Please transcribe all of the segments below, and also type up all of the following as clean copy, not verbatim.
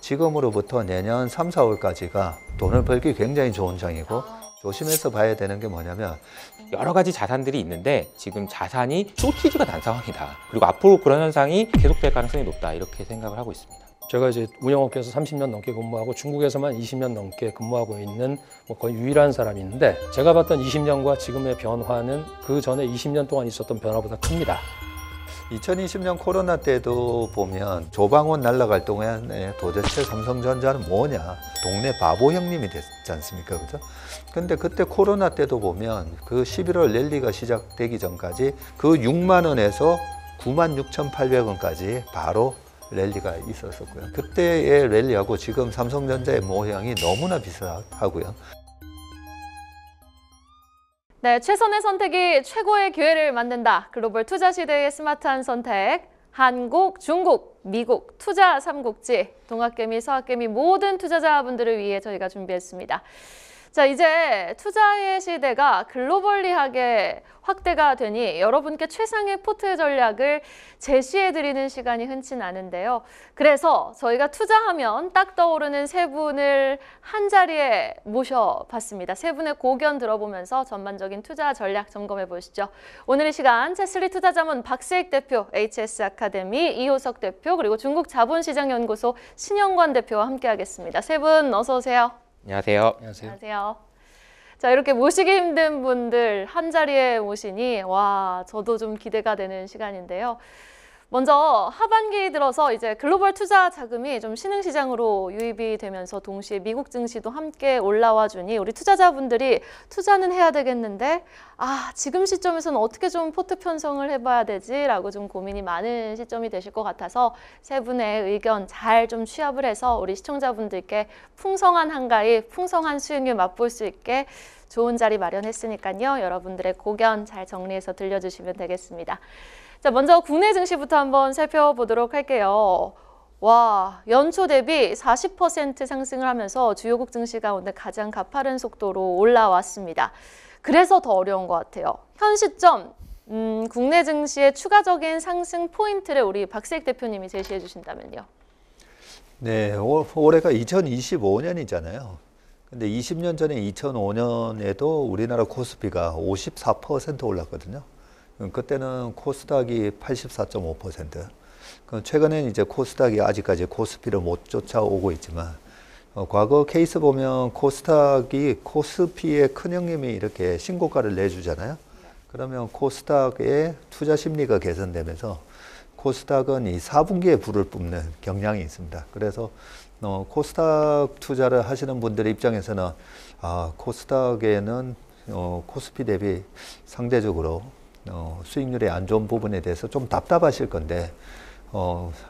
지금으로부터 내년 3, 4월까지가 돈을 벌기 굉장히 좋은 장이고 조심해서 봐야 되는 게 뭐냐면 여러 가지 자산들이 있는데 지금 자산이 쇼티지가 난 상황이다. 그리고 앞으로 그런 현상이 계속될 가능성이 높다. 이렇게 생각을 하고 있습니다. 제가 이제 운영업계에서 30년 넘게 근무하고 중국에서만 20년 넘게 근무하고 있는 거의 유일한 사람인데 제가 봤던 20년과 지금의 변화는 그 전에 20년 동안 있었던 변화보다 큽니다. 2020년 코로나 때도 보면 조방원 날아갈 동안에 도대체 삼성전자는 뭐냐, 동네 바보 형님이 됐지 않습니까, 그죠? 근데 그때 코로나 때도 보면 그 11월 랠리가 시작되기 전까지 그 6만 원에서 96,800원까지 바로 랠리가 있었었고요. 그때의 랠리하고 지금 삼성전자의 모양이 너무나 비슷하고요. 네, 최선의 선택이 최고의 기회를 만든다. 글로벌 투자 시대의 스마트한 선택. 한국, 중국, 미국 투자 삼국지. 동학개미, 서학개미 모든 투자자분들을 위해 저희가 준비했습니다. 자, 이제 투자의 시대가 글로벌리하게 확대가 되니 여러분께 최상의 포트 전략을 제시해드리는 시간이 흔치 않은데요. 그래서 저희가 투자하면 딱 떠오르는 세 분을 한 자리에 모셔봤습니다. 세 분의 고견 들어보면서 전반적인 투자 전략 점검해 보시죠. 오늘 이 시간 채슬리 투자자문 박세익 대표, HS 아카데미 이호석 대표, 그리고 중국자본시장연구소 신영관 대표와 함께하겠습니다. 세 분 어서 오세요. 안녕하세요. 안녕하세요. 자, 이렇게 모시기 힘든 분들 한 자리에 모시니 와, 저도 좀 기대가 되는 시간인데요. 먼저 하반기 들어서 이제 글로벌 투자 자금이 좀 신흥시장으로 유입이 되면서 동시에 미국 증시도 함께 올라와 주니 우리 투자자분들이 투자는 해야 되겠는데 지금 시점에서는 어떻게 좀 포트 편성을 해봐야 되지라고 좀 고민이 많은 시점이 되실 것 같아서 세 분의 의견 잘 좀 취합을 해서 우리 시청자분들께 풍성한 한가위, 풍성한 수익률 맛볼 수 있게 좋은 자리 마련했으니까요. 여러분들의 고견 잘 정리해서 들려주시면 되겠습니다. 자, 먼저 국내 증시부터 한번 살펴보도록 할게요. 와, 연초 대비 40% 상승을 하면서 주요국 증시 가운데 가장 가파른 속도로 올라왔습니다. 그래서 더 어려운 것 같아요. 현 시점 국내 증시의 추가적인 상승 포인트를 우리 박세익 대표님이 제시해 주신다면요. 네, 올해가 2025년이잖아요. 근데 20년 전에 2005년에도 우리나라 코스피가 54% 올랐거든요. 그때는 코스닥이 84.5%. 최근에는 이제 코스닥이 아직까지 코스피를 못 쫓아오고 있지만, 과거 케이스 보면 코스피의 큰형님이 이렇게 신고가를 내주잖아요. 그러면 코스닥의 투자 심리가 개선되면서 코스닥은 이 4분기에 불을 뿜는 경향이 있습니다. 그래서 코스닥 투자를 하시는 분들의 입장에서는 코스닥에는 코스피 대비 상대적으로 수익률이 안 좋은 부분에 대해서 좀 답답하실 건데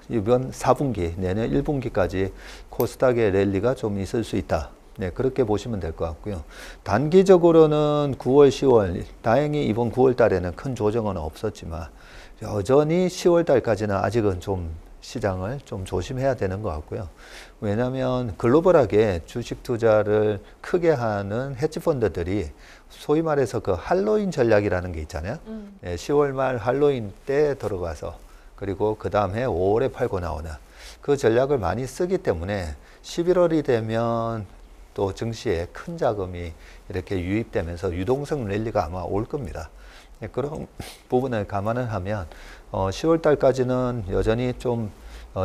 이번 4분기, 내년 1분기까지 코스닥의 랠리가 좀 있을 수 있다. 네, 그렇게 보시면 될 것 같고요. 단기적으로는 9월, 10월, 다행히 이번 9월 달에는 큰 조정은 없었지만 여전히 10월 달까지는 아직은 좀 시장을 좀 조심해야 되는 것 같고요. 왜냐하면 글로벌하게 주식 투자를 크게 하는 헤지펀드들이 소위 말해서 그 할로윈 전략이라는 게 있잖아요. 네, 10월 말 할로윈 때 들어가서 그리고 그 다음에 5월에 팔고 나오는 그 전략을 많이 쓰기 때문에 11월이 되면 또 증시에 큰 자금이 이렇게 유입되면서 유동성 랠리가 아마 올 겁니다. 네, 그런 부분을 감안을 하면 10월 달까지는 여전히 좀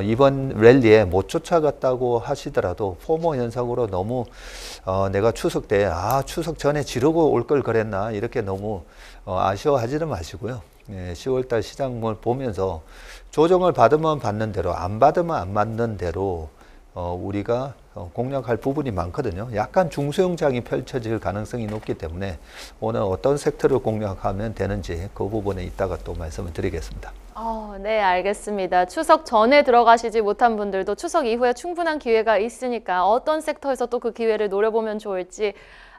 이번 랠리에 못 쫓아갔다고 하시더라도 포모 현상으로 너무 내가 추석 때 추석 전에 지르고 올 걸 그랬나 이렇게 너무 아쉬워하지는 마시고요. 10월 달 시장을 보면서 조정을 받으면 받는 대로 안 받으면 안 받는 대로 우리가 공략할 부분이 많거든요. 약간 중소형장이 펼쳐질 가능성이 높기 때문에 오늘 어떤 섹터를 공략하면 되는지 그 부분에 이따가 또 말씀을 드리겠습니다. 네, 알겠습니다. 추석 전에 들어가시지 못한 분들도 추석 이후에 충분한 기회가 있으니까 어떤 섹터에서 또 그 기회를 노려보면 좋을지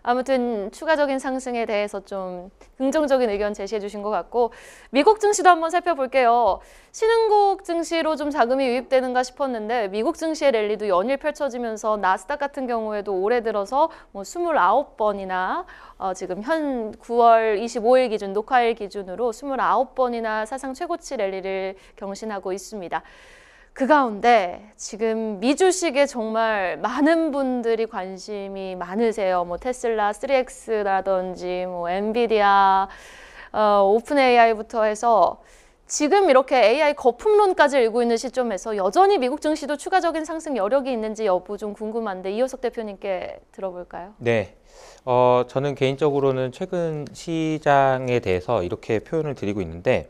아무튼 추가적인 상승에 대해서 좀 긍정적인 의견 제시해 주신 것 같고 미국 증시도 한번 살펴볼게요. 신흥국 증시로 좀 자금이 유입되는가 싶었는데 미국 증시의 랠리도 연일 펼쳐지면서 나스닥 같은 경우에도 올해 들어서 29번이나 지금 현 9월 25일 기준 녹화일 기준으로 29번이나 사상 최고치 랠리를 경신하고 있습니다. 그 가운데 지금 미주식에 정말 많은 분들이 관심이 많으세요. 뭐 테슬라 3X라든지 뭐 엔비디아, 오픈 AI부터 해서 지금 이렇게 AI 거품론까지 일고 있는 시점에서 여전히 미국 증시도 추가적인 상승 여력이 있는지 여부 좀 궁금한데 이효석 대표님께 들어볼까요? 네. 저는 개인적으로는 최근 시장에 대해서 이렇게 표현을 드리고 있는데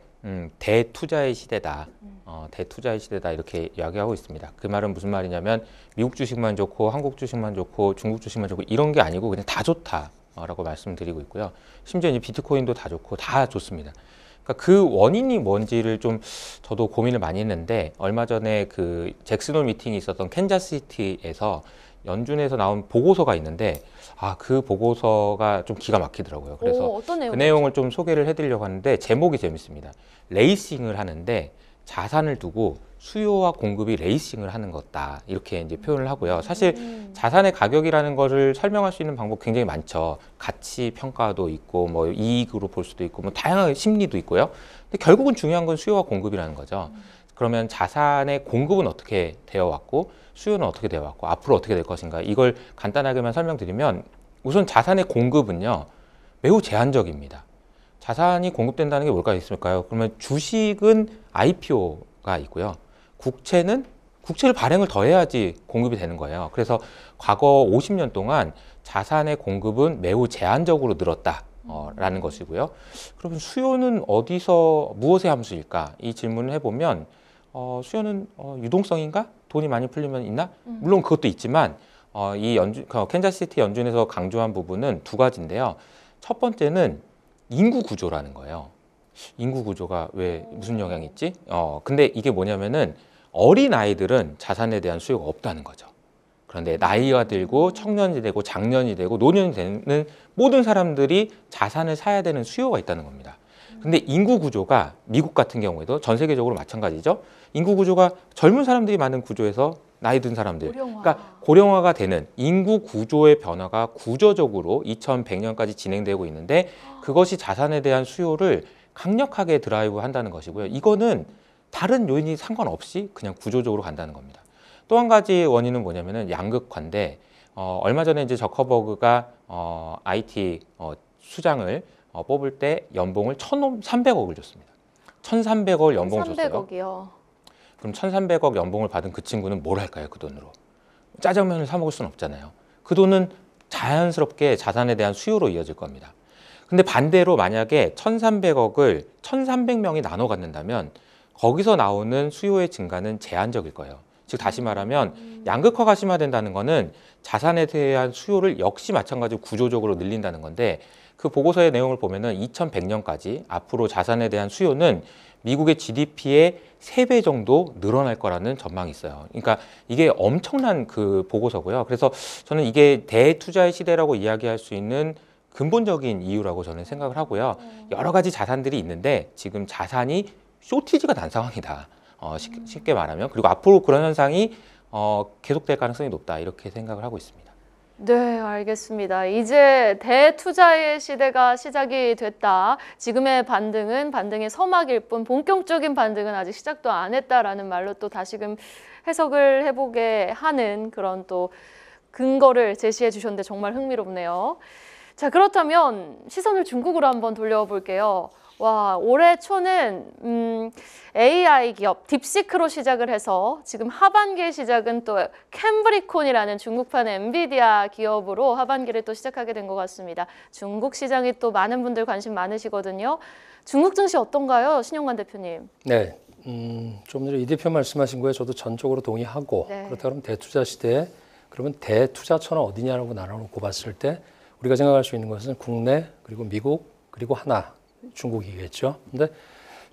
대투자의 시대다. 대투자의 시대다 이렇게 이야기하고 있습니다. 그 말은 무슨 말이냐면 미국 주식만 좋고 한국 주식만 좋고 중국 주식만 좋고 이런 게 아니고 그냥 다 좋다라고 말씀드리고 있고요. 심지어 이제 비트코인도 다 좋고 다 좋습니다. 그러니까 그 원인이 뭔지를 좀 저도 고민을 많이 했는데 얼마 전에 그 잭슨홀 미팅이 있었던 캔자스시티에서 연준에서 나온 보고서가 있는데 그 보고서가 좀 기가 막히더라고요. 그래서 어떤 그 내용이죠? 내용을 좀 소개를 해드리려고 하는데 제목이 재밌습니다. 레이싱을 하는데 자산을 두고 수요와 공급이 레이싱을 하는 것다 이렇게 이제 표현을 하고요. 사실 자산의 가격이라는 것을 설명할 수 있는 방법 굉장히 많죠. 가치 평가도 있고 뭐 이익으로 볼 수도 있고 뭐 다양한 심리도 있고요. 근데 결국은 중요한 건 수요와 공급이라는 거죠. 그러면 자산의 공급은 어떻게 되어 왔고 수요는 어떻게 되어 왔고 앞으로 어떻게 될 것인가 이걸 간단하게만 설명드리면 우선 자산의 공급은요 매우 제한적입니다. 자산이 공급된다는 게 뭘까 있을까요? 그러면 주식은 IPO가 있고요. 국채를 발행을 더 해야지 공급이 되는 거예요. 그래서 과거 50년 동안 자산의 공급은 매우 제한적으로 늘었다라는 것이고요. 그러면 수요는 어디서 무엇의 함수일까? 이 질문을 해보면 수요는 유동성인가? 돈이 많이 풀리면 있나? 물론 그것도 있지만 캔자스시티 연준에서 강조한 부분은 두 가지인데요. 첫 번째는 인구 구조라는 거예요. 인구 구조가 왜 무슨 영향이 있지? 근데 이게 뭐냐면은 어린 아이들은 자산에 대한 수요가 없다는 거죠. 그런데 나이가 들고 청년이 되고 장년이 되고 노년이 되는 모든 사람들이 자산을 사야 되는 수요가 있다는 겁니다. 근데 인구 구조가 미국 같은 경우에도 전 세계적으로 마찬가지죠. 인구 구조가 젊은 사람들이 많은 구조에서 나이 든 사람들, 그러니까 고령화가 되는 인구 구조의 변화가 구조적으로 2100년까지 진행되고 있는데 그것이 자산에 대한 수요를 강력하게 드라이브 한다는 것이고요. 이거는 다른 요인이 상관없이 그냥 구조적으로 간다는 겁니다. 또 한 가지 원인은 뭐냐면은 양극화인데 얼마 전에 이제 저커버그가 IT 수장을 뽑을 때 연봉을 1,300억을 줬습니다. 1,300억을 연봉을 줬어요. 300억이요. 그럼 1,300억 연봉을 받은 그 친구는 뭘 할까요? 그 돈으로. 짜장면을 사 먹을 수는 없잖아요. 그 돈은 자연스럽게 자산에 대한 수요로 이어질 겁니다. 근데 반대로 만약에 1,300억을 1,300명이 나눠 갖는다면 거기서 나오는 수요의 증가는 제한적일 거예요. 즉 다시 말하면 양극화가 심화된다는 거는 자산에 대한 수요를 역시 마찬가지로 구조적으로 늘린다는 건데 그 보고서의 내용을 보면은 2100년까지 앞으로 자산에 대한 수요는 미국의 GDP의 3배 정도 늘어날 거라는 전망이 있어요. 그러니까 이게 엄청난 그 보고서고요. 그래서 저는 이게 대투자의 시대라고 이야기할 수 있는 근본적인 이유라고 저는 생각을 하고요. 여러 가지 자산들이 있는데 지금 자산이 쇼티지가 난 상황이다. 쉽게 말하면. 그리고 앞으로 그런 현상이 계속될 가능성이 높다. 이렇게 생각을 하고 있습니다. 네, 알겠습니다. 이제 대투자의 시대가 시작이 됐다. 지금의 반등은 반등의 서막일 뿐 본격적인 반등은 아직 시작도 안 했다라는 말로 또 다시금 해석을 해보게 하는 그런 또 근거를 제시해 주셨는데 정말 흥미롭네요. 자, 그렇다면 시선을 중국으로 한번 돌려볼게요. 와, 올해 초는 AI 기업 딥시크로 시작을 해서 지금 하반기 시작은 또 캠브리콘이라는 중국판 엔비디아 기업으로 하반기를 또 시작하게 된 것 같습니다. 중국 시장이 또 많은 분들 관심 많으시거든요. 중국 증시 어떤가요, 신용관 대표님? 네, 좀 전에 이 대표 말씀하신 거에 저도 전적으로 동의하고 네. 그렇다 그러면 대투자 시대에 그러면 대투자처는 어디냐라고 나눠놓고 봤을 때 우리가 생각할 수 있는 것은 국내 그리고 미국 그리고 하나 중국이겠죠. 근데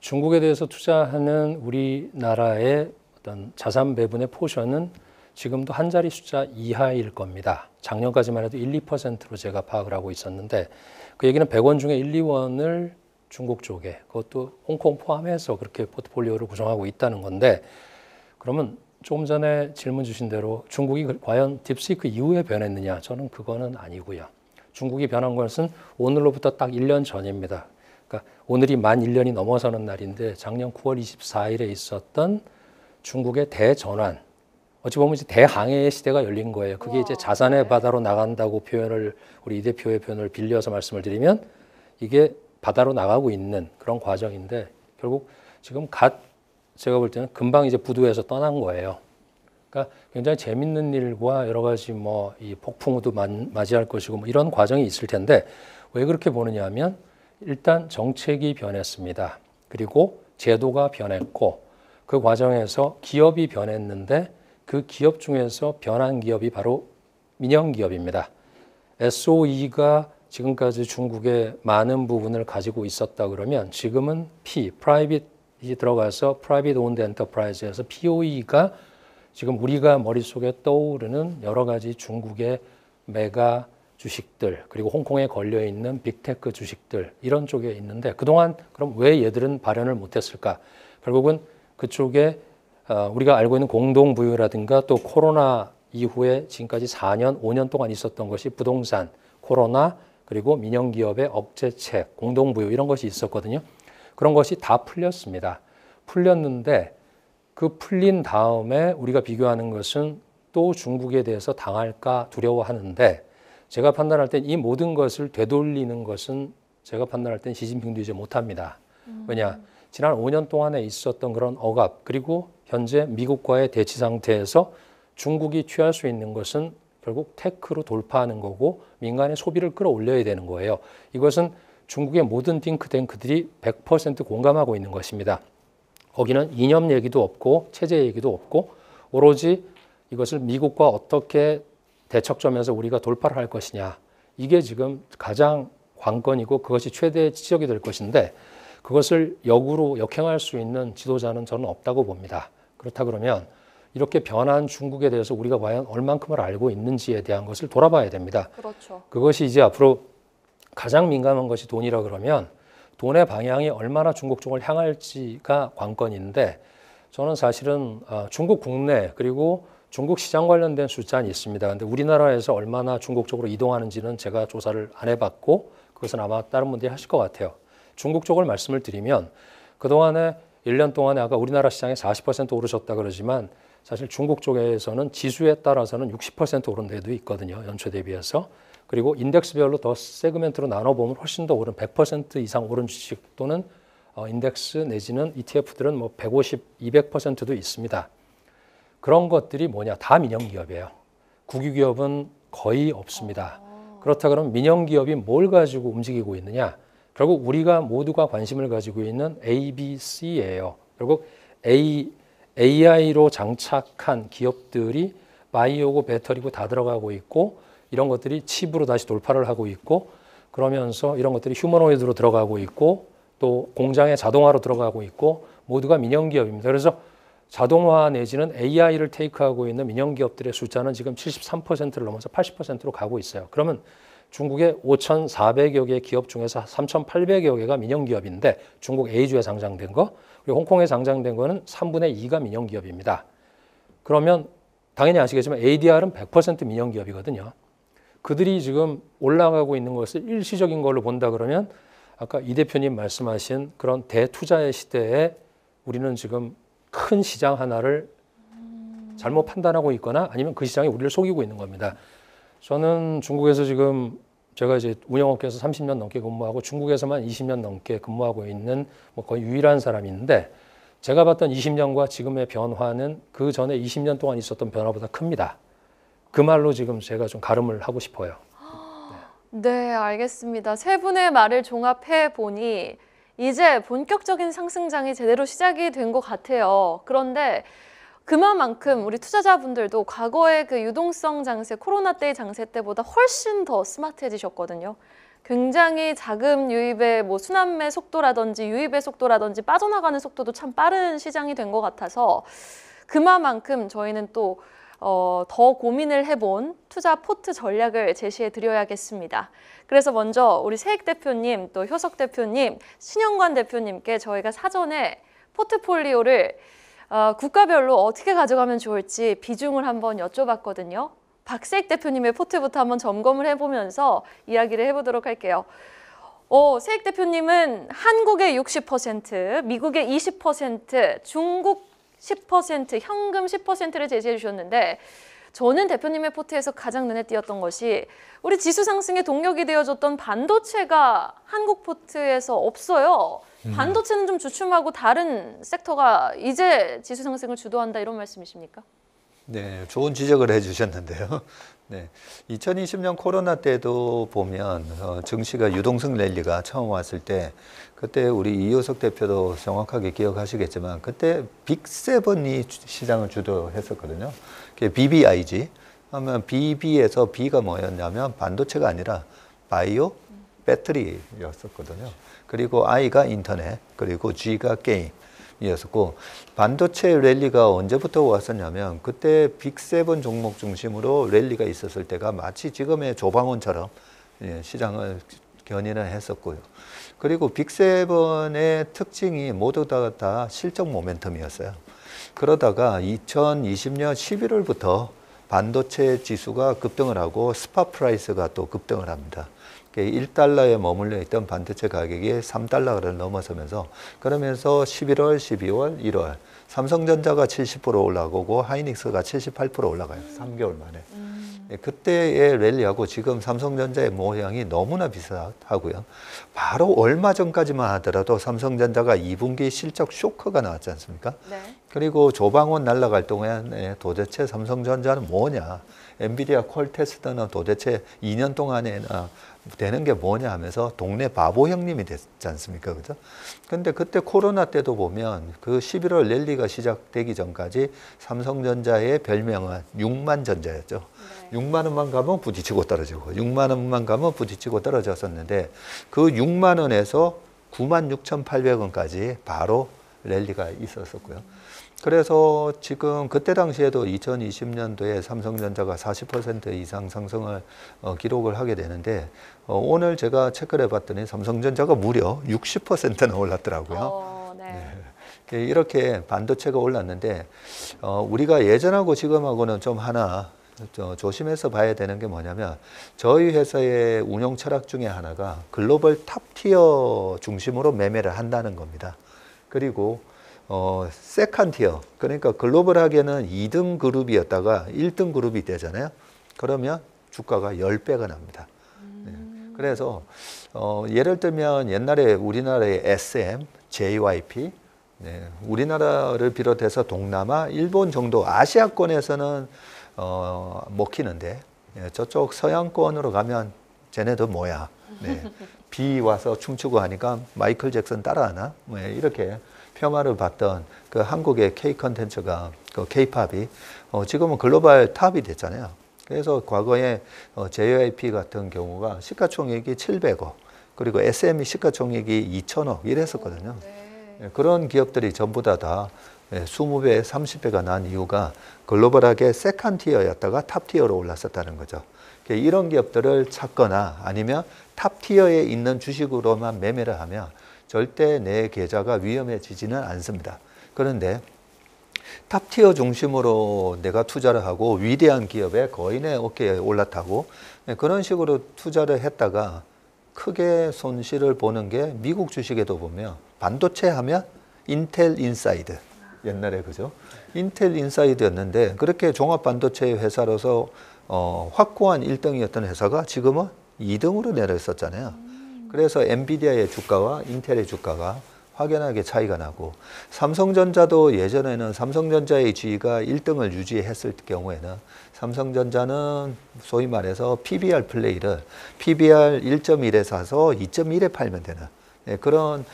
중국에 대해서 투자하는 우리나라의 어떤 자산 배분의 포션은 지금도 한 자리 숫자 이하일 겁니다. 작년까지만 해도 1, 2%로 제가 파악을 하고 있었는데 그 얘기는 100원 중에 1, 2원을 중국 쪽에 그것도 홍콩 포함해서 그렇게 포트폴리오를 구성하고 있다는 건데 그러면 조금 전에 질문 주신 대로 중국이 과연 딥시크 이후에 변했느냐? 저는 그거는 아니고요. 중국이 변한 것은 오늘로부터 딱 1년 전입니다. 그러니까 오늘이 만 1년이 넘어서는 날인데 작년 9월 24일에 있었던 중국의 대전환, 어찌 보면 이제 대항해의 시대가 열린 거예요. 그게 이제 자산의 바다로 나간다고 표현을 우리 이 대표의 표현을 빌려서 말씀을 드리면 이게 바다로 나가고 있는 그런 과정인데 결국 지금 제가 볼 때는 금방 이제 부두에서 떠난 거예요. 그러니까 굉장히 재밌는 일과 여러 가지 뭐 이 폭풍우도 맞이할 것이고 뭐 이런 과정이 있을 텐데 왜 그렇게 보느냐 하면 일단 정책이 변했습니다. 그리고 제도가 변했고 그 과정에서 기업이 변했는데 그 기업 중에서 변한 기업이 바로 민영 기업입니다. SOE가 지금까지 중국의 많은 부분을 가지고 있었다 그러면 지금은 Private이 들어가서 Private Owned Enterprise에서 POE가 지금 우리가 머릿속에 떠오르는 여러 가지 중국의 메가 주식들 그리고 홍콩에 걸려있는 빅테크 주식들 이런 쪽에 있는데 그동안 그럼 왜 얘들은 발현을 못했을까? 결국은 그쪽에 우리가 알고 있는 공동부유라든가 또 코로나 이후에 지금까지 4년, 5년 동안 있었던 것이 부동산, 코로나 그리고 민영기업의 억제책, 공동부유 이런 것이 있었거든요. 그런 것이 다 풀렸습니다. 풀렸는데 그 풀린 다음에 우리가 비교하는 것은 또 중국에 대해서 당할까 두려워하는데 제가 판단할 땐 이 모든 것을 되돌리는 것은 제가 판단할 땐 시진핑도 이제 못합니다. 왜냐? 지난 5년 동안에 있었던 그런 억압 그리고 현재 미국과의 대치 상태에서 중국이 취할 수 있는 것은 결국 테크로 돌파하는 거고 민간의 소비를 끌어올려야 되는 거예요. 이것은 중국의 모든 띵크탱크들이 100% 공감하고 있는 것입니다. 거기는 이념 얘기도 없고 체제 얘기도 없고 오로지 이것을 미국과 어떻게 대척점에서 우리가 돌파를 할 것이냐. 이게 지금 가장 관건이고 그것이 최대의 지적이 될 것인데 그것을 역으로 역행할 수 있는 지도자는 저는 없다고 봅니다. 그렇다 그러면 이렇게 변한 중국에 대해서 우리가 과연 얼만큼을 알고 있는지에 대한 것을 돌아봐야 됩니다. 그렇죠. 그것이 이제 앞으로 가장 민감한 것이 돈이라 그러면 돈의 방향이 얼마나 중국 쪽을 향할지가 관건인데 저는 사실은 중국 국내 그리고 중국 시장 관련된 숫자는 있습니다. 근데 우리나라에서 얼마나 중국 쪽으로 이동하는지는 제가 조사를 안 해봤고 그것은 아마 다른 분들이 하실 것 같아요. 중국 쪽을 말씀을 드리면 그동안에 1년 동안에 아까 우리나라 시장이 40% 오르셨다 그러지만 사실 중국 쪽에서는 지수에 따라서는 60% 오른 데도 있거든요. 연초 대비해서. 그리고 인덱스별로 더 세그멘트로 나눠보면 훨씬 더 오른 100% 이상 오른 주식 또는 인덱스 내지는 ETF들은 뭐 150, 200%도 있습니다. 그런 것들이 뭐냐? 다 민영기업이에요. 국유기업은 거의 없습니다. 그렇다 그러면 민영기업이 뭘 가지고 움직이고 있느냐? 결국 우리가 모두가 관심을 가지고 있는 A, B, C예요. 결국 AI로 장착한 기업들이 바이오고 배터리고 다 들어가고 있고 이런 것들이 칩으로 다시 돌파를 하고 있고 그러면서 이런 것들이 휴머노이드로 들어가고 있고 또 공장의 자동화로 들어가고 있고 모두가 민영기업입니다. 그래서 자동화 내지는 AI를 테이크하고 있는 민영기업들의 숫자는 지금 73%를 넘어서 80%로 가고 있어요. 그러면 중국의 5,400여 개 기업 중에서 3,800여 개가 민영기업인데 중국 A주에 상장된 거 그리고 홍콩에 상장된 거는 3분의 2가 민영기업입니다. 그러면 당연히 아시겠지만 ADR은 100% 민영기업이거든요. 그들이 지금 올라가고 있는 것을 일시적인 걸로 본다 그러면 아까 이 대표님 말씀하신 그런 대투자의 시대에 우리는 지금 큰 시장 하나를 잘못 판단하고 있거나 아니면 그 시장이 우리를 속이고 있는 겁니다. 저는 중국에서 지금 제가 이제 운영업계에서 30년 넘게 근무하고 중국에서만 20년 넘게 근무하고 있는 뭐 거의 유일한 사람인데 제가 봤던 20년과 지금의 변화는 그 전에 20년 동안 있었던 변화보다 큽니다. 그 말로 지금 제가 좀 가름을 하고 싶어요. 네, 알겠습니다. 세 분의 말을 종합해 보니 이제 본격적인 상승장이 제대로 시작이 된 것 같아요. 그런데 그만큼 우리 투자자분들도 과거의 그 유동성 장세, 코로나 때의 장세 때보다 훨씬 더 스마트해지셨거든요. 굉장히 자금 유입의 뭐 순환매 속도라든지 유입의 속도라든지 빠져나가는 속도도 참 빠른 시장이 된 것 같아서 그만큼 저희는 또 더 고민을 해본 투자 포트 전략을 제시해 드려야겠습니다. 그래서 먼저 우리 세익 대표님, 또 효석 대표님, 신영관 대표님께 저희가 사전에 포트폴리오를 국가별로 어떻게 가져가면 좋을지 비중을 한번 여쭤봤거든요. 박세익 대표님의 포트부터 한번 점검을 해보면서 이야기를 해보도록 할게요. 세익 대표님은 한국의 60%, 미국의 20%, 중국 10% 현금 10%를 제시해 주셨는데 저는 대표님의 포트에서 가장 눈에 띄었던 것이 우리 지수 상승의 동력이 되어줬던 반도체가 한국 포트에서 없어요. 반도체는 좀 주춤하고 다른 섹터가 이제 지수 상승을 주도한다 이런 말씀이십니까? 네, 좋은 지적을 해주셨는데요. 네, 2020년 코로나 때도 보면 증시가 유동성 랠리가 처음 왔을 때 그때 우리 이효석 대표도 정확하게 기억하시겠지만 그때 빅7이 시장을 주도했었거든요. 그게 BBIG 하면 BB에서 B가 뭐였냐면 반도체가 아니라 바이오 배터리였었거든요. 그리고 I가 인터넷, 그리고 G가 게임이었었고 반도체 랠리가 언제부터 왔었냐면 그때 빅7 종목 중심으로 랠리가 있었을 때가 마치 지금의 조방원처럼 시장을 견인을 했었고요. 그리고 빅7의 특징이 모두 다 실적 모멘텀이었어요. 그러다가 2020년 11월부터 반도체 지수가 급등을 하고 스팟 프라이스가 또 급등을 합니다. 1달러에 머물러 있던 반도체 가격이 3달러를 넘어서면서 그러면서 11월, 12월, 1월 삼성전자가 70% 올라가고 하이닉스가 78% 올라가요. 3개월 만에. 그때의 랠리하고 지금 삼성전자의 모양이 너무나 비슷하고요. 바로 얼마 전까지만 하더라도 삼성전자가 2분기 실적 쇼크가 나왔지 않습니까? 네. 그리고 조방원 날아갈 동안에 도대체 삼성전자는 뭐냐, 엔비디아 퀄테스트는 도대체 2년 동안에나 되는 게 뭐냐 하면서 동네 바보 형님이 됐지 않습니까? 그죠? 근데 그때 코로나 때도 보면 그 11월 랠리가 시작되기 전까지 삼성전자의 별명은 6만 전자였죠. 네. 6만 원만 가면 부딪히고 떨어지고 6만 원만 가면 부딪히고 떨어졌었는데 그 6만 원에서 96,800원까지 바로 랠리가 있었었고요. 그래서 지금 그때 당시에도 2020년도에 삼성전자가 40% 이상 상승을 기록을 하게 되는데 오늘 제가 체크를 해봤더니 삼성전자가 무려 60%나 올랐더라고요. 네. 이렇게 반도체가 올랐는데 우리가 예전하고 지금하고는 좀 하나 조심해서 봐야 되는 게 뭐냐면 저희 회사의 운영 철학 중에 하나가 글로벌 탑티어 중심으로 매매를 한다는 겁니다. 그리고 세컨 티어, 그러니까 글로벌하게는 2등 그룹이었다가 1등 그룹이 되잖아요. 그러면 주가가 10배가 납니다. 네. 그래서 예를 들면 옛날에 우리나라의 SM, JYP, 네, 우리나라를 비롯해서 동남아, 일본 정도 아시아권에서는 먹히는데 저쪽 서양권으로 가면 쟤네도 뭐야. 네. 비 와서 춤추고 하니까 마이클 잭슨 따라하나? 네, 이렇게 폄하를 받던 그 한국의 K 컨텐츠가 그 K-팝이 지금은 글로벌 탑이 됐잖아요. 그래서 과거에 JYP 같은 경우가 시가총액이 700억, 그리고 SM이 시가총액이 2천억 이랬었거든요. 네. 그런 기업들이 전부 다 20배, 30배가 난 이유가 글로벌하게 세컨 티어였다가 탑 티어로 올랐었다는 거죠. 이런 기업들을 찾거나 아니면 탑 티어에 있는 주식으로만 매매를 하면 절대 내 계좌가 위험해지지는 않습니다. 그런데 탑티어 중심으로 내가 투자를 하고 위대한 기업에 거의 내 어깨에 올라타고 그런 식으로 투자를 했다가 크게 손실을 보는 게 미국 주식에도 보면 반도체 하면 인텔 인사이드 옛날에 그죠? 인텔 인사이드였는데 그렇게 종합 반도체 회사로서 확고한 1등이었던 회사가 지금은 2등으로 내려있었잖아요. 그래서 엔비디아의 주가와 인텔의 주가가 확연하게 차이가 나고 삼성전자도 예전에는 삼성전자의 지위가 1등을 유지했을 경우에는 삼성전자는 소위 말해서 PBR 플레이를 PBR 1.1에 사서 2.1에 팔면 되는 그런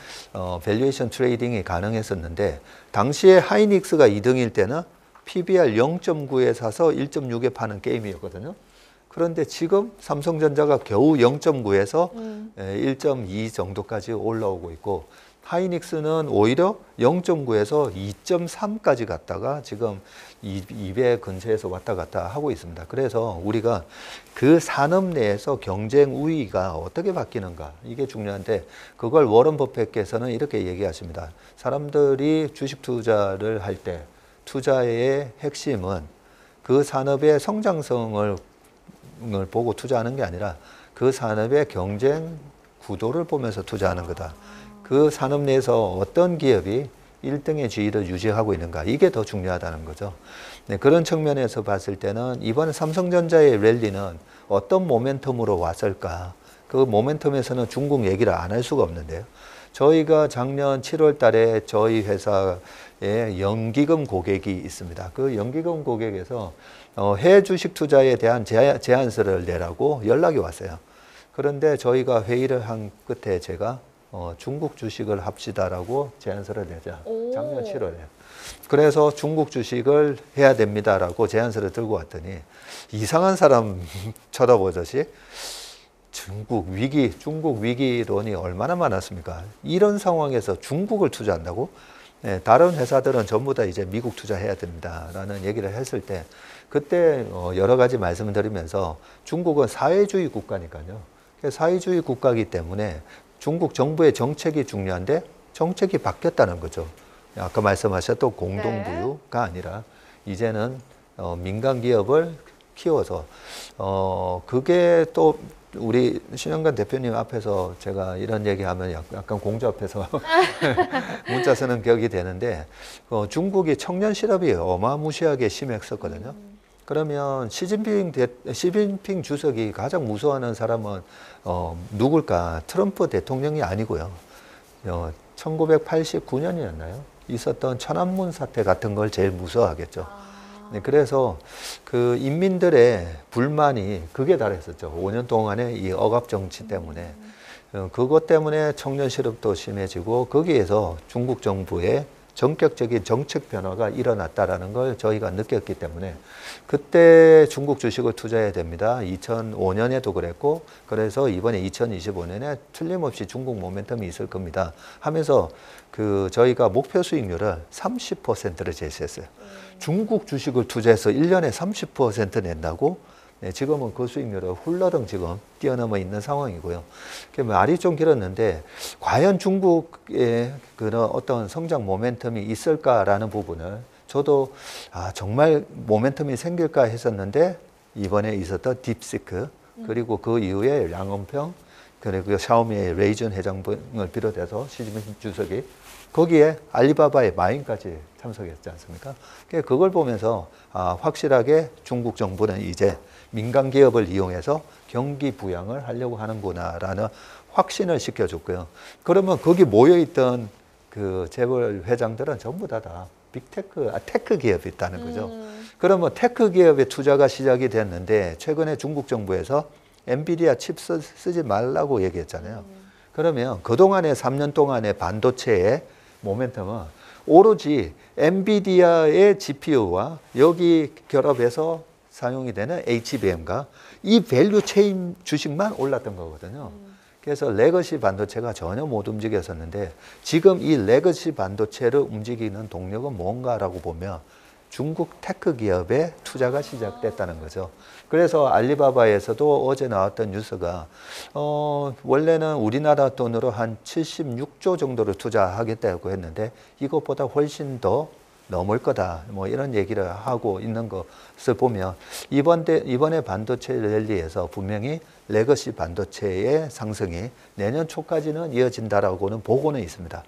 밸류에이션 트레이딩이 가능했었는데 당시에 하이닉스가 2등일 때는 PBR 0.9에 사서 1.6에 파는 게임이었거든요. 그런데 지금 삼성전자가 겨우 0.9에서 1.2 정도까지 올라오고 있고 하이닉스는 오히려 0.9에서 2.3까지 갔다가 지금 2배 근처에서 왔다 갔다 하고 있습니다. 그래서 우리가 그 산업 내에서 경쟁 우위가 어떻게 바뀌는가 이게 중요한데 그걸 워런 버핏께서는 이렇게 얘기하십니다. 사람들이 주식 투자를 할 때 투자의 핵심은 그 산업의 성장성을 보고 투자하는 게 아니라 그 산업의 경쟁 구도를 보면서 투자하는 거다. 그 산업 내에서 어떤 기업이 1등의 지위를 유지하고 있는가, 이게 더 중요하다는 거죠. 네, 그런 측면에서 봤을 때는 이번 삼성전자의 랠리는 어떤 모멘텀으로 왔을까? 그 모멘텀에서는 중국 얘기를 안 할 수가 없는데요. 저희가 작년 7월 달에 저희 회사에 연기금 고객이 있습니다. 그 연기금 고객에서 해외 주식 투자에 대한 제안서를 내라고 연락이 왔어요. 그런데 저희가 회의를 한 끝에 제가 중국 주식을 합시다라고 제안서를 내자. 작년 7월에. 그래서 중국 주식을 해야 됩니다라고 제안서를 들고 왔더니 이상한 사람 쳐다보듯이 중국 위기론이 얼마나 많았습니까? 이런 상황에서 중국을 투자한다고? 네, 다른 회사들은 전부 다 이제 미국 투자해야 됩니다라는 얘기를 했을 때 그때 여러 가지 말씀을 드리면서 중국은 사회주의 국가니까요. 사회주의 국가이기 때문에 중국 정부의 정책이 중요한데 정책이 바뀌었다는 거죠. 아까 말씀하셨던 공동부유가 아니라 이제는 민간 기업을 키워서 그게 또 우리 신영관 대표님 앞에서 제가 이런 얘기하면 약간 공주 앞에서 문자 쓰는 격이 되는데 중국이 청년 실업이 어마무시하게 심했었거든요. 그러면 시진핑 주석이 가장 무서워하는 사람은 누굴까? 트럼프 대통령이 아니고요. 1989년이었나요? 있었던 천안문 사태 같은 걸 제일 무서워하겠죠. 네, 그래서 그 인민들의 불만이 극에 달했었죠. 5년 동안의 이 억압 정치 때문에. 그것 때문에 청년 실업도 심해지고 거기에서 중국 정부의 전격적인 정책 변화가 일어났다라는 걸 저희가 느꼈기 때문에 그때 중국 주식을 투자해야 됩니다. 2005년에도 그랬고 그래서 이번에 2025년에 틀림없이 중국 모멘텀이 있을 겁니다. 하면서 그 저희가 목표 수익률을 30%를 제시했어요. 중국 주식을 투자해서 1년에 30% 낸다고? 네, 지금은 그 수익률을 훌러덩 지금 뛰어넘어 있는 상황이고요. 말이 좀 길었는데 과연 중국의 그런 어떤 성장 모멘텀이 있을까라는 부분을 저도 정말 모멘텀이 생길까 했었는데 이번에 있었던 딥시크 그리고 그 이후에 양원평 그리고 샤오미의 레이준 회장을 비롯해서 시진핑 주석이 거기에 알리바바의 마인까지 참석했지 않습니까? 그걸 보면서 확실하게 중국 정부는 이제 민간 기업을 이용해서 경기 부양을 하려고 하는구나라는 확신을 시켜줬고요. 그러면 거기 모여있던 그 재벌 회장들은 전부 다 테크 기업이 있다는 거죠. 그러면 테크 기업의 투자가 시작이 됐는데 최근에 중국 정부에서 엔비디아 칩 쓰지 말라고 얘기했잖아요. 그러면 그동안의 3년 동안의 반도체의 모멘텀은 오로지 엔비디아의 GPU와 여기 결합해서 사용이 되는 HBM과 이 밸류 체인 주식만 올랐던 거거든요. 그래서 레거시 반도체가 전혀 못 움직였었는데 지금 이 레거시 반도체를 움직이는 동력은 뭔가라고 보면 중국 테크 기업의 투자가 시작됐다는 거죠. 그래서 알리바바에서도 어제 나왔던 뉴스가 원래는 우리나라 돈으로 한 76조 정도를 투자하겠다고 했는데 이것보다 훨씬 더 넘을 거다. 뭐 이런 얘기를 하고 있는 것을 보면 이번에 반도체 랠리에서 분명히 레거시 반도체의 상승이 내년 초까지는 이어진다라고는 보고는 있습니다.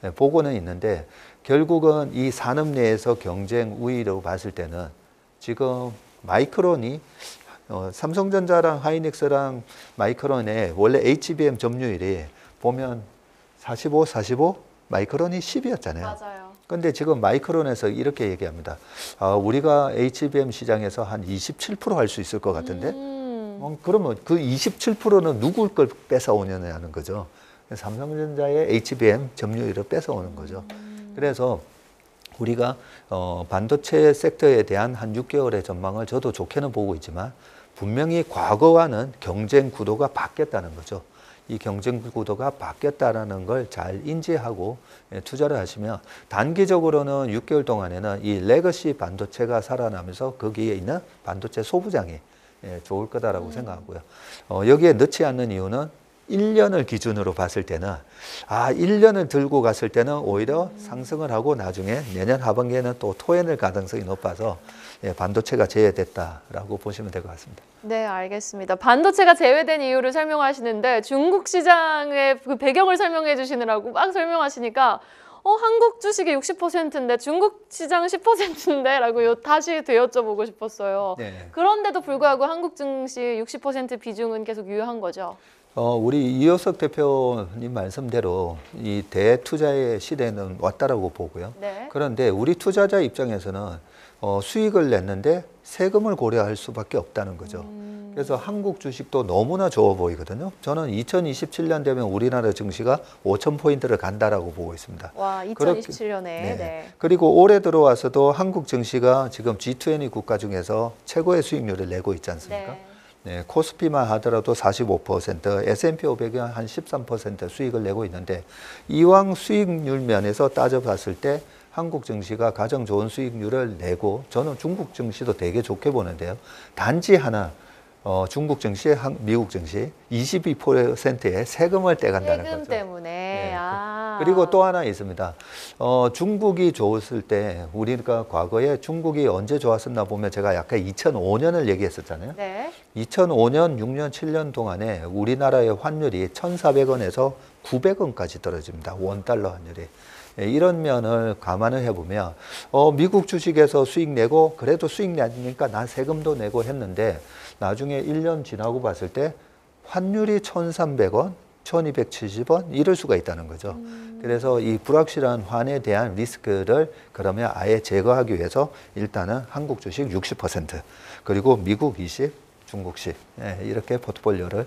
네, 보고는 있는데 결국은 이 산업 내에서 경쟁 우위로 봤을 때는 지금 마이크론이 삼성전자랑 하이닉스랑 마이크론의 원래 HBM 점유율이 보면 45 마이크론이 10이었잖아요. 맞아요. 근데 지금 마이크론에서 이렇게 얘기합니다. 우리가 HBM 시장에서 한 27% 할 수 있을 것 같은데 그러면 그 27%는 누굴 걸 뺏어오느냐는 거죠. 삼성전자의 HBM 점유율을 뺏어오는 거죠. 그래서 우리가 반도체 섹터에 대한 한 6개월의 전망을 저도 좋게는 보고 있지만 분명히 과거와는 경쟁 구도가 바뀌었다는 거죠. 이 경쟁 구도가 바뀌었다는 걸 잘 인지하고 투자를 하시면 단기적으로는 6개월 동안에는 이 레거시 반도체가 살아나면서 거기에 있는 반도체 소부장이 좋을 거다라고 생각하고요. 여기에 넣지 않는 이유는 1년을 기준으로 봤을 때는 1년을 들고 갔을 때는 오히려 상승을 하고 나중에 내년 하반기에는 또 토해낼 가능성이 높아서 반도체가 제외됐다라고 보시면 될 것 같습니다. 네, 알겠습니다. 반도체가 제외된 이유를 설명하시는데 중국 시장의 그 배경을 설명해 주시느라고 막 설명하시니까 한국 주식이 60%인데 중국 시장 10%인데 라고 다시 되여쭤보고 싶었어요. 네. 그런데도 불구하고 한국 증시 60% 비중은 계속 유효한 거죠. 우리 이효석 대표님 말씀대로 이 대투자의 시대는 왔다라고 보고요. 네. 그런데 우리 투자자 입장에서는 수익을 냈는데 세금을 고려할 수밖에 없다는 거죠. 그래서 한국 주식도 너무나 좋아 보이거든요. 저는 2027년 되면 우리나라 증시가 5,000포인트를 간다라고 보고 있습니다. 와, 2027년에. 네. 그리고 올해 들어와서도 한국 증시가 지금 G20 국가 중에서 최고의 수익률을 내고 있지 않습니까? 네. 네, 코스피만 하더라도 45%, S&P 500이 한 13% 수익을 내고 있는데 이왕 수익률 면에서 따져봤을 때 한국 증시가 가장 좋은 수익률을 내고 저는 중국 증시도 되게 좋게 보는데요. 단지 하나 중국 증시, 미국 증시 22%의 세금을 떼간다는 세금 거죠. 때문에. 네. 아. 그리고 또 하나 있습니다. 중국이 좋았을 때 우리가 과거에 중국이 언제 좋았었나 보면 제가 약간 2005년을 얘기했었잖아요. 네. 2005년, 6년, 7년 동안에 우리나라의 환율이 1,400원에서 900원까지 떨어집니다. 원달러 환율이. 예, 이런 면을 감안을 해보면 미국 주식에서 수익 내고 그래도 수익 내니까 난 세금도 내고 했는데 나중에 1년 지나고 봤을 때 환율이 1,300원, 1,270원 이럴 수가 있다는 거죠. 그래서 이 불확실한 환에 대한 리스크를 그러면 아예 제거하기 위해서 일단은 한국 주식 60% 그리고 미국 20, 중국 10 이렇게 포트폴리오를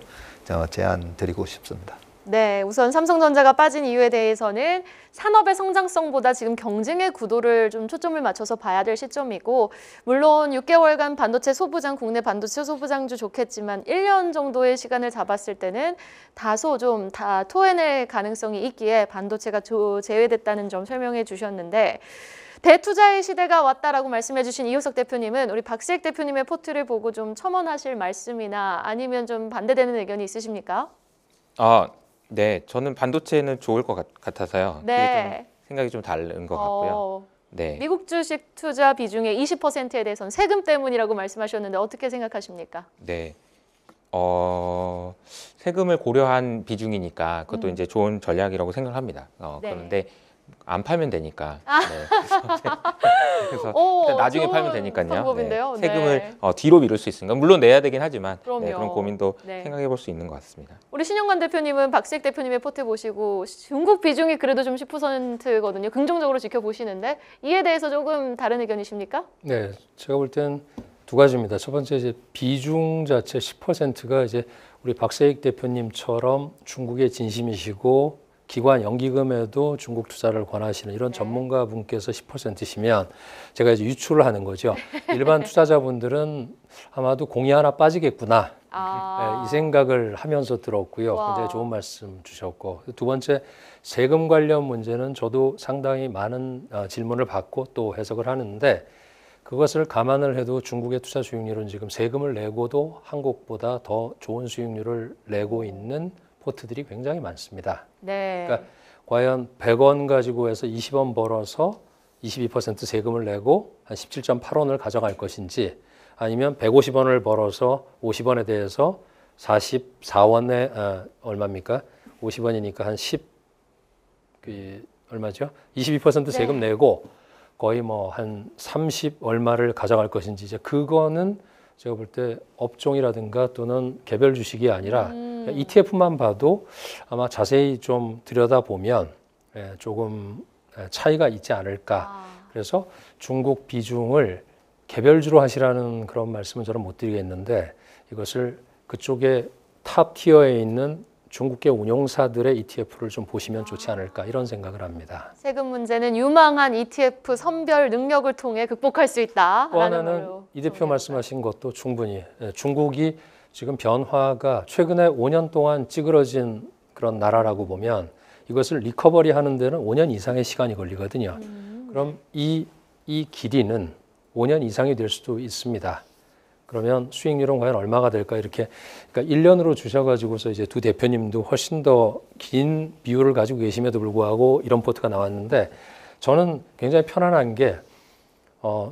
제안 드리고 싶습니다. 네, 우선 삼성전자가 빠진 이유에 대해서는 산업의 성장성보다 지금 경쟁의 구도를 좀 초점을 맞춰서 봐야 될 시점이고, 물론 6개월간 반도체 소부장, 국내 반도체 소부장주 좋겠지만 1년 정도의 시간을 잡았을 때는 다소 좀 다 토해낼 가능성이 있기에 반도체가 제외됐다는 점 설명해 주셨는데, 대투자의 시대가 왔다라고 말씀해 주신 이효석 대표님은 우리 박시익 대표님의 포트를 보고 좀 첨언하실 말씀이나 아니면 좀 반대되는 의견이 있으십니까? 네, 저는 반도체는 좋을 것 같아서요. 그게 네. 좀 생각이 좀 다른 것 같고요. 네. 미국 주식 투자 비중의 20%에 대해서는 세금 때문이라고 말씀하셨는데 어떻게 생각하십니까? 네. 세금을 고려한 비중이니까 그것도 이제 좋은 전략이라고 생각합니다. 네. 그런데 안 팔면 되니까. 네. 그래서 일단 나중에 좋은 팔면 되니까요. 방법인데요. 네. 세금을 네. 뒤로 미룰 수 있으니까 물론 내야 되긴 하지만 그럼요. 그런 고민도 네. 생각해 볼 수 있는 것 같습니다. 우리 신영관 대표님은 박시익 대표님의 포트 보시고 중국 비중이 그래도 좀 10%거든요. 긍정적으로 지켜보시는데 이에 대해서 조금 다른 의견이십니까? 네, 제가 볼 땐 두 가지입니다. 첫 번째 이제 비중 자체 10%가 이제 우리 박세익 대표님처럼 중국의 진심이시고 기관 연기금에도 중국 투자를 권하시는 이런 전문가 분께서 10%시면 제가 이제 유추를 하는 거죠. 일반 투자자분들은 아마도 공이 하나 빠지겠구나. 네, 이 생각을 하면서 들었고요. 와. 굉장히 좋은 말씀 주셨고, 두 번째 세금 관련 문제는 저도 상당히 많은 질문을 받고 또 해석을 하는데 그것을 감안을 해도 중국의 투자 수익률은 지금 세금을 내고도 한국보다 더 좋은 수익률을 내고 있는 포트들이 굉장히 많습니다. 네. 그러니까 과연 100원 가지고 해서 20원 벌어서 22% 세금을 내고 한 17.8원을 가져갈 것인지 아니면 150원을 벌어서 50원에 대해서 44원에 얼마입니까? 50원이니까 한 10 얼마죠? 22% 세금 내고 거의 뭐 한 30 얼마를 가져갈 것인지 이제 그거는 제가 볼 때 업종이라든가 또는 개별 주식이 아니라 ETF만 봐도 아마 자세히 좀 들여다보면 조금 차이가 있지 않을까. 그래서 중국 비중을 개별주로 하시라는 그런 말씀은 저는 못 드리겠는데 이것을 그쪽에 탑 티어에 있는 중국계 운용사들의 ETF를 좀 보시면 좋지 않을까 이런 생각을 합니다. 세금 문제는 유망한 ETF 선별 능력을 통해 극복할 수 있다. 또 하나는 이 대표 말씀하신 것도 충분히 중국이 지금 변화가 최근에 5년 동안 찌그러진 그런 나라라고 보면 이것을 리커버리 하는 데는 5년 이상의 시간이 걸리거든요. 그럼 이 길이는 5년 이상이 될 수도 있습니다. 그러면 수익률은 과연 얼마가 될까 이렇게 그러니까 1년으로 주셔가지고서 이제 두 대표님도 훨씬 더 긴 비율을 가지고 계심에도 불구하고 이런 포트가 나왔는데 저는 굉장히 편안한 게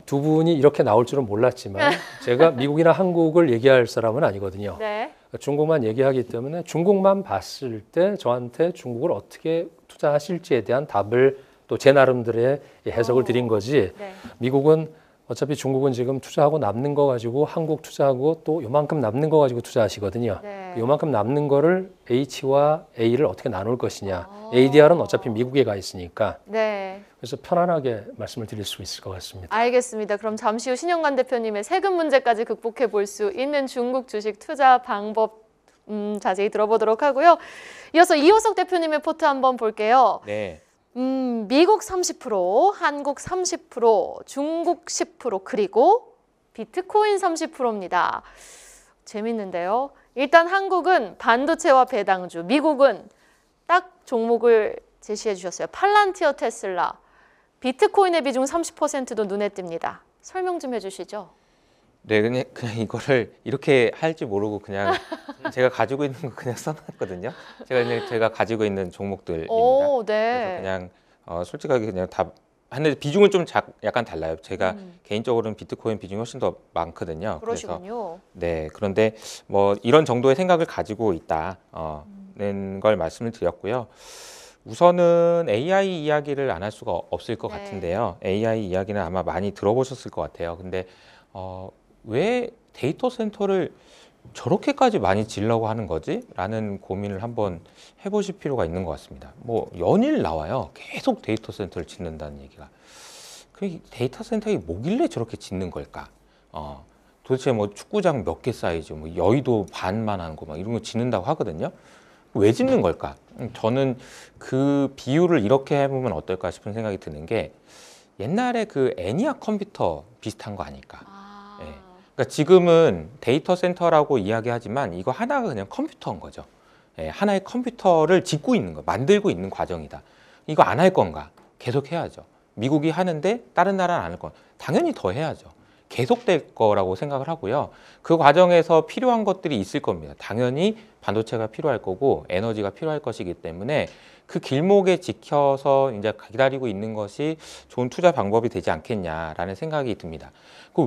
두 분이 이렇게 나올 줄은 몰랐지만 제가 미국이나 한국을 얘기할 사람은 아니거든요. 네. 중국만 얘기하기 때문에 중국만 봤을 때 저한테 중국을 어떻게 투자하실지에 대한 답을 또 제 나름대로의 해석을 드린 거지. 네. 미국은 어차피 중국은 지금 투자하고 남는 거 가지고 한국 투자하고 또 요만큼 남는 거 가지고 투자하시거든요. 네. 요만큼 남는 거를 H와 A를 어떻게 나눌 것이냐. ADR은 어차피 미국에 가 있으니까. 네. 그래서 편안하게 말씀을 드릴 수 있을 것 같습니다. 알겠습니다. 그럼 잠시 후 신영관 대표님의 세금 문제까지 극복해 볼 수 있는 중국 주식 투자 방법 자세히 들어보도록 하고요. 이어서 이호석 대표님의 포트 한번 볼게요. 네. 미국 30%, 한국 30%, 중국 10%, 그리고 비트코인 30%입니다. 재밌는데요. 일단 한국은 반도체와 배당주, 미국은 딱 종목을 제시해 주셨어요. 팔란티어 테슬라, 비트코인의 비중 30%도 눈에 띕니다. 설명 좀 해주시죠. 네, 그냥 이거를 이렇게 할지 모르고 그냥 제가 가지고 있는 거 그냥 써놨거든요. 제가 가지고 있는 종목들입니다. 오, 그래서 네. 그냥 솔직하게 그냥 다 하는데 비중은 좀 약간 달라요. 제가 개인적으로는 비트코인 비중이 훨씬 더 많거든요. 그래서 그러시군요. 네, 그런데 뭐 이런 정도의 생각을 가지고 있다는 걸 말씀을 드렸고요. 우선은 AI 이야기를 안 할 수가 없을 것 네. 같은데요. AI 이야기는 아마 많이 들어보셨을 것 같아요. 근데 왜 데이터 센터를 저렇게까지 많이 지으려고 하는 거지? 라는 고민을 한번 해보실 필요가 있는 것 같습니다. 뭐 연일 나와요. 계속 데이터 센터를 짓는다는 얘기가. 그 데이터 센터가 뭐길래 저렇게 짓는 걸까? 도대체 뭐 축구장 몇 개 사이즈, 뭐 여의도 반만 하는 거 막 이런 거 짓는다고 하거든요. 왜 짓는 걸까? 저는 그 비유를 이렇게 해보면 어떨까 싶은 생각이 드는 게 옛날에 그 애니악 컴퓨터 비슷한 거 아닐까? 아, 예. 그러니까 지금은 데이터 센터라고 이야기하지만 이거 하나가 그냥 컴퓨터인 거죠. 예, 하나의 컴퓨터를 짓고 있는 거, 만들고 있는 과정이다. 이거 안 할 건가? 계속 해야죠. 미국이 하는데 다른 나라는 안 할 건 당연히 더 해야죠. 계속될 거라고 생각을 하고요. 그 과정에서 필요한 것들이 있을 겁니다. 당연히 반도체가 필요할 거고 에너지가 필요할 것이기 때문에 그 길목에 지켜서 이제 기다리고 있는 것이 좋은 투자 방법이 되지 않겠냐라는 생각이 듭니다.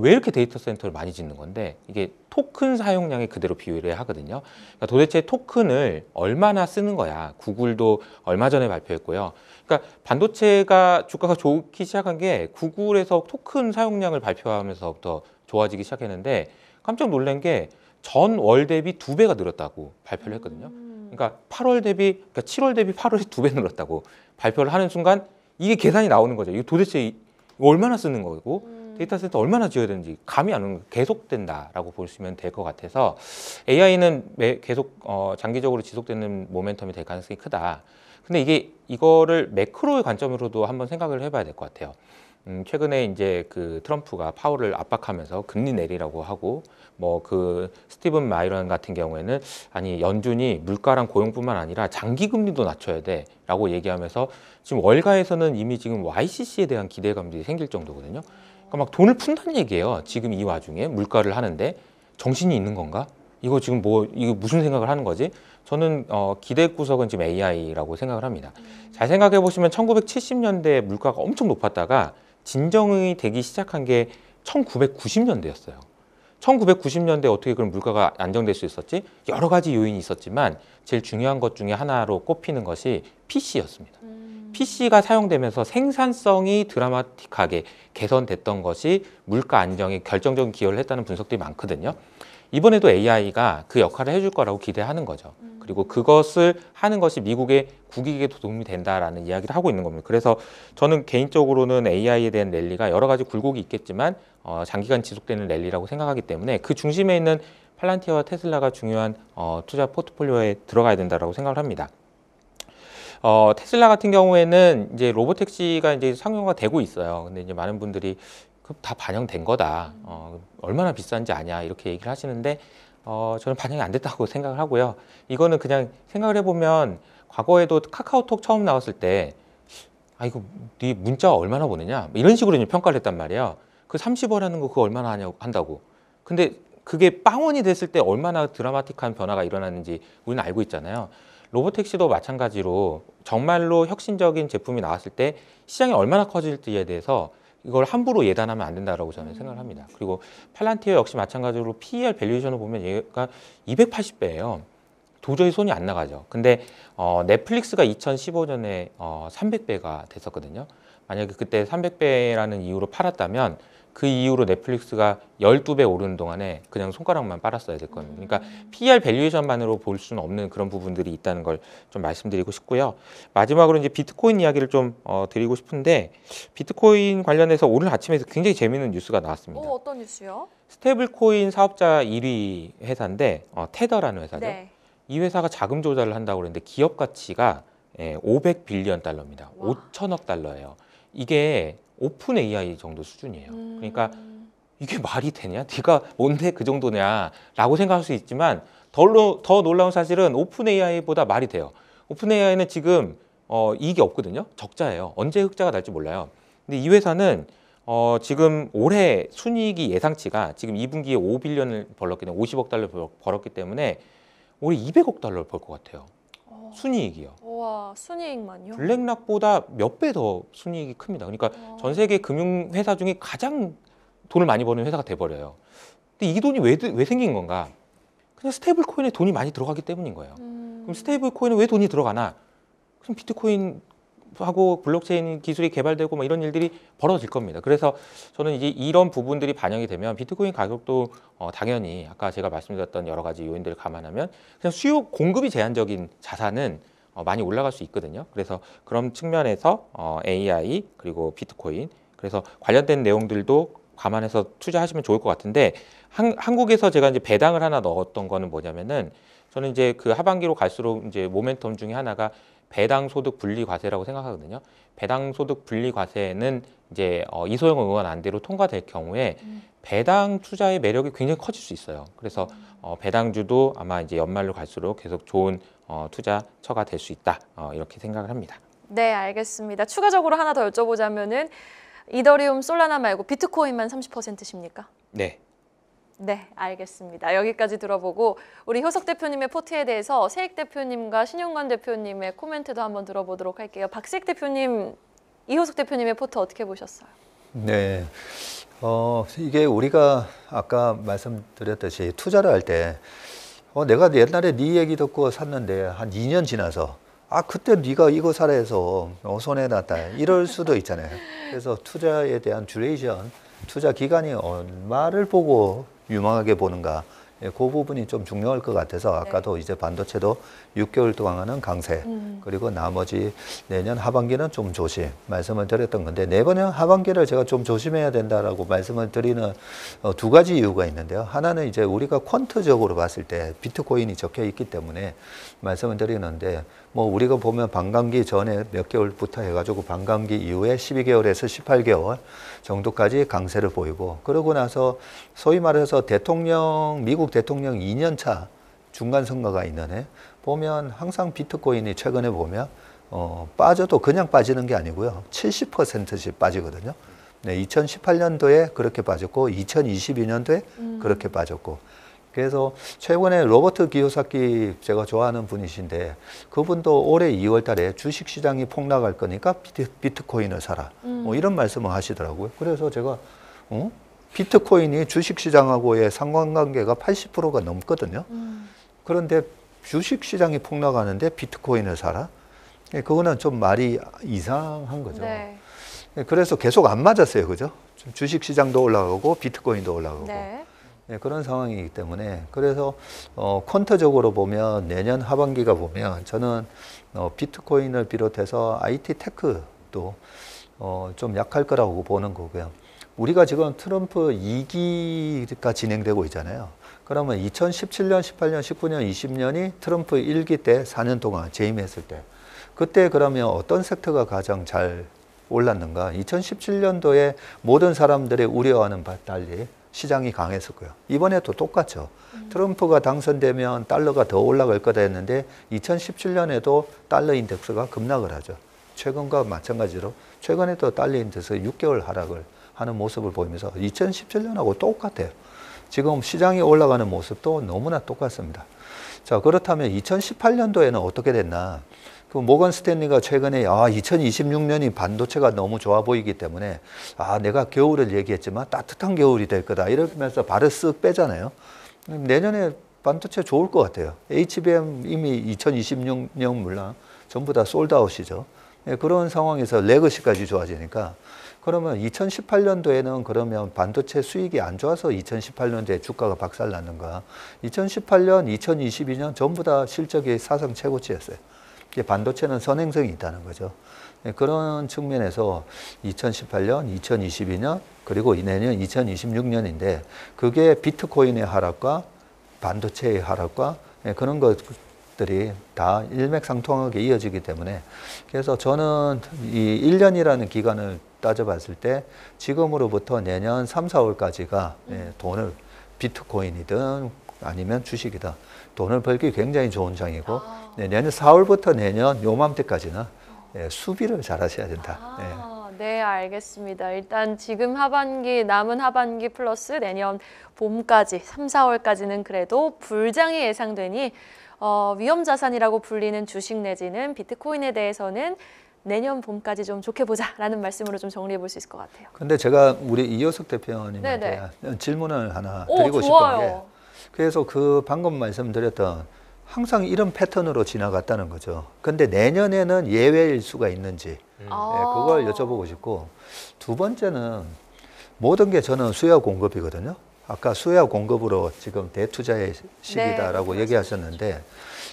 왜 이렇게 데이터 센터를 많이 짓는 건데 이게 토큰 사용량에 그대로 비유를 하거든요. 그러니까 도대체 토큰을 얼마나 쓰는 거야. 구글도 얼마 전에 발표했고요. 그러니까 반도체가 주가가 좋기 시작한 게 구글에서 토큰 사용량을 발표하면서부터 좋아지기 시작했는데 깜짝 놀란 게 전월 대비 2배가 늘었다고 발표를 했거든요. 그러니까 7월 대비 8월에 2배 늘었다고 발표를 하는 순간 이게 계산이 나오는 거죠. 이거 도대체 이거 얼마나 쓰는 거고 데이터 센터 얼마나 지어야 되는지 감이 안 오는 거 계속된다라고 보시면 될 것 같아서 AI는 계속 장기적으로 지속되는 모멘텀이 될 가능성이 크다. 근데 이거를 매크로의 관점으로도 한번 생각을 해봐야 될 것 같아요. 최근에 이제 그 트럼프가 파월을 압박하면서 금리 내리라고 하고 뭐 그 스티븐 마이런 같은 경우에는 아니 연준이 물가랑 고용뿐만 아니라 장기 금리도 낮춰야 돼라고 얘기하면서 지금 월가에서는 이미 지금 YCC에 대한 기대감들이 생길 정도거든요. 그러니까 막 돈을 푼다는 얘기예요. 지금 이 와중에 물가를 하는데 정신이 있는 건가? 이거 지금 이거 무슨 생각을 하는 거지? 저는 기대 구석은 지금 AI라고 생각을 합니다. 잘 생각해 보시면 1970년대 물가가 엄청 높았다가 진정이 되기 시작한 게 1990년대였어요. 1990년대 어떻게 그럼 물가가 안정될 수 있었지? 여러 가지 요인이 있었지만 제일 중요한 것 중에 하나로 꼽히는 것이 PC였습니다. PC가 사용되면서 생산성이 드라마틱하게 개선됐던 것이 물가 안정에 결정적인 기여를 했다는 분석들이 많거든요. 이번에도 AI가 그 역할을 해줄 거라고 기대하는 거죠. 그리고 그것을 하는 것이 미국의 국익에도 도움이 된다라는 이야기를 하고 있는 겁니다. 그래서 저는 개인적으로는 AI에 대한 랠리가 여러 가지 굴곡이 있겠지만 장기간 지속되는 랠리라고 생각하기 때문에 그 중심에 있는 팔란티어와 테슬라가 중요한 투자 포트폴리오에 들어가야 된다라고 생각을 합니다. 테슬라 같은 경우에는 이제 로보택시가 이제 상용화 되고 있어요. 근데 이제 많은 분들이 다 반영된 거다. 얼마나 비싼지 아냐 이렇게 얘기를 하시는데 저는 반영이 안 됐다고 생각을 하고요. 이거는 그냥 생각을 해보면 과거에도 카카오톡 처음 나왔을 때 이거 네 문자 얼마나 보내냐 이런 식으로 이제 평가를 했단 말이에요. 그 30원 하는 거 그거 얼마나 한다고. 근데 그게 빵원이 됐을 때 얼마나 드라마틱한 변화가 일어났는지 우리는 알고 있잖아요. 로보택시도 마찬가지로 정말로 혁신적인 제품이 나왔을 때 시장이 얼마나 커질지에 대해서 이걸 함부로 예단하면 안 된다라고 저는 생각을 합니다. 그리고 팔란티어 역시 마찬가지로 PER 밸류에이션을 보면 얘가 280배예요. 도저히 손이 안 나가죠. 근데 넷플릭스가 2015년에 300배가 됐었거든요. 만약에 그때 300배라는 이유로 팔았다면 그 이후로 넷플릭스가 12배 오르는 동안에 그냥 손가락만 빨았어야 될 겁니다. 그러니까 PR 밸류에이션만으로 볼 수는 없는 그런 부분들이 있다는 걸 좀 말씀드리고 싶고요. 마지막으로 이제 비트코인 이야기를 좀 드리고 싶은데, 비트코인 관련해서 오늘 아침에 굉장히 재미있는 뉴스가 나왔습니다. 어떤 뉴스요? 스테이블코인 사업자 1위 회사인데 테더라는 회사죠. 네. 이 회사가 자금 조달을 한다고 그러는데 기업 가치가 500빌리언 달러입니다. 와. 5천억 달러예요. 이게 오픈 AI 정도 수준이에요. 그러니까 이게 말이 되냐? 네가 뭔데 그 정도냐라고 생각할 수 있지만 더 놀라운 사실은 오픈 AI보다 말이 돼요. 오픈 AI는 지금 이익이 없거든요. 적자예요. 언제 흑자가 날지 몰라요. 근데 이 회사는 지금 올해 순이익이 예상치가 지금 2분기에 5빌리언을 벌었기 때문에 50억 달러 벌었기 때문에 올해 200억 달러를 벌 것 같아요. 순이익이요. 와, 순이익만요? 블랙락보다 몇 배 더 순이익이 큽니다. 그러니까 전 세계 금융회사 중에 가장 돈을 많이 버는 회사가 돼버려요. 근데 이 돈이 왜 생긴 건가? 그냥 스테이블 코인에 돈이 많이 들어가기 때문인 거예요. 그럼 스테이블 코인에 왜 돈이 들어가나? 그럼 비트코인하고 블록체인 기술이 개발되고 뭐 이런 일들이 벌어질 겁니다. 그래서 저는 이제 이런 부분들이 반영이 되면 비트코인 가격도 당연히 아까 제가 말씀드렸던 여러 가지 요인들을 감안하면 그냥 수요 공급이 제한적인 자산은 많이 올라갈 수 있거든요. 그래서 그런 측면에서 AI 그리고 비트코인 그래서 관련된 내용들도 감안해서 투자하시면 좋을 것 같은데 한국에서 제가 이제 배당을 하나 넣었던 거는 뭐냐면은 저는 이제 그 하반기로 갈수록 이제 모멘텀 중에 하나가 배당 소득 분리 과세라고 생각하거든요. 배당 소득 분리 과세는 이제 이소영 의원 안대로 통과될 경우에 배당 투자의 매력이 굉장히 커질 수 있어요. 그래서 배당주도 아마 이제 연말로 갈수록 계속 좋은 투자처가 될 수 있다. 이렇게 생각을 합니다. 네, 알겠습니다. 추가적으로 하나 더 여쭤보자면은 이더리움, 솔라나 말고 비트코인만 30%십니까? 네. 네, 알겠습니다. 여기까지 들어보고 우리 효석 대표님의 포트에 대해서 세익 대표님과 신용관 대표님의 코멘트도 한번 들어보도록 할게요. 박세익 대표님, 이효석 대표님의 포트 어떻게 보셨어요? 네. 이게 우리가 아까 말씀드렸듯이 투자를 할 때 내가 옛날에 네 얘기 듣고 샀는데 한 2년 지나서 그때 네가 이거 사라 해서 손해났다 이럴 수도 있잖아요. 그래서 투자에 대한 듀레이션, 투자 기간이 얼마를 보고 유망하게 보는가, 그 부분이 좀 중요할 것 같아서 아까도 이제 반도체도 6개월 동안은 강세, 그리고 나머지 내년 하반기는 좀 조심 말씀을 드렸던 건데, 내년 하반기를 제가 좀 조심해야 된다라고 말씀을 드리는 두 가지 이유가 있는데요. 하나는 이제 우리가 퀀트적으로 봤을 때 비트코인이 적혀 있기 때문에 말씀을 드리는데, 뭐 우리가 보면 반감기 전에 몇 개월부터 해가지고 반감기 이후에 12개월에서 18개월 정도까지 강세를 보이고, 그러고 나서 소위 말해서 미국 대통령 2년차 중간 선거가 있는 해 보면 항상 비트코인이 최근에 보면 빠져도 그냥 빠지는 게 아니고요. 70%씩 빠지거든요. 네, 2018년도에 그렇게 빠졌고 2022년도에 그렇게 빠졌고, 그래서 최근에 로버트 기요사키 제가 좋아하는 분이신데 그분도 올해 2월 달에 주식시장이 폭락할 거니까 비트코인을 사라 뭐 이런 말씀을 하시더라고요. 그래서 제가 비트코인이 주식시장하고의 상관관계가 80%가 넘거든요. 그런데 주식시장이 폭락하는데 비트코인을 사라? 그거는 좀 말이 이상한 거죠. 네. 그래서 계속 안 맞았어요. 그죠? 주식시장도 올라가고 비트코인도 올라가고. 네. 네, 그런 상황이기 때문에, 그래서 퀀터적으로 보면 내년 하반기가 보면 저는 비트코인을 비롯해서 IT 테크도 좀 약할 거라고 보는 거고요. 우리가 지금 트럼프 2기가 진행되고 있잖아요. 그러면 2017년, 18년, 19년, 20년이 트럼프 1기 때 4년 동안 재임했을 때, 그때 그러면 어떤 섹터가 가장 잘 올랐는가? 2017년도에 모든 사람들의 우려와는 달리 시장이 강했을 거예요. 이번에도 똑같죠. 트럼프가 당선되면 달러가 더 올라갈 거다 했는데 2017년에도 달러 인덱스가 급락을 하죠. 최근과 마찬가지로 최근에도 달러 인덱스 6개월 하락을 하는 모습을 보이면서 2017년하고 똑같아요. 지금 시장이 올라가는 모습도 너무나 똑같습니다. 자, 그렇다면 2018년도에는 어떻게 됐나? 그 모건 스탠리가 최근에 2026년이 반도체가 너무 좋아 보이기 때문에 내가 겨울을 얘기했지만 따뜻한 겨울이 될 거다 이러면서 발을 쓱 빼잖아요. 내년에 반도체 좋을 것 같아요. HBM 이미 2026년 물량 전부 다 솔드아웃이죠. 예, 그런 상황에서 레거시까지 좋아지니까 그러면 2018년도에는 그러면 반도체 수익이 안 좋아서 2018년도에 주가가 박살났는가? 2018년, 2022년 전부 다 실적이 사상 최고치였어요. 이게 반도체는 선행성이 있다는 거죠. 예, 그런 측면에서 2018년, 2022년 그리고 내년 2026년인데 그게 비트코인의 하락과 반도체의 하락과 예, 그런 것들이 다 일맥상통하게 이어지기 때문에 그래서 저는 이 1년이라는 기간을 따져봤을 때 지금으로부터 내년 3, 4월까지가 예, 돈을 비트코인이든 아니면 주식이든 돈을 벌기 굉장히 좋은 장이고 내년 4월부터 내년 요맘때까지는 예, 수비를 잘 하셔야 된다. 네, 알겠습니다. 일단 지금 하반기, 남은 하반기 플러스 내년 봄까지, 3, 4월까지는 그래도 불장이 예상되니 위험 자산이라고 불리는 주식 내지는 비트코인에 대해서는 내년 봄까지 좀 좋게 보자라는 말씀으로 좀 정리해 볼 수 있을 것 같아요. 근데 제가 우리 이효석 대표님한테 질문을 하나 드리고 싶은 게 그래서 그 방금 말씀드렸던 항상 이런 패턴으로 지나갔다는 거죠. 근데 내년에는 예외일 수가 있는지 네, 그걸 여쭤보고 싶고 두 번째는 모든 게 저는 수요와 공급이거든요. 아까 수요와 공급으로 지금 대투자의 시기다라고 얘기하셨는데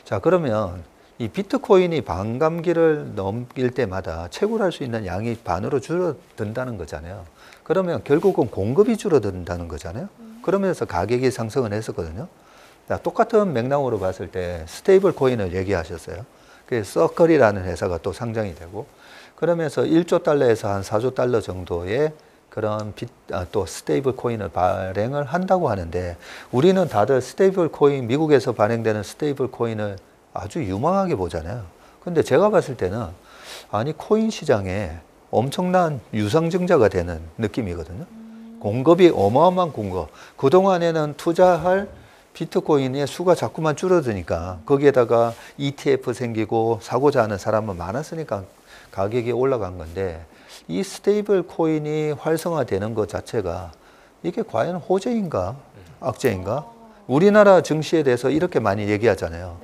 자 그러면 이 비트코인이 반감기를 넘길 때마다 채굴할 수 있는 양이 반으로 줄어든다는 거잖아요. 그러면 결국은 공급이 줄어든다는 거잖아요. 그러면서 가격이 상승을 했었거든요. 똑같은 맥락으로 봤을 때 스테이블 코인을 얘기하셨어요. 그 서클이라는 회사가 또 상장이 되고 그러면서 1조 달러에서 한 4조 달러 정도의 그런 또 스테이블 코인을 발행을 한다고 하는데 우리는 다들 스테이블 코인, 미국에서 발행되는 스테이블 코인을 아주 유망하게 보잖아요. 근데 제가 봤을 때는 아니 코인 시장에 엄청난 유상증자가 되는 느낌이거든요. 공급이 어마어마한 공급. 그동안에는 투자할 비트코인의 수가 자꾸만 줄어드니까 거기에다가 ETF 생기고 사고자 하는 사람은 많았으니까 가격이 올라간 건데 이 스테이블 코인이 활성화되는 것 자체가 이게 과연 호재인가 악재인가? 우리나라 증시에 대해서 이렇게 많이 얘기하잖아요.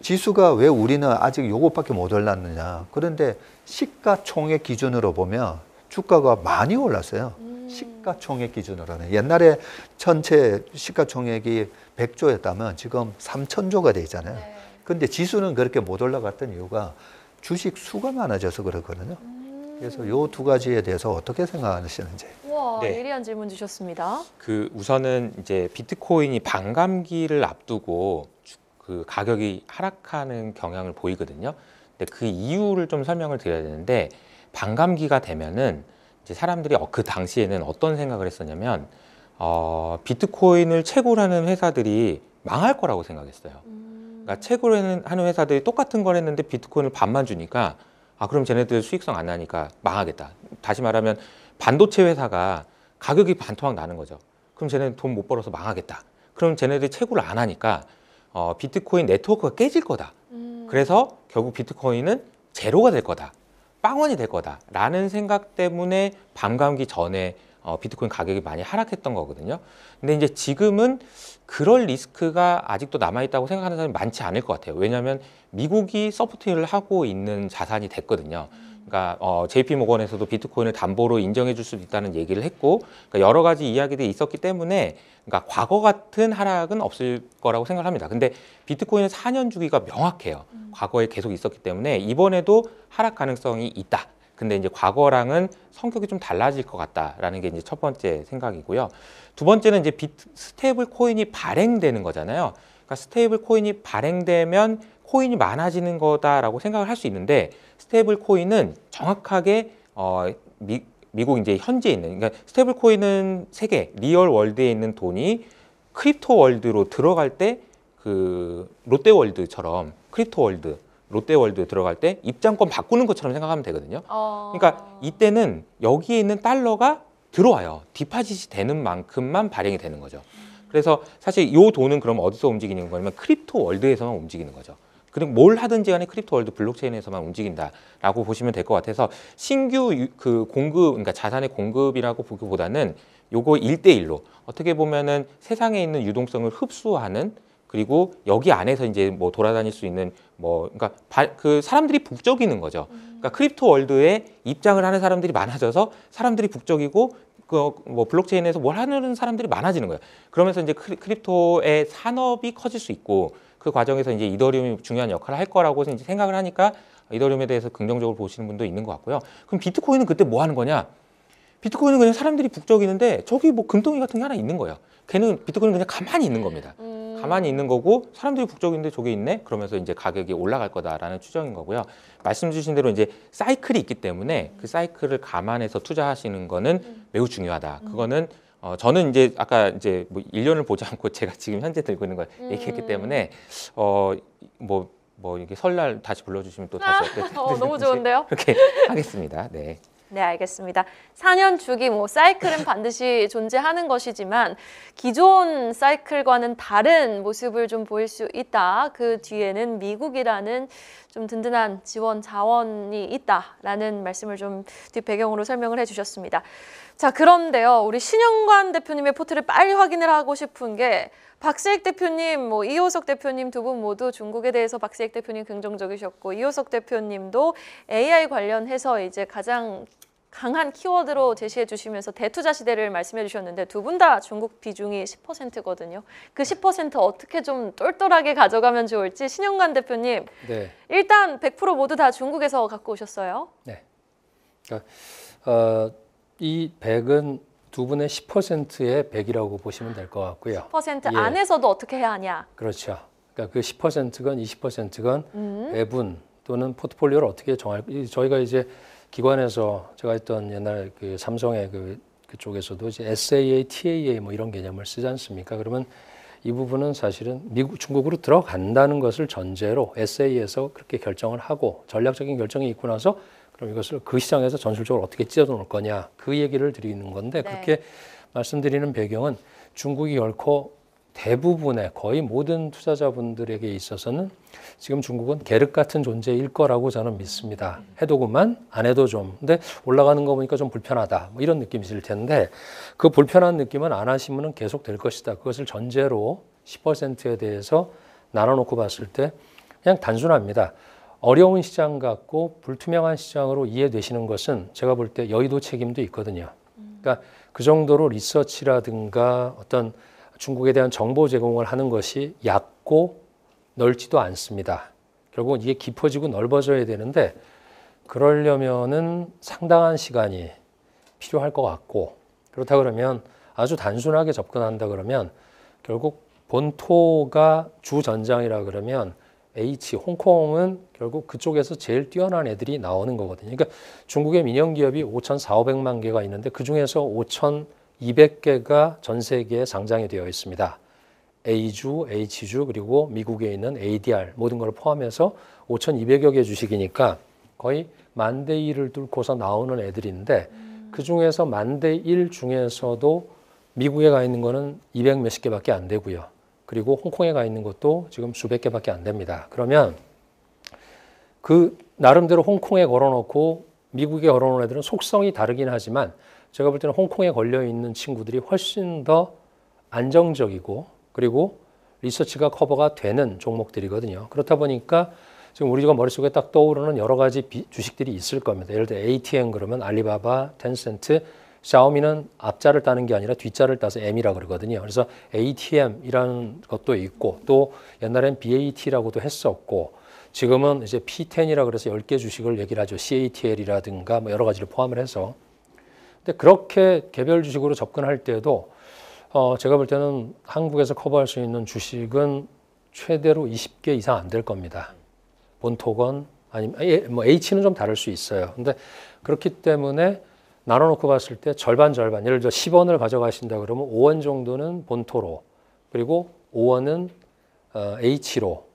지수가 왜 우리는 아직 요것밖에 못 올랐느냐. 그런데 시가총액 기준으로 보면 주가가 많이 올랐어요. 시가총액 기준으로는. 옛날에 전체 시가총액이 100조였다면 지금 3,000조가 돼 있잖아요. 근데 지수는 그렇게 못 올라갔던 이유가 주식 수가 많아져서 그렇거든요. 그래서 이 두 가지에 대해서 어떻게 생각하시는지. 와, 네. 예리한 질문 주셨습니다. 그 우선은 이제 비트코인이 반감기를 앞두고 그 가격이 하락하는 경향을 보이거든요. 근데 그 이유를 좀 설명을 드려야 되는데 반감기가 되면은 이제 사람들이 그 당시에는 어떤 생각을 했었냐면 비트코인을 채굴하는 회사들이 망할 거라고 생각했어요. 그러니까 채굴하는 회사들이 똑같은 걸 했는데 비트코인을 반만 주니까 그럼 쟤네들 수익성 안 나니까 망하겠다. 다시 말하면 반도체 회사가 가격이 반토막 나는 거죠. 그럼 쟤네들 돈 못 벌어서 망하겠다. 그럼 쟤네들이 채굴을 안 하니까 비트코인 네트워크가 깨질 거다. 그래서 결국 비트코인은 제로가 될 거다. 빵원이 될 거다라는 생각 때문에 반감기 전에 비트코인 가격이 많이 하락했던 거거든요. 근데 이제 지금은 그럴 리스크가 아직도 남아있다고 생각하는 사람이 많지 않을 것 같아요. 왜냐하면 미국이 서포트를 하고 있는 자산이 됐거든요. 그러니까 JP모건에서도 비트코인을 담보로 인정해 줄 수도 있다는 얘기를 했고 그러니까 여러 가지 이야기들이 있었기 때문에 그러니까 과거 같은 하락은 없을 거라고 생각을 합니다. 근데 비트코인은 4년 주기가 명확해요. 과거에 계속 있었기 때문에 이번에도 하락 가능성이 있다. 근데 이제 과거랑은 성격이 좀 달라질 것 같다라는 게 이제 첫 번째 생각이고요. 두 번째는 이제 스테이블 코인이 발행되는 거잖아요. 그러니까 스테이블 코인이 발행되면 코인이 많아지는 거다라고 생각을 할 수 있는데 스테이블 코인은 정확하게 미국 이제 현지에 있는 그러니까 스테이블 코인은 세계 리얼 월드에 있는 돈이 크립토 월드로 들어갈 때 그 롯데월드처럼 크립토 월드 롯데월드에 들어갈 때 입장권 바꾸는 것처럼 생각하면 되거든요. 그러니까 이때는 여기에 있는 달러가 들어와요. 디파짓이 되는 만큼만 발행이 되는 거죠. 그래서 사실 이 돈은 그럼 어디서 움직이는 거냐면 크립토 월드에서만 움직이는 거죠. 그리고 뭘 하든지 간에 크립토 월드 블록체인에서만 움직인다라고 보시면 될 것 같아서 신규 그 공급, 그러니까 자산의 공급이라고 보기보다는 요거 1대1로 어떻게 보면은 세상에 있는 유동성을 흡수하는 그리고 여기 안에서 이제 뭐 돌아다닐 수 있는 뭐 그러니까 그 사람들이 북적이는 거죠. 그러니까 크립토 월드에 입장을 하는 사람들이 많아져서 사람들이 북적이고 그 뭐 블록체인에서 뭘 하는 사람들이 많아지는 거예요. 그러면서 이제 크립토의 산업이 커질 수 있고 그 과정에서 이제 이더리움이 중요한 역할을 할 거라고 이제 생각을 하니까 이더리움에 대해서 긍정적으로 보시는 분도 있는 것 같고요. 그럼 비트코인은 그때 뭐 하는 거냐? 비트코인은 그냥 사람들이 북적이는데 저기 뭐 금덩이 같은 게 하나 있는 거예요. 걔는 비트코인은 그냥 가만히 있는 겁니다. 가만히 있는 거고 사람들이 북적이는데 저게 있네? 그러면서 이제 가격이 올라갈 거다라는 추정인 거고요. 말씀 주신 대로 이제 사이클이 있기 때문에 그 사이클을 감안해서 투자하시는 거는 매우 중요하다. 그거는 저는 이제 아까 이제 뭐 1년을 보지 않고 제가 지금 현재 들고 있는 걸 얘기했기 때문에 뭐 이게 설날 다시 불러주시면 또 다시 너무 좋은데요? 그렇게 하겠습니다. 네. 네, 알겠습니다. 4년 주기 뭐 사이클은 반드시 존재하는 것이지만 기존 사이클과는 다른 모습을 좀 보일 수 있다. 그 뒤에는 미국이라는 좀 든든한 지원 자원이 있다라는 말씀을 좀 뒷배경으로 설명을 해주셨습니다. 자, 그런데요, 우리 신영관 대표님의 포트를 빨리 확인을 하고 싶은 게 박세익 대표님, 뭐 이호석 대표님 두 분 모두 중국에 대해서 박세익 대표님 긍정적이셨고 이호석 대표님도 AI 관련해서 이제 가장 강한 키워드로 제시해 주시면서 대투자 시대를 말씀해 주셨는데 두 분 다 중국 비중이 10%거든요. 그 10% 어떻게 좀 똘똘하게 가져가면 좋을지 신영관 대표님. 네. 일단 100% 모두 다 중국에서 갖고 오셨어요. 네. 그러니까 이 100은 두 분의 10%의 100이라고 보시면 될 것 같고요. 10% 예. 안에서도 어떻게 해야 하냐. 그렇죠. 그러니까 그 10%건 20%건 배분 또는 포트폴리오를 어떻게 정할 저희가 이제 기관에서 제가 했던 옛날 그 삼성의 그쪽에서도 이제 SAA, TAA 뭐 이런 개념을 쓰지 않습니까? 그러면 이 부분은 사실은 중국으로 들어간다는 것을 전제로 SA에서 그렇게 결정을 하고 전략적인 결정이 있고 나서 그럼 이것을 그 시장에서 전술적으로 어떻게 찢어 놓을 거냐 그 얘기를 드리는 건데 네. 그렇게 말씀드리는 배경은 중국이 결코 대부분의 거의 모든 투자자분들에게 있어서는 지금 중국은 계륵 같은 존재일 거라고 저는 믿습니다. 해도 그만 안 해도 좀. 근데 올라가는 거 보니까 좀 불편하다. 뭐 이런 느낌이실 텐데 그 불편한 느낌은 안 하시면 계속 될 것이다. 그것을 전제로 10%에 대해서 나눠놓고 봤을 때 그냥 단순합니다. 어려운 시장 같고 불투명한 시장으로 이해되시는 것은 제가 볼 때 여의도 책임도 있거든요. 그러니까 그 정도로 리서치라든가 어떤 중국에 대한 정보 제공을 하는 것이 얕고 넓지도 않습니다. 결국은 이게 깊어지고 넓어져야 되는데 그러려면은 상당한 시간이 필요할 것 같고 그렇다 그러면 아주 단순하게 접근한다 그러면 결국 본토가 주전장이라 그러면 홍콩은 결국 그쪽에서 제일 뛰어난 애들이 나오는 거거든요. 그러니까 중국의 민영 기업이 5,400만 개가 있는데 그중에서 5,200개가 전 세계에 상장이 되어 있습니다. A주, H주 그리고 미국에 있는 ADR 모든 걸 포함해서 5,200여 개 주식이니까 거의 10,000대 1을 뚫고서 나오는 애들인데 그중에서 10,000대 1 중에서도 미국에 가 있는 거는 200 몇십 개밖에 안 되고요. 그리고 홍콩에 가 있는 것도 지금 수백 개밖에 안 됩니다. 그러면 그 나름대로 홍콩에 걸어놓고 미국에 걸어놓은 애들은 속성이 다르긴 하지만 제가 볼 때는 홍콩에 걸려 있는 친구들이 훨씬 더 안정적이고 그리고 리서치가 커버가 되는 종목들이거든요. 그렇다 보니까 지금 우리가 머릿속에 딱 떠오르는 여러 가지 주식들이 있을 겁니다. 예를 들어 ATM 그러면 알리바바, 텐센트, 샤오미는 앞자를 따는 게 아니라 뒷자를 따서 M이라 그러거든요. 그래서 ATM이라는 것도 있고 또 옛날엔 BAT라고도 했었고 지금은 이제 P10이라 그래서 10개 주식을 얘기를 하죠. CATL이라든가 뭐 여러 가지를 포함을 해서. 근데 그렇게 개별 주식으로 접근할 때도 제가 볼 때는 한국에서 커버할 수 있는 주식은 최대로 20개 이상 안 될 겁니다. 본토건 아니면 뭐 H는 좀 다를 수 있어요. 근데 그렇기 때문에 나눠놓고 봤을 때 절반 예를 들어 10원을 가져가신다 그러면 5원 정도는 본토로 그리고 5원은 H로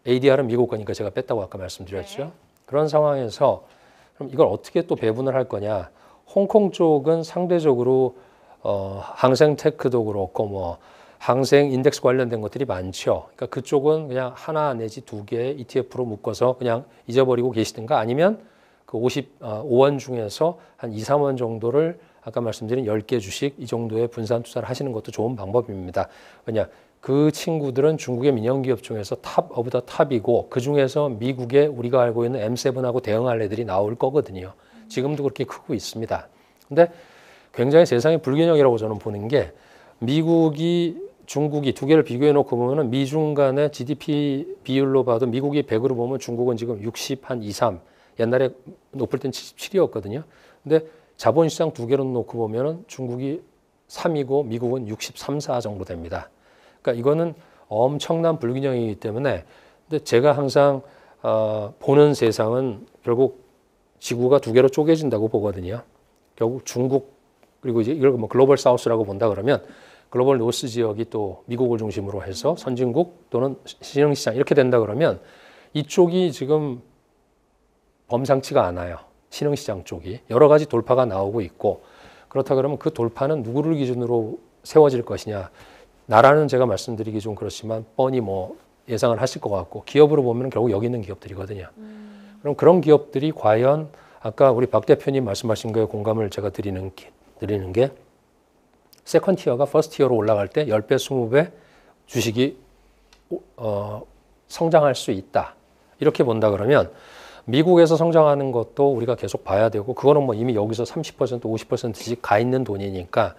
ADR은 미국 거니까 제가 뺐다고 아까 말씀드렸죠. 네. 그런 상황에서 그럼 이걸 어떻게 또 배분을 할 거냐. 홍콩 쪽은 상대적으로 항생 테크도 그렇고 뭐 항생 인덱스 관련된 것들이 많죠. 그러니까 그쪽은 그냥 하나 내지 두 개 ETF로 묶어서 그냥 잊어버리고 계시든가 아니면 그 55원 중에서 한 2, 3원 정도를 아까 말씀드린 10개 주식 이 정도의 분산 투자를 하시는 것도 좋은 방법입니다. 왜냐 그 친구들은 중국의 민영기업 중에서 탑 오브 더 탑이고 그 중에서 미국의 우리가 알고 있는 M7하고 대응할 애들이 나올 거거든요. 지금도 그렇게 크고 있습니다. 근데 굉장히 세상의 불균형이라고 저는 보는 게 미국이 중국이 두 개를 비교해 놓고 보면은 미중 간의 GDP 비율로 봐도 미국이 100으로 보면 중국은 지금 60, 한 2, 3. 옛날에 높을 땐 77이었거든요. 근데 자본시장 두 개로 놓고 보면은 중국이 3이고 미국은 63, 4 정도 됩니다. 그러니까 이거는 엄청난 불균형이기 때문에 근데 제가 항상 보는 세상은 결국 지구가 두 개로 쪼개진다고 보거든요. 결국 중국 그리고 이제 이걸 뭐 글로벌 사우스라고 본다 그러면 글로벌 노스 지역이 또 미국을 중심으로 해서 선진국 또는 신흥시장 이렇게 된다 그러면 이쪽이 지금 범상치가 않아요. 신흥시장 쪽이 여러 가지 돌파가 나오고 있고 그렇다 그러면 그 돌파는 누구를 기준으로 세워질 것이냐. 나라는 제가 말씀드리기 좀 그렇지만 뻔히 뭐 예상을 하실 것 같고 기업으로 보면 결국 여기 있는 기업들이거든요. 그럼 그런 기업들이 과연 아까 우리 박 대표님 말씀하신 거에 공감을 제가 드리는 게 세컨 티어가 퍼스트 티어로 올라갈 때 10배, 20배 주식이 성장할 수 있다. 이렇게 본다 그러면 미국에서 성장하는 것도 우리가 계속 봐야 되고 그거는 뭐 이미 여기서 30%, 50%씩 가 있는 돈이니까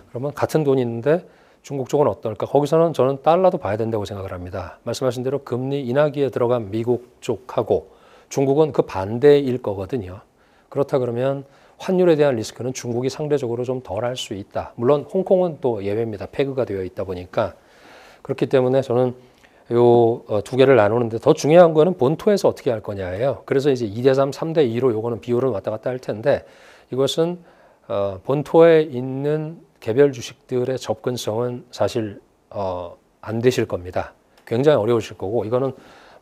그러면 같은 돈인데 중국 쪽은 어떨까? 거기서는 저는 달러도 봐야 된다고 생각을 합니다. 말씀하신 대로 금리 인하기에 들어간 미국 쪽하고 중국은 그 반대일 거거든요. 그렇다 그러면 환율에 대한 리스크는 중국이 상대적으로 좀 덜 할 수 있다. 물론 홍콩은 또 예외입니다. 페그가 되어 있다 보니까. 그렇기 때문에 저는 요 두 개를 나누는데 더 중요한 거는 본토에서 어떻게 할 거냐예요. 그래서 이제 2대3, 3대2로 요거는 비율은 왔다 갔다 할 텐데 이것은 본토에 있는 개별 주식들의 접근성은 사실 안 되실 겁니다. 굉장히 어려우실 거고 이거는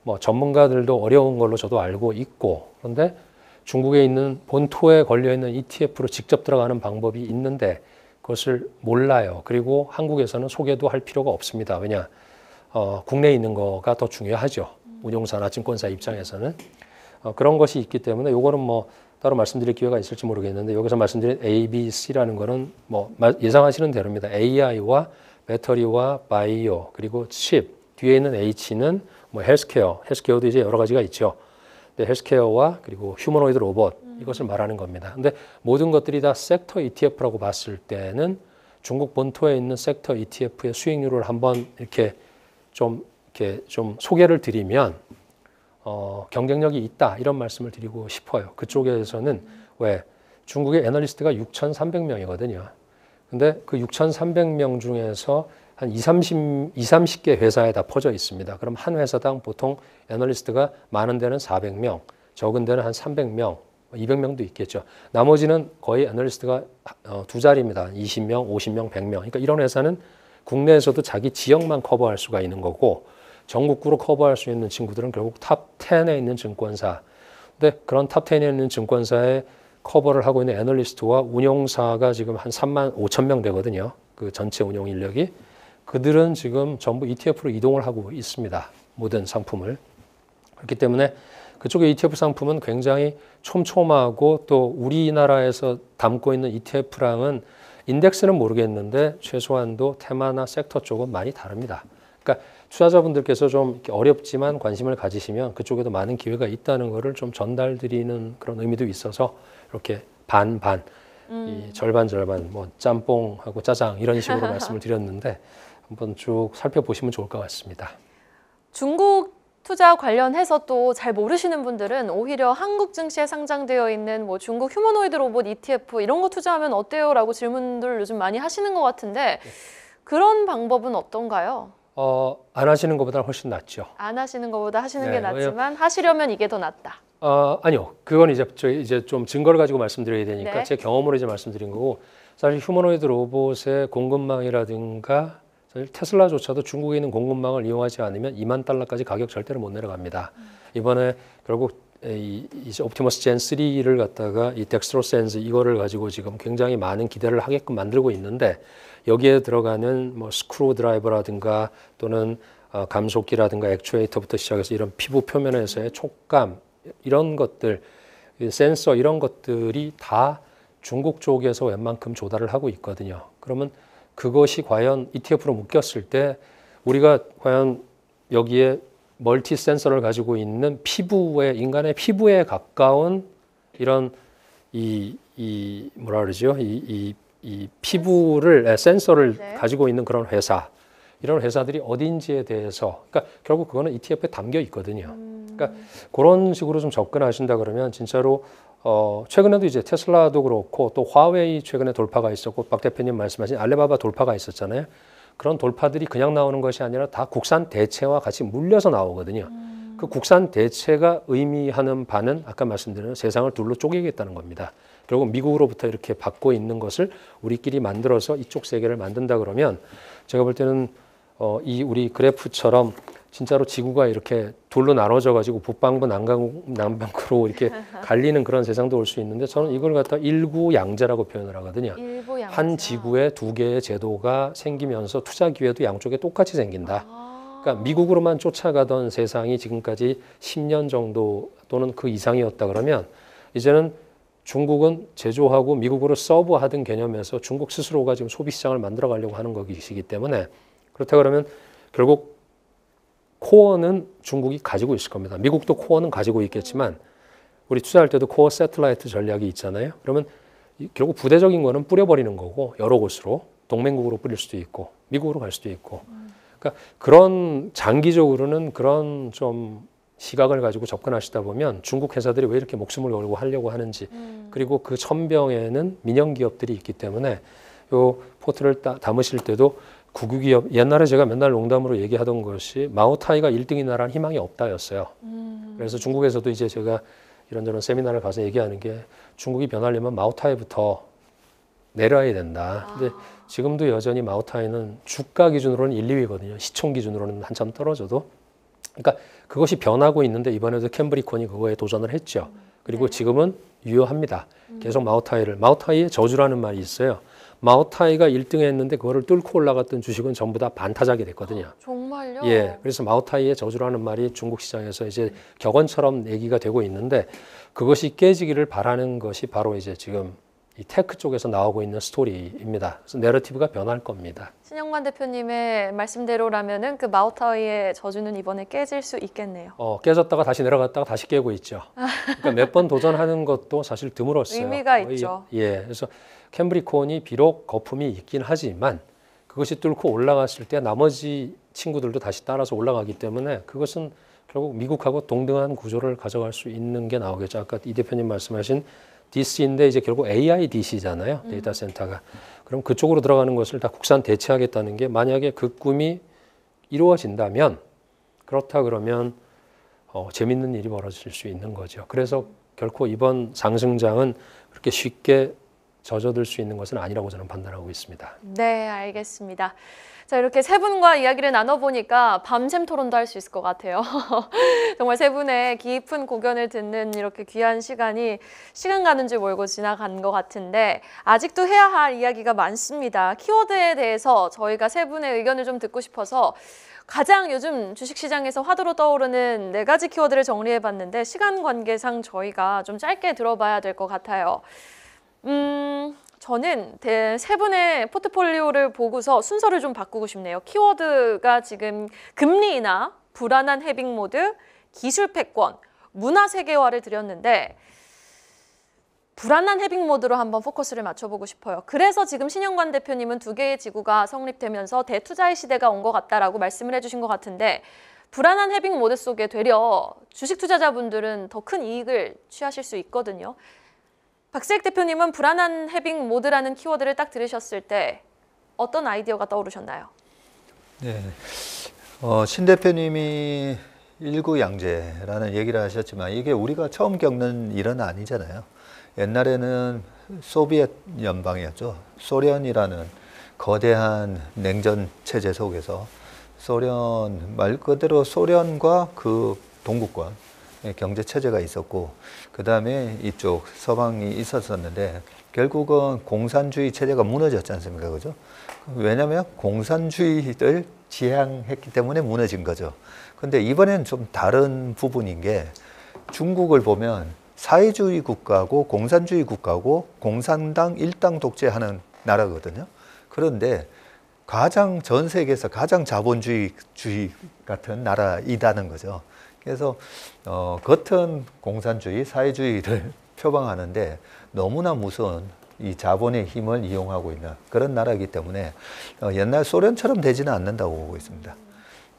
뭐 전문가들도 어려운 걸로 저도 알고 있고 그런데 중국에 있는 본토에 걸려있는 ETF로 직접 들어가는 방법이 있는데 그것을 몰라요. 그리고 한국에서는 소개도 할 필요가 없습니다. 왜냐? 국내에 있는 거가 더 중요하죠. 운용사나 증권사 입장에서는. 그런 것이 있기 때문에 요거는 뭐 따로 말씀드릴 기회가 있을지 모르겠는데 여기서 말씀드린 A, B, C라는 거는 뭐 예상하시는 대로입니다. AI와 배터리와 바이오 그리고 칩 뒤에 있는 H는 뭐 헬스케어도 이제 여러 가지가 있죠. 헬스케어와 그리고 휴머노이드 로봇 이것을 말하는 겁니다. 근데 모든 것들이 다 섹터 ETF라고 봤을 때는 중국 본토에 있는 섹터 ETF의 수익률을 한번 이렇게 좀 소개를 드리면 경쟁력이 있다 이런 말씀을 드리고 싶어요. 그쪽에서는 왜 중국의 애널리스트가 6,300명이거든요. 근데 그 6,300명 중에서 한 30개 회사에 다 퍼져 있습니다. 그럼 한 회사당 보통 애널리스트가 많은 데는 400명, 적은 데는 한 300명, 200명도 있겠죠. 나머지는 거의 애널리스트가 두 자리입니다. 20명, 50명, 100명. 그러니까 이런 회사는 국내에서도 자기 지역만 커버할 수가 있는 거고 전국구로 커버할 수 있는 친구들은 결국 탑 10에 있는 증권사. 근데 그런 탑 10에 있는 증권사에 커버를 하고 있는 애널리스트와 운용사가 지금 한 3만 5천 명 되거든요. 그 전체 운용 인력이. 그들은 지금 전부 ETF로 이동을 하고 있습니다. 모든 상품을. 그렇기 때문에 그쪽의 ETF 상품은 굉장히 촘촘하고 또 우리나라에서 담고 있는 ETF랑은 인덱스는 모르겠는데 최소한도 테마나 섹터 쪽은 많이 다릅니다. 그러니까 투자자분들께서 좀 이렇게 어렵지만 관심을 가지시면 그쪽에도 많은 기회가 있다는 것을 좀 전달드리는 그런 의미도 있어서 이렇게 반반, 이 절반 뭐 짬뽕하고 짜장 이런 식으로 말씀을 드렸는데 한번 쭉 살펴보시면 좋을 것 같습니다. 중국 투자 관련해서 또 잘 모르시는 분들은 오히려 한국 증시에 상장되어 있는 뭐 중국 휴머노이드 로봇 ETF 이런 거 투자하면 어때요? 라고 질문들 요즘 많이 하시는 것 같은데 그런 방법은 어떤가요? 안 하시는 것보다 훨씬 낫죠. 안 하시는 것보다 하시는 게 네, 낫지만 하시려면 이게 더 낫다. 아니요. 그건 이제 좀 증거를 가지고 말씀드려야 되니까 네. 제 경험으로 이제 말씀드린 거고 사실 휴머노이드 로봇의 공급망이라든가 사실 테슬라조차도 중국에 있는 공급망을 이용하지 않으면 2만 달러까지 가격 절대로 못 내려갑니다. 이번에 결국 이제 옵티머스 젠 3를 갖다가 이 덱스트로 센스 이거를 가지고 지금 굉장히 많은 기대를 하게끔 만들고 있는데 여기에 들어가는 뭐 스크루 드라이버라든가 또는 감속기라든가 액추에이터부터 시작해서 이런 피부 표면에서의 촉감 이런 것들 센서 이런 것들이 다 중국 쪽에서 웬만큼 조달을 하고 있거든요. 그러면 그것이 과연 ETF로 묶였을 때 우리가 과연 여기에 멀티 센서를 가지고 있는 인간의 피부에 가까운 이런 뭐라 그러죠? 이 피부를 센서를 네. 가지고 있는 그런 회사, 이런 회사들이 어딘지에 대해서, 그러니까 결국 그거는 ETF에 담겨 있거든요. 그러니까 그런 식으로 좀 접근하신다 그러면 진짜로 최근에도 이제 테슬라도 그렇고 또 화웨이 최근에 돌파가 있었고 박 대표님 말씀하신 알리바바 돌파가 있었잖아요. 그런 돌파들이 그냥 나오는 것이 아니라 다 국산 대체와 같이 물려서 나오거든요. 그 국산 대체가 의미하는 바는 아까 말씀드린 세상을 둘로 쪼개겠다는 겁니다. 결국 미국으로부터 이렇게 받고 있는 것을 우리끼리 만들어서 이쪽 세계를 만든다 그러면 제가 볼 때는 이 우리 그래프처럼 진짜로 지구가 이렇게 둘로 나눠져 가지고 북반구 남반구로 이렇게 갈리는 그런 세상도 올 수 있는데 저는 이걸 갖다 일구양제라고 표현을 하거든요. 일부양자. 한 지구에 두 개의 제도가 생기면서 투자 기회도 양쪽에 똑같이 생긴다. 그러니까 미국으로만 쫓아가던 세상이 지금까지 10년 정도 또는 그 이상이었다 그러면 이제는 중국은 제조하고 미국으로 서브하던 개념에서 중국 스스로가 지금 소비 시장을 만들어 가려고 하는 것이기 때문에 그렇다 그러면 결국 코어는 중국이 가지고 있을 겁니다. 미국도 코어는 가지고 있겠지만 우리 투자할 때도 코어 새틀라이트 전략이 있잖아요. 그러면 결국 부대적인 거는 뿌려버리는 거고 여러 곳으로 동맹국으로 뿌릴 수도 있고 미국으로 갈 수도 있고 그러니까 그런 장기적으로는 그런 좀 시각을 가지고 접근하시다 보면 중국 회사들이 왜 이렇게 목숨을 걸고 하려고 하는지 그리고 그 천병에는 민영 기업들이 있기 때문에 요 포트를 담으실 때도 국유기업 옛날에 제가 맨날 농담으로 얘기하던 것이 마오타이가 1등이 나라는 희망이 없다였어요. 그래서 중국에서도 이제 제가 이런저런 세미나를 가서 얘기하는 게 중국이 변하려면 마오타이부터 내려야 된다. 근데 지금도 여전히 마오타이는 주가 기준으로는 1, 2위거든요. 시총 기준으로는 한참 떨어져도. 그러니까 그것이 변하고 있는데 이번에도 캠브리콘이 그거에 도전을 했죠. 그리고 지금은 유효합니다. 계속 마오타이의 저주라는 말이 있어요. 마오타이가 1등 했는데 그거를 뚫고 올라갔던 주식은 전부 다 반타작이 됐거든요. 정말요? 예. 그래서 마오타이의 저주라는 말이 중국 시장에서 이제 격언처럼 얘기가 되고 있는데 그것이 깨지기를 바라는 것이 바로 이제 지금 이 테크 쪽에서 나오고 있는 스토리입니다. 그래서 내러티브가 변할 겁니다. 신영관 대표님의 말씀대로라면은 그 마오타이의 저주는 이번에 깨질 수 있겠네요. 깨졌다가 다시 내려갔다가 다시 깨고 있죠. 그러니까 몇 번 도전하는 것도 사실 드물었어요. 의미가 있죠. 예. 그래서 캠브리콘이 비록 거품이 있긴 하지만 그것이 뚫고 올라갔을 때 나머지 친구들도 다시 따라서 올라가기 때문에 그것은 결국 미국하고 동등한 구조를 가져갈 수 있는 게 나오겠죠. 아까 이 대표님 말씀하신 DC인데 이제 결국 AI DC잖아요. 데이터 센터가. 그럼 그쪽으로 들어가는 것을 다 국산 대체하겠다는 게 만약에 그 꿈이 이루어진다면 그렇다 그러면 재밌는 일이 벌어질 수 있는 거죠. 그래서 결코 이번 상승장은 그렇게 쉽게 젖어들 수 있는 것은 아니라고 저는 판단하고 있습니다. 네, 알겠습니다. 자, 이렇게 세 분과 이야기를 나눠보니까 밤샘 토론도 할 수 있을 것 같아요. 정말 세 분의 깊은 고견을 듣는 이렇게 귀한 시간이 시간 가는 줄 모르고 지나간 것 같은데 아직도 해야 할 이야기가 많습니다. 키워드에 대해서 저희가 세 분의 의견을 좀 듣고 싶어서 가장 요즘 주식시장에서 화두로 떠오르는 4가지 키워드를 정리해봤는데 시간 관계상 저희가 좀 짧게 들어봐야 될 것 같아요. 저는 세 분의 포트폴리오를 보고서 순서를 좀 바꾸고 싶네요. 키워드가 지금 금리 인하, 불안한 해빙 모드, 기술 패권, 문화 세계화를 드렸는데 불안한 해빙 모드로 한번 포커스를 맞춰보고 싶어요. 그래서 지금 신영관 대표님은 2개의 지구가 성립되면서 대투자의 시대가 온 것 같다라고 말씀을 해주신 것 같은데 불안한 해빙 모드 속에 되려 주식 투자자분들은 더 큰 이익을 취하실 수 있거든요. 박세익 대표님은 불안한 해빙 모드라는 키워드를 딱 들으셨을 때 어떤 아이디어가 떠오르셨나요? 네, 신 대표님이 일구양제라는 얘기를 하셨지만 이게 우리가 처음 겪는 일은 아니잖아요. 옛날에는 소비에트 연방이었죠. 소련이라는 거대한 냉전 체제 속에서 말 그대로 소련과 그 동구권 경제 체제가 있었고 그 다음에 이쪽 서방이 있었었는데 결국은 공산주의 체제가 무너졌지 않습니까? 그죠? 왜냐하면 공산주의를 지향했기 때문에 무너진 거죠. 근데 이번엔 좀 다른 부분인 게 중국을 보면 사회주의 국가고 공산주의 국가고 공산당 일당 독재하는 나라거든요. 그런데 가장 전 세계에서 가장 자본주의 같은 나라이다는 거죠. 그래서 겉은 공산주의, 사회주의를 표방하는데 너무나 무서운 이 자본의 힘을 이용하고 있는 그런 나라이기 때문에 옛날 소련처럼 되지는 않는다고 보고 있습니다.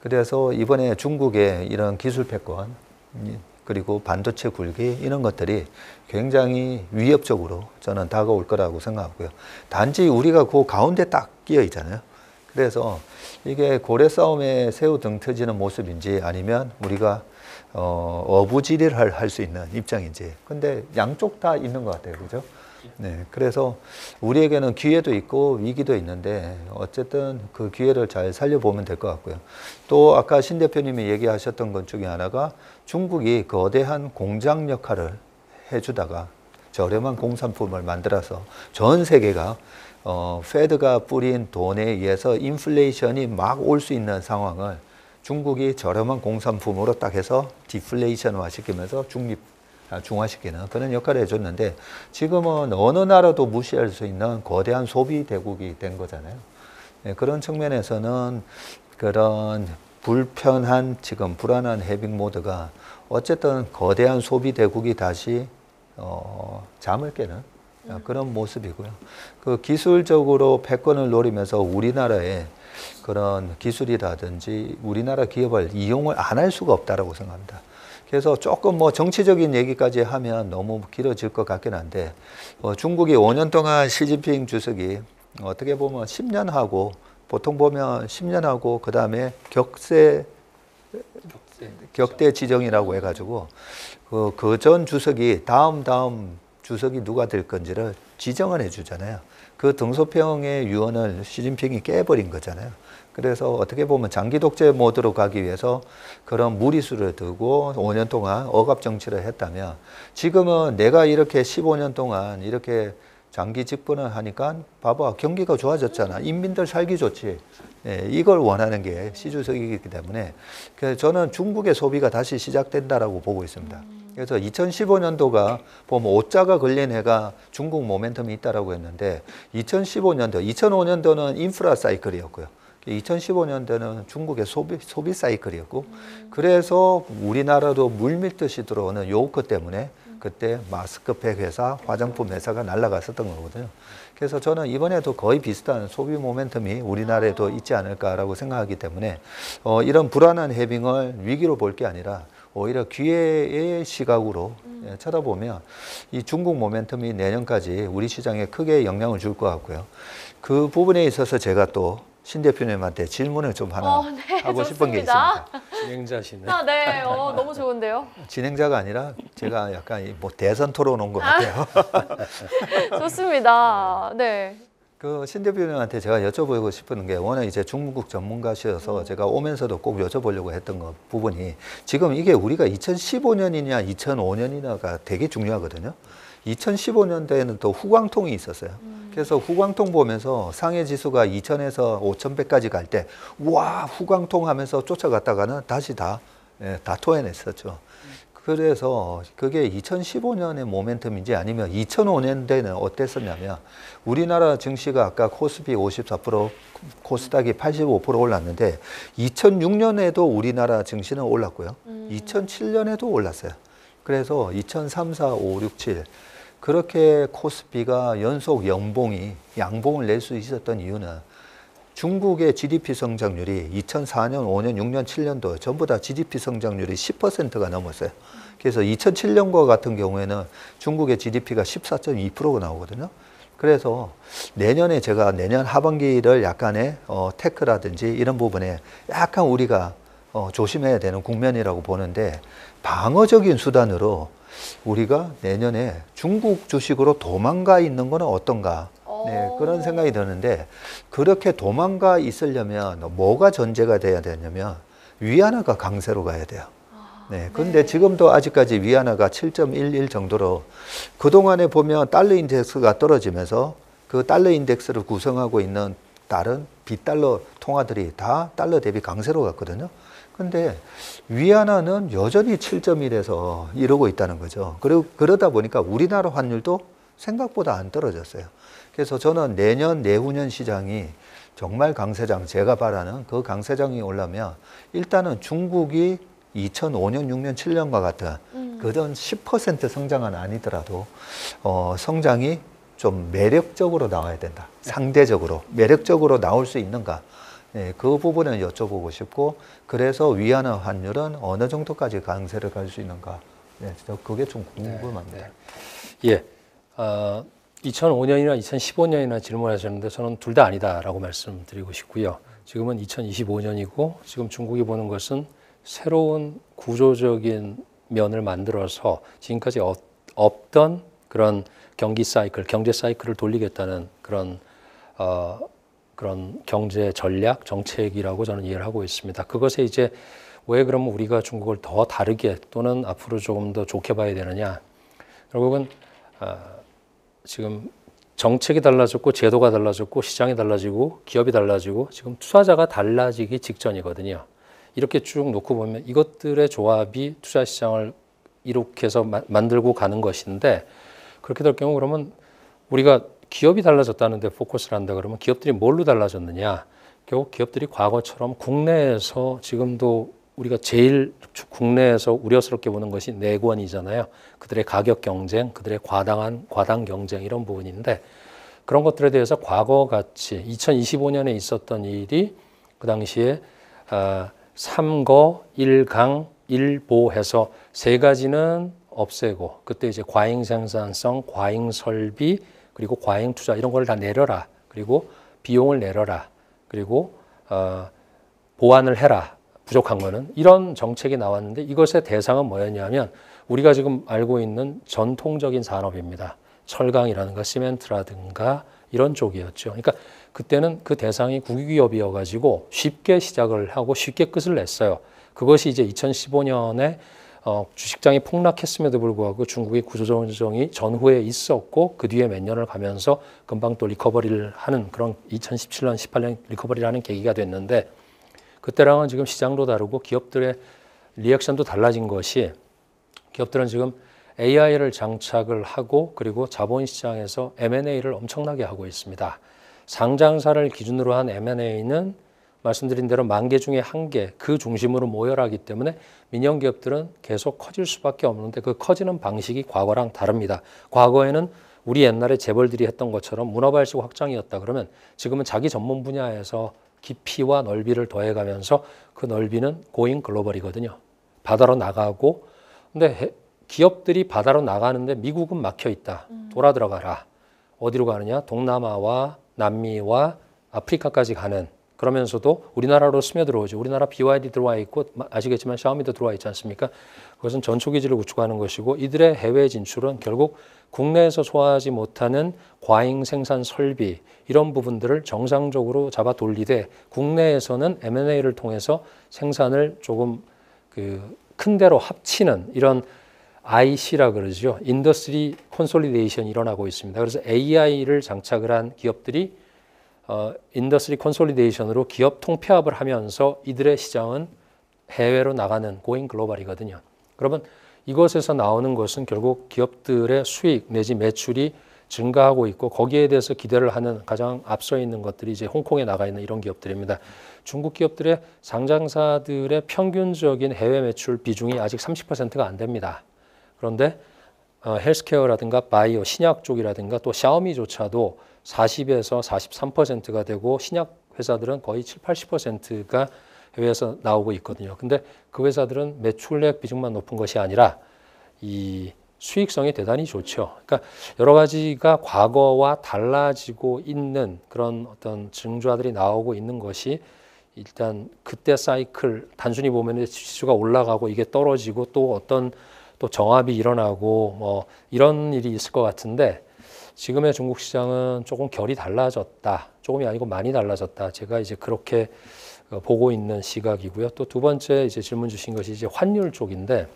그래서 이번에 중국의 이런 기술 패권 그리고 반도체 굴기 이런 것들이 굉장히 위협적으로 저는 다가올 거라고 생각하고요. 단지 우리가 그 가운데 딱 끼어 있잖아요. 그래서 이게 고래 싸움에 새우 등 터지는 모습인지 아니면 우리가 어부지리를 할 수 있는 입장인지. 근데 양쪽 다 있는 것 같아요. 그죠? 네. 그래서 우리에게는 기회도 있고 위기도 있는데 어쨌든 그 기회를 잘 살려보면 될 것 같고요. 또 아까 신 대표님이 얘기하셨던 것 중에 하나가 중국이 거대한 공장 역할을 해주다가 저렴한 공산품을 만들어서 전 세계가 페드가 뿌린 돈에 의해서 인플레이션이 막 올 수 있는 상황을 중국이 저렴한 공산품으로 딱 해서 디플레이션화 시키면서 중화시키는 그런 역할을 해줬는데 지금은 어느 나라도 무시할 수 있는 거대한 소비 대국이 된 거잖아요. 네, 그런 측면에서는 그런 불편한 지금 불안한 해빙 모드가 어쨌든 거대한 소비 대국이 다시 잠을 깨는 그런 모습이고요. 그 기술적으로 패권을 노리면서 우리나라의 그런 기술이라든지 우리나라 기업을 이용을 안 할 수가 없다라고 생각합니다. 그래서 조금 뭐 정치적인 얘기까지 하면 너무 길어질 것 같긴 한데 중국이 5년 동안 시진핑 주석이 어떻게 보면 10년 하고 보통 보면 10년 하고 그 다음에 격대 지정이라고 해가지고 그 전 주석이 다음 주석이 누가 될 건지를 지정을 해주잖아요. 그 등소평의 유언을 시진핑이 깨버린 거잖아요. 그래서 어떻게 보면 장기 독재 모드로 가기 위해서 그런 무리수를 두고 5년 동안 억압 정치를 했다면 지금은 내가 이렇게 15년 동안 이렇게 장기 집권을 하니까 봐봐 경기가 좋아졌잖아. 인민들 살기 좋지. 예, 이걸 원하는 게 시 주석이기 때문에 그래서 저는 중국의 소비가 다시 시작된다라고 보고 있습니다. 그래서 2015년도가 보면 오자가 걸린 해가 중국 모멘텀이 있다라고 했는데 2005년도는 인프라 사이클이었고요. 2015년도는 중국의 소비 사이클이었고 그래서 우리나라도 물밀듯이 들어오는 요크 때문에 그때 마스크팩 회사, 화장품 회사가 날아갔었던 거거든요. 그래서 저는 이번에도 거의 비슷한 소비 모멘텀이 우리나라에도 있지 않을까라고 생각하기 때문에 이런 불안한 해빙을 위기로 볼 게 아니라 오히려 기회의 시각으로 쳐다보면 이 중국 모멘텀이 내년까지 우리 시장에 크게 영향을 줄 것 같고요. 그 부분에 있어서 제가 또 신 대표님한테 질문을 좀 하나 네, 하고 싶은 게 좋습니다. 있습니다. 진행자시네. 네, 너무 좋은데요. 진행자가 아니라 제가 약간 뭐 대선 토론 온 것 같아요. 좋습니다. 네. 그 신 대표님한테 제가 여쭤보고 싶은 게 워낙 이제 중국 전문가셔서 제가 오면서도 꼭 여쭤보려고 했던 거 부분이 지금 이게 우리가 2015년이냐 2005년이냐가 되게 중요하거든요. 2015년도에는 또 후광통이 있었어요. 그래서 후광통 보면서 상해 지수가 2000에서 5100까지 갈 때 와 후광통 하면서 쫓아갔다가는 다시 다 토해냈었죠. 그래서 그게 2015년의 모멘텀인지 아니면 2005년대는 어땠었냐면 우리나라 증시가 아까 코스피 54%, 코스닥이 85% 올랐는데 2006년에도 우리나라 증시는 올랐고요. 2007년에도 올랐어요. 그래서 2003, 4, 5, 6, 7 그렇게 코스피가 연속 양봉을 낼 수 있었던 이유는 중국의 GDP 성장률이 2004년, 5년, 6년, 7년도 전부 다 GDP 성장률이 10%가 넘었어요. 그래서 2007년과 같은 경우에는 중국의 GDP가 14.2%가 나오거든요. 그래서 내년 하반기를 약간의 테크라든지 이런 부분에 약간 우리가 조심해야 되는 국면이라고 보는데 방어적인 수단으로 우리가 내년에 중국 주식으로 도망가 있는 거는 어떤가? 네, 그런 생각이 드는데 그렇게 도망가 있으려면 뭐가 전제가 돼야 되냐면 위안화가 강세로 가야 돼요. 네, 근데 지금도 아직까지 위안화가 7.11 정도로 그동안에 보면 달러 인덱스가 떨어지면서 그 달러 인덱스를 구성하고 있는 다른 비달러 통화들이 다 달러 대비 강세로 갔거든요. 근데 위안화는 여전히 7.1에서 이러고 있다는 거죠. 그리고 그러다 보니까 우리나라 환율도 생각보다 안 떨어졌어요. 그래서 저는 내년, 내후년 시장이 정말 강세장, 제가 바라는 그 강세장이 오려면 일단은 중국이 2005년, 6년, 7년과 같은 그런 10% 성장은 아니더라도 성장이 좀 매력적으로 나와야 된다. 상대적으로 매력적으로 나올 수 있는가? 예, 그 부분을 여쭤보고 싶고, 그래서 위안화 환율은 어느 정도까지 강세를 갈 수 있는가? 예, 그게 좀 궁금합니다. 예, 2005년이나 2015년이나 질문하셨는데 저는 둘 다 아니다라고 말씀드리고 싶고요. 지금은 2025년이고 지금 중국이 보는 것은 새로운 구조적인 면을 만들어서 지금까지 없던 그런 경기 사이클, 경제 사이클을 돌리겠다는 그런 경제 전략, 정책이라고 저는 이해를 하고 있습니다. 그것에 이제 왜 그러면 우리가 중국을 더 다르게 또는 앞으로 조금 더 좋게 봐야 되느냐? 결국은 지금 정책이 달라졌고 제도가 달라졌고 시장이 달라지고 기업이 달라지고 지금 투자자가 달라지기 직전이거든요. 이렇게 쭉 놓고 보면 이것들의 조합이 투자 시장을 이렇게 해서 만들고 가는 것인데, 그렇게 될 경우 그러면 우리가 기업이 달라졌다는데 포커스를 한다 그러면 기업들이 뭘로 달라졌느냐? 결국 기업들이 과거처럼 국내에서 지금도 우리가 제일 국내에서 우려스럽게 보는 것이 내권이잖아요. 그들의 가격 경쟁, 그들의 과당 경쟁 이런 부분인데, 그런 것들에 대해서 과거같이 2025년에 있었던 일이 그 당시에 3거, 1강, 1보 해서 세 가지는 없애고, 그때 이제 과잉 생산성, 과잉 설비, 그리고 과잉 투자 이런 걸 다 내려라. 그리고 비용을 내려라. 그리고 보완을 해라. 부족한 거는. 이런 정책이 나왔는데 이것의 대상은 뭐였냐면 우리가 지금 알고 있는 전통적인 산업입니다. 철강이라든가 시멘트라든가 이런 쪽이었죠. 그러니까 그때는 그 대상이 국유기업이어가지고 쉽게 시작을 하고 쉽게 끝을 냈어요. 그것이 이제 2015년에 주식장이 폭락했음에도 불구하고 중국의 구조조정이 전후에 있었고 그 뒤에 몇 년을 가면서 금방 또 리커버리를 하는 그런 2017년, 18년 리커버리를 하는 계기가 됐는데, 그때랑은 지금 시장도 다르고 기업들의 리액션도 달라진 것이, 기업들은 지금 AI를 장착을 하고 그리고 자본시장에서 M&A를 엄청나게 하고 있습니다. 상장사를 기준으로 한 M&A는 말씀드린 대로 10,000개 중에 1개 그 중심으로 모여라기 때문에 민영기업들은 계속 커질 수밖에 없는데 그 커지는 방식이 과거랑 다릅니다. 과거에는 우리 옛날에 재벌들이 했던 것처럼 문어발식 확장이었다 그러면 지금은 자기 전문 분야에서 깊이와 넓이를 더해가면서 그 넓이는 고잉 글로벌이거든요. 바다로 나가고, 근데 기업들이 바다로 나가는데 미국은 막혀 있다. 돌아 들어가라. 어디로 가느냐? 동남아와 남미와 아프리카까지 가는, 그러면서도 우리나라로 스며들어오죠. 우리나라 BYD 들어와 있고 아시겠지만 샤오미도 들어와 있지 않습니까? 그것은 전초기지를 구축하는 것이고, 이들의 해외 진출은 결국 국내에서 소화하지 못하는 과잉 생산 설비 이런 부분들을 정상적으로 잡아 돌리되 국내에서는 M&A를 통해서 생산을 조금 큰 데로 합치는 이런 IC라 그러죠. 인더스트리 콘솔리데이션이 일어나고 있습니다. 그래서 AI를 장착을 한 기업들이 인더스트리 콘솔리데이션으로 기업 통폐합을 하면서 이들의 시장은 해외로 나가는 고잉 글로벌이거든요. 그러면 이것에서 나오는 것은 결국 기업들의 수익 내지 매출이 증가하고 있고, 거기에 대해서 기대를 하는 가장 앞서 있는 것들이 이제 홍콩에 나가 있는 이런 기업들입니다. 중국 기업들의 상장사들의 평균적인 해외 매출 비중이 아직 30%가 안 됩니다. 그런데 헬스케어라든가 바이오, 신약 쪽이라든가 또 샤오미조차도 40에서 43%가 되고, 신약 회사들은 거의 7, 80%가 해외에서 나오고 있거든요. 근데 그 회사들은 매출액 비중만 높은 것이 아니라 이 수익성이 대단히 좋죠. 그러니까 여러 가지가 과거와 달라지고 있는 그런 어떤 증조들이 나오고 있는 것이, 일단 그때 사이클 단순히 보면 지수가 올라가고 이게 떨어지고 또 어떤 또 정합이 일어나고 뭐 이런 일이 있을 것 같은데, 지금의 중국 시장은 조금 결이 달라졌다. 조금이 아니고 많이 달라졌다. 제가 이제 그렇게 보고 있는 시각이고요. 또 두 번째 이제 질문 주신 것이 이제 환율 쪽인데,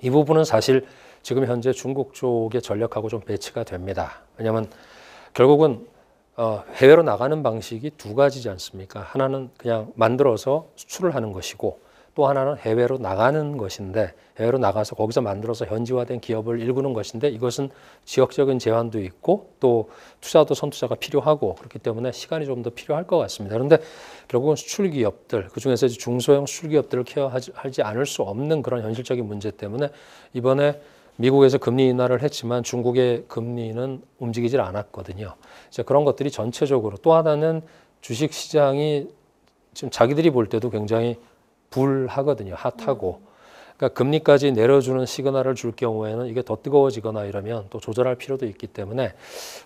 이 부분은 사실 지금 현재 중국 쪽의 전략하고 좀 배치가 됩니다. 왜냐하면 결국은 해외로 나가는 방식이 두 가지지 않습니까? 하나는 그냥 만들어서 수출을 하는 것이고, 또 하나는 해외로 나가는 것인데 해외로 나가서 거기서 만들어서 현지화된 기업을 일구는 것인데 이것은 지역적인 제한도 있고 또 투자도 선투자가 필요하고 그렇기 때문에 시간이 좀 더 필요할 것 같습니다. 그런데 결국은 수출 기업들 그중에서 이제 중소형 수출 기업들을 케어하지 않을 수 없는 그런 현실적인 문제 때문에 이번에 미국에서 금리 인하를 했지만 중국의 금리는 움직이질 않았거든요. 이제 그런 것들이 전체적으로 또 하나는 주식 시장이 지금 자기들이 볼 때도 굉장히 불하거든요. 핫하고. 그러니까 금리까지 내려주는 시그널을 줄 경우에는 이게 더 뜨거워지거나 이러면 또 조절할 필요도 있기 때문에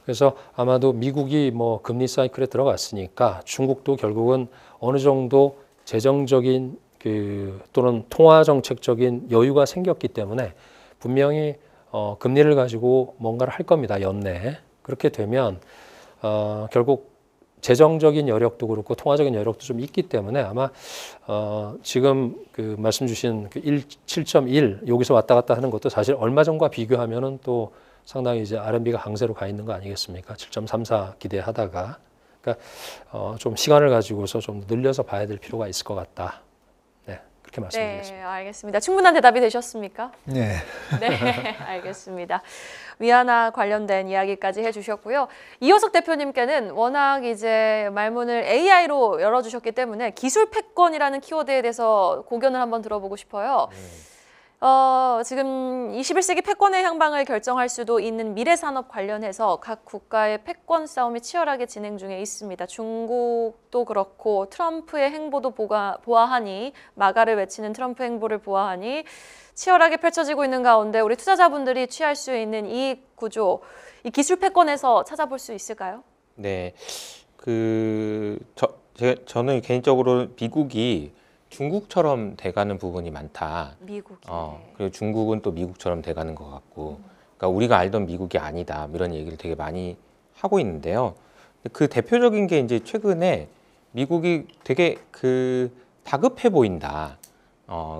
그래서 아마도 미국이 뭐 금리 사이클에 들어갔으니까 중국도 결국은 어느 정도 재정적인 또는 통화 정책적인 여유가 생겼기 때문에 분명히 금리를 가지고 뭔가를 할 겁니다. 연내에. 그렇게 되면 결국 재정적인 여력도 그렇고 통화적인 여력도 좀 있기 때문에 아마 지금 그 말씀 주신 그 7.1 여기서 왔다 갔다 하는 것도 사실 얼마 전과 비교하면은 또 상당히 이제 RMB가 강세로 가 있는 거 아니겠습니까? 7.34 기대하다가 그러니까 좀 시간을 가지고서 좀 늘려서 봐야 될 필요가 있을 것 같다. 네, 그렇게 말씀드리겠습니다. 네, 알겠습니다. 충분한 대답이 되셨습니까? 네. 네, 알겠습니다. 위안화 관련된 이야기까지 해주셨고요. 이효석 대표님께는 워낙 이제 말문을 AI로 열어주셨기 때문에 기술 패권이라는 키워드에 대해서 고견을 한번 들어보고 싶어요. 지금 21세기 패권의 향방을 결정할 수도 있는 미래산업 관련해서 각 국가의 패권 싸움이 치열하게 진행 중에 있습니다. 중국도 그렇고 트럼프의 행보도 보아하니 마가를 외치는 트럼프 행보를 보아하니 치열하게 펼쳐지고 있는 가운데 우리 투자자분들이 취할 수 있는 이익 구조, 이 기술 패권에서 찾아볼 수 있을까요? 네, 저는 개인적으로 미국이 중국처럼 돼가는 부분이 많다. 미국이. 그리고 중국은 또 미국처럼 돼가는 것 같고, 그러니까 우리가 알던 미국이 아니다. 이런 얘기를 되게 많이 하고 있는데요. 그 대표적인 게 이제 최근에 미국이 되게 다급해 보인다.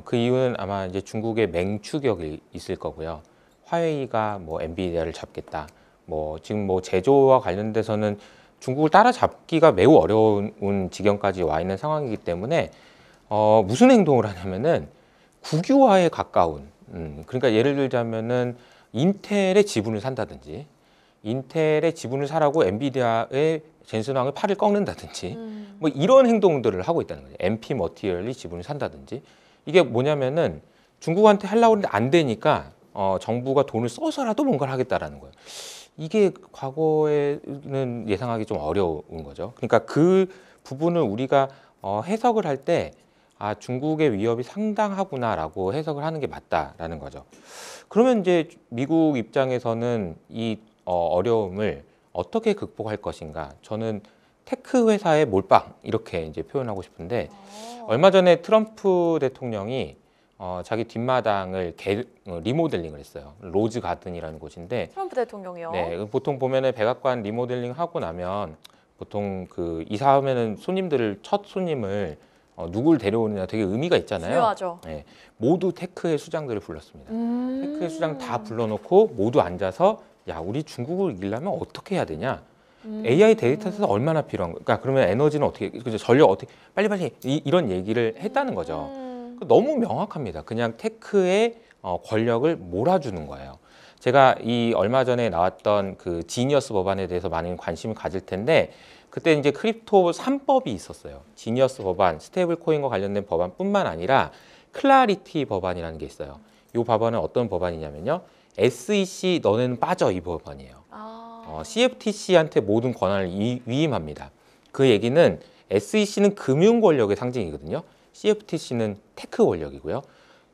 그 이유는 아마 이제 중국의 맹추격이 있을 거고요. 화웨이가 뭐 엔비디아를 잡겠다. 뭐 지금 뭐 제조와 관련돼서는 중국을 따라잡기가 매우 어려운 지경까지 와 있는 상황이기 때문에 무슨 행동을 하냐면은 국유화에 가까운 그러니까 예를 들자면은 인텔의 지분을 산다든지 인텔의 지분을 사라고 엔비디아의 젠슨 황의 팔을 꺾는다든지 뭐 이런 행동들을 하고 있다는 거죠. MP 머티리얼이 지분을 산다든지 이게 뭐냐면은 중국한테 하려고 하는데 안 되니까 정부가 돈을 써서라도 뭔가를 하겠다라는 거예요. 이게 과거에는 예상하기 좀 어려운 거죠. 그러니까 그 부분을 우리가 해석을 할 때 중국의 위협이 상당하구나라고 해석을 하는 게 맞다라는 거죠. 그러면 이제 미국 입장에서는 이 어려움을 어떻게 극복할 것인가? 저는 테크 회사의 몰빵 이렇게 이제 표현하고 싶은데 얼마 전에 트럼프 대통령이 자기 뒷마당을 리모델링을 했어요. 로즈 가든이라는 곳인데 트럼프 대통령이요. 네, 보통 보면은 백악관 리모델링 하고 나면 보통 이사하면은 첫 손님을 누굴 데려오느냐 되게 의미가 있잖아요. 중요하죠. 네, 모두 테크의 수장들을 불렀습니다. 테크의 수장 다 불러놓고 모두 앉아서 야, 우리 중국을 이기려면 어떻게 해야 되냐? AI 데이터에서 얼마나 필요한 거야? 그러니까 그러면 에너지는 어떻게, 전력 어떻게 빨리빨리 이런 얘기를 했다는 거죠. 너무 명확합니다. 그냥 테크의 권력을 몰아주는 거예요. 제가 얼마 전에 나왔던 그 지니어스 법안에 대해서 많은 관심을 가질 텐데 그때 이제 크립토 3법이 있었어요. 지니어스 법안, 스테이블 코인과 관련된 법안뿐만 아니라 클라리티 법안이라는 게 있어요. 이 법안은 어떤 법안이냐면요. SEC 너네는 빠져 이 법안이에요. CFTC한테 모든 권한을 위임합니다. 그 얘기는 SEC는 금융 권력의 상징이거든요. CFTC는 테크 권력이고요.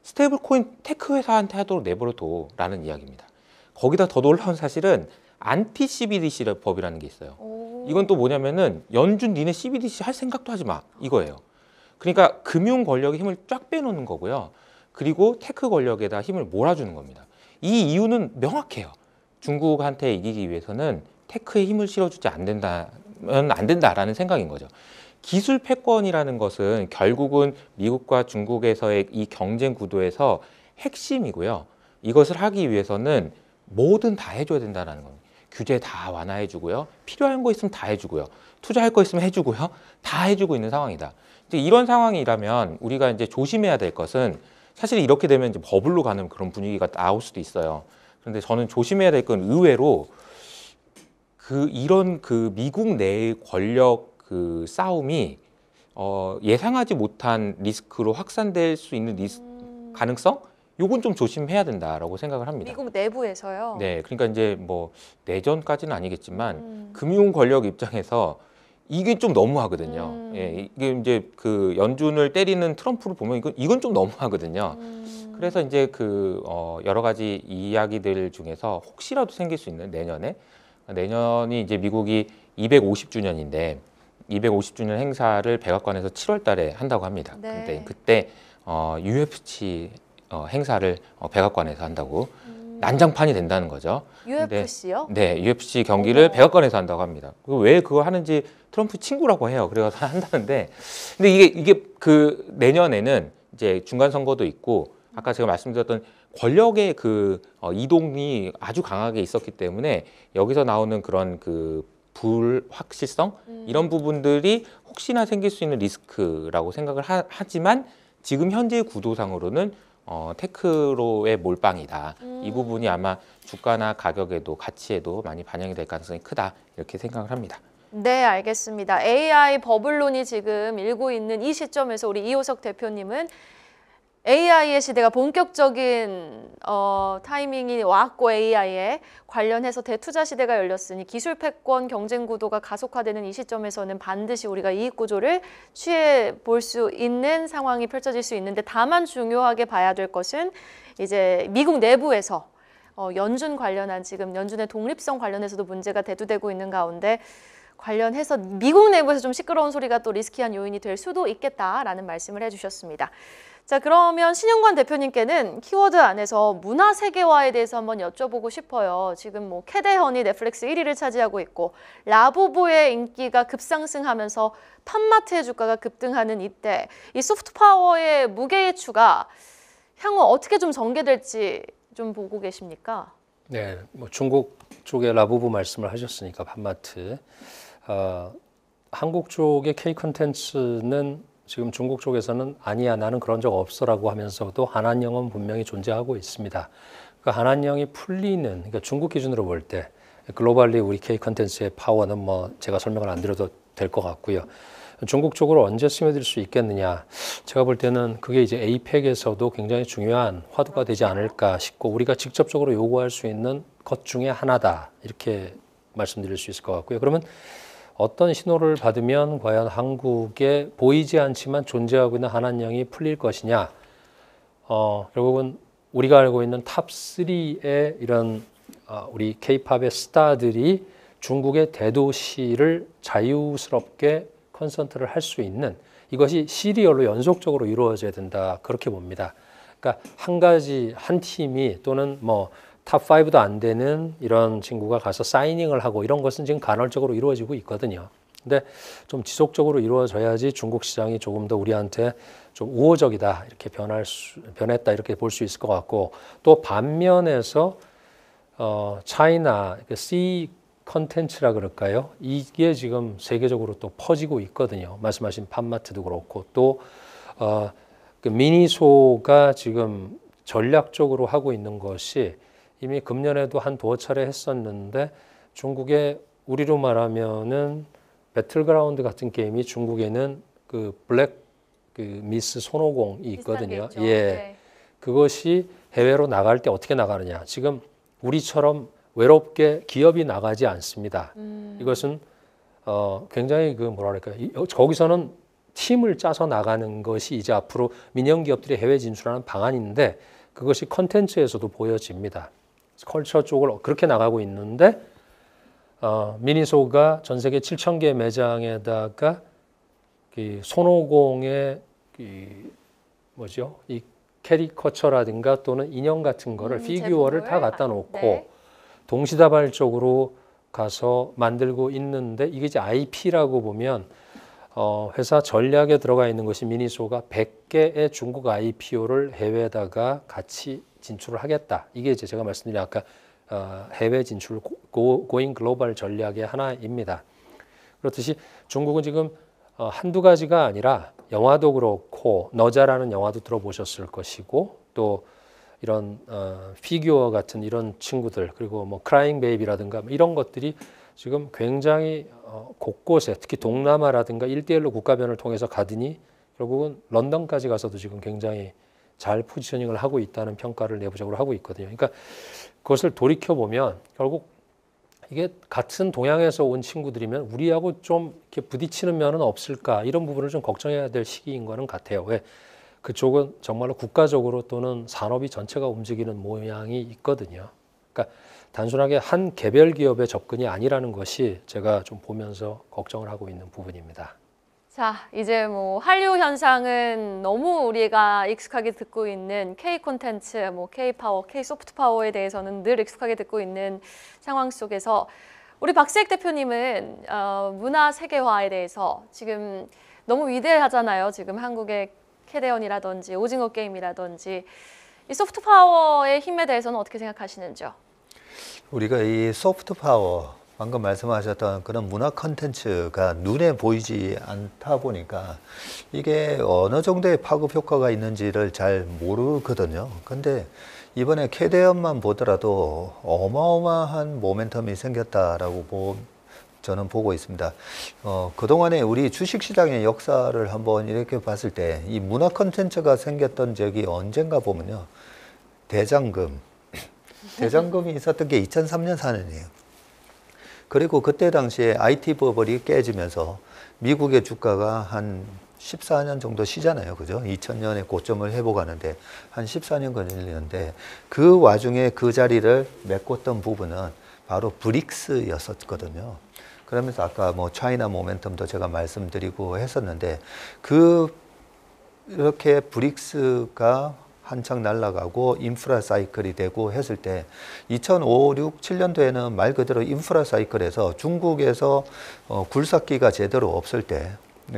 스테이블 코인 테크 회사한테 하도록 내버려둬라는 이야기입니다. 거기다 더 놀라운 사실은 안티 CBDC 법이라는 게 있어요. 이건 또 뭐냐면은 연준 니네 CBDC 할 생각도 하지 마 이거예요. 그러니까 금융 권력의 힘을 쫙 빼놓는 거고요. 그리고 테크 권력에다 힘을 몰아주는 겁니다. 이 이유는 명확해요. 중국한테 이기기 위해서는 테크에 힘을 실어주지 않는다면 안 된다라는 생각인 거죠. 기술 패권이라는 것은 결국은 미국과 중국에서의 이 경쟁 구도에서 핵심이고요. 이것을 하기 위해서는 뭐든 다 해줘야 된다는 겁니다. 규제 다 완화해주고요. 필요한 거 있으면 다 해주고요. 투자할 거 있으면 해주고요. 다 해주고 있는 상황이다. 이제 이런 상황이라면 우리가 이제 조심해야 될 것은 사실 이렇게 되면 이제 버블로 가는 그런 분위기가 나올 수도 있어요. 그런데 저는 조심해야 될 건 의외로 이런 미국 내의 권력 싸움이 예상하지 못한 리스크로 확산될 수 있는 가능성? 요건 좀 조심해야 된다라고 생각을 합니다. 미국 내부에서요. 네, 그러니까 이제 뭐 내전까지는 아니겠지만 금융 권력 입장에서 이게 좀 너무하거든요. 예, 이게 이제 연준을 때리는 트럼프를 보면 이건 좀 너무하거든요. 그래서 이제 여러 가지 이야기들 중에서 혹시라도 생길 수 있는 내년이 이제 미국이 250주년인데 250주년 행사를 백악관에서 7월 달에 한다고 합니다. 네. 근데 그때 UFC 행사를 백악관에서 한다고 난장판이 된다는 거죠. UFC요? 네, UFC 경기를 백악관에서 한다고 합니다. 왜 그거 하는지 트럼프 친구라고 해요. 그래서 한다는데, 근데 이게 내년에는 이제 중간 선거도 있고, 아까 제가 말씀드렸던 권력의 이동이 아주 강하게 있었기 때문에 여기서 나오는 그런 불확실성 이런 부분들이 혹시나 생길 수 있는 리스크라고 생각을 하지만 지금 현재의 구도상으로는 테크로의 몰빵이다. 이 부분이 아마 주가나 가격에도 가치에도 많이 반영이 될 가능성이 크다. 이렇게 생각을 합니다. 네, 알겠습니다. AI 버블론이 지금 일고 있는 이 시점에서 우리 이호석 대표님은 AI의 시대가 본격적인 타이밍이 왔고 AI에 관련해서 대투자 시대가 열렸으니 기술 패권 경쟁 구도가 가속화되는 이 시점에서는 반드시 우리가 이익 구조를 취해 볼 수 있는 상황이 펼쳐질 수 있는데 다만 중요하게 봐야 될 것은 이제 미국 내부에서 연준 관련한 지금 연준의 독립성 관련해서도 문제가 대두되고 있는 가운데 관련해서 미국 내부에서 좀 시끄러운 소리가 또 리스키한 요인이 될 수도 있겠다라는 말씀을 해주셨습니다. 자, 그러면 신영관 대표님께는 키워드 안에서 문화 세계화에 대해서 한번 여쭤보고 싶어요. 지금 뭐 캐대헌이 넷플릭스 1위를 차지하고 있고 라부부의 인기가 급상승하면서 팜마트의 주가가 급등하는 이때 이 소프트 파워의 무게추가 향후 어떻게 좀 전개될지 좀 보고 계십니까? 네, 뭐 중국 쪽의 라부부 말씀을 하셨으니까 팜마트. 한국 쪽의 K 컨텐츠는 지금 중국 쪽에서는 아니야 나는 그런 적 없어라고 하면서도 한한령은 분명히 존재하고 있습니다. 그러니까 한한령이 풀리는 그러니까 중국 기준으로 볼 때 글로벌리 우리 K 컨텐츠의 파워는 뭐 제가 설명을 안 드려도 될 것 같고요. 중국 쪽으로 언제 스며들 수 있겠느냐? 제가 볼 때는 그게 이제 APEC에서도 굉장히 중요한 화두가 되지 않을까 싶고 우리가 직접적으로 요구할 수 있는 것 중에 하나다 이렇게 말씀드릴 수 있을 것 같고요. 그러면 어떤 신호를 받으면 과연 한국에 보이지 않지만 존재하고 있는 한한령이 풀릴 것이냐? 결국은 우리가 알고 있는 탑3의 이런 우리 K-팝의 스타들이 중국의 대도시를 자유스럽게 컨센트를 할 수 있는 이것이 시리얼로 연속적으로 이루어져야 된다 그렇게 봅니다. 그러니까 한 팀이 또는 뭐 탑5도 안 되는 이런 친구가 가서 사이닝을 하고 이런 것은 지금 간헐적으로 이루어지고 있거든요. 근데 좀 지속적으로 이루어져야지 중국 시장이 조금 더 우리한테 좀 우호적이다 이렇게 변했다 이렇게 볼 수 있을 것 같고 또 반면에서 차이나 C 컨텐츠라 그럴까요? 이게 지금 세계적으로 또 퍼지고 있거든요. 말씀하신 팜마트도 그렇고 또 미니소가 지금 전략적으로 하고 있는 것이 이미 금년에도 한 두어 차례 했었는데 중국에 우리로 말하면은 배틀그라운드 같은 게임이 중국에는 블랙 미스 손오공이 있거든요. 예, 네. 그것이 해외로 나갈 때 어떻게 나가느냐? 지금 우리처럼 외롭게 기업이 나가지 않습니다. 이것은 굉장히 거기서는 팀을 짜서 나가는 것이 이제 앞으로 민영 기업들이 해외 진출하는 방안인데 그것이 컨텐츠에서도 보여집니다. 컬처 쪽을 그렇게 나가고 있는데 미니소가 전 세계 7,000개 매장에다가 손오공의 이 캐리커처라든가 또는 인형 같은 거를 피규어를 다 갖다 놓고 네. 동시다발적으로 가서 만들고 있는데 이게 이제 IP라고 보면 회사 전략에 들어가 있는 것이 미니소가 100개의 중국 IPO를 해외에다가 같이 진출을 하겠다. 이게 이제 제가 말씀드린 아까 해외 진출 고잉 글로벌 전략의 하나입니다. 그렇듯이 중국은 지금 한두 가지가 아니라 영화도 그렇고 너자라는 영화도 들어보셨을 것이고 또 이런 피규어 같은 이런 친구들 그리고 뭐 크라잉 베이비라든가 이런 것들이 지금 굉장히 곳곳에 특히 동남아라든가 1대1로 국가변을 통해서 가더니 결국은 런던까지 가서도 지금 굉장히 잘 포지셔닝을 하고 있다는 평가를 내부적으로 하고 있거든요. 그러니까 그것을 돌이켜 보면 결국 이게 같은 동양에서 온 친구들이면 우리하고 좀 이렇게 부딪히는 면은 없을까 이런 부분을 좀 걱정해야 될 시기인 거는 같아요. 왜? 그쪽은 정말로 국가적으로 또는 산업이 전체가 움직이는 모양이 있거든요. 그러니까 단순하게 한 개별 기업의 접근이 아니라는 것이 제가 좀 보면서 걱정을 하고 있는 부분입니다. 자, 이제 뭐 한류 현상은 너무 우리가 익숙하게 듣고 있는 K 콘텐츠, 뭐 K 파워, K 소프트 파워에 대해서는 늘 익숙하게 듣고 있는 상황 속에서 우리 박세익 대표님은 문화 세계화에 대해서 지금 너무 위대하잖아요. 지금 한국의 캐대언이라든지 오징어 게임이라든지 이 소프트 파워의 힘에 대해서는 어떻게 생각하시는지요? 우리가 이 소프트 파워, 방금 말씀하셨던 그런 문화 콘텐츠가 눈에 보이지 않다 보니까 이게 어느 정도의 파급 효과가 있는지를 잘 모르거든요. 근데 이번에 캐대언만 보더라도 어마어마한 모멘텀이 생겼다라고 저는 보고 있습니다. 그동안에 우리 주식시장의 역사를 한번 이렇게 봤을 때 이 문화 콘텐츠가 생겼던 적이 언젠가 보면요. 대장금이 있었던 게 2003년 4년이에요. 그리고 그때 당시에 IT 버블이 깨지면서 미국의 주가가 한 14년 정도 쉬잖아요. 그죠? 2000년에 고점을 회복하는데 한 14년 걸리는데 그 와중에 그 자리를 메꿨던 부분은 바로 브릭스였었거든요. 그러면서 아까 뭐 차이나 모멘텀도 제가 말씀드리고 했었는데 이렇게 브릭스가 한창 날아가고 인프라 사이클이 되고 했을 때 2005, 6, 7년도에는 말 그대로 인프라 사이클에서 중국에서 굴삭기가 제대로 없을 때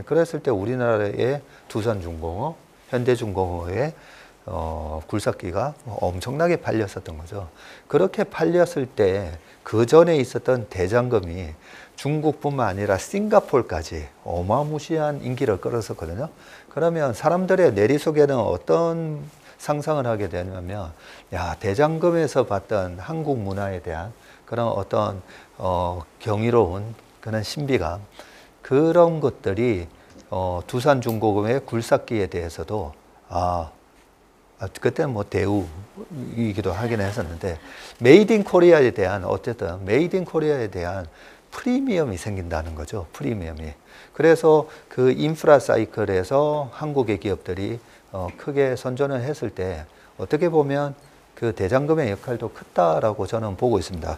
그랬을 때 우리나라의 두산중공업, 현대중공업의 굴삭기가 엄청나게 팔렸었던 거죠. 그렇게 팔렸을 때 그 전에 있었던 대장금이 중국뿐만 아니라 싱가포르까지 어마무시한 인기를 끌었었거든요. 그러면 사람들의 내리속에는 어떤 상상을 하게 되냐면, 야, 대장금에서 봤던 한국 문화에 대한 그런 어떤 경이로운 그런 신비감, 그런 것들이 두산중공업의 굴삭기에 대해서도 그때는 뭐 대우이기도 하긴 했었는데 메이드 인 코리아에 대한 어쨌든 메이드 인 코리아에 대한 프리미엄이 생긴다는 거죠. 프리미엄이. 그래서 그 인프라 사이클에서 한국의 기업들이 크게 선전을 했을 때 어떻게 보면 그 대장금의 역할도 컸다라고 저는 보고 있습니다.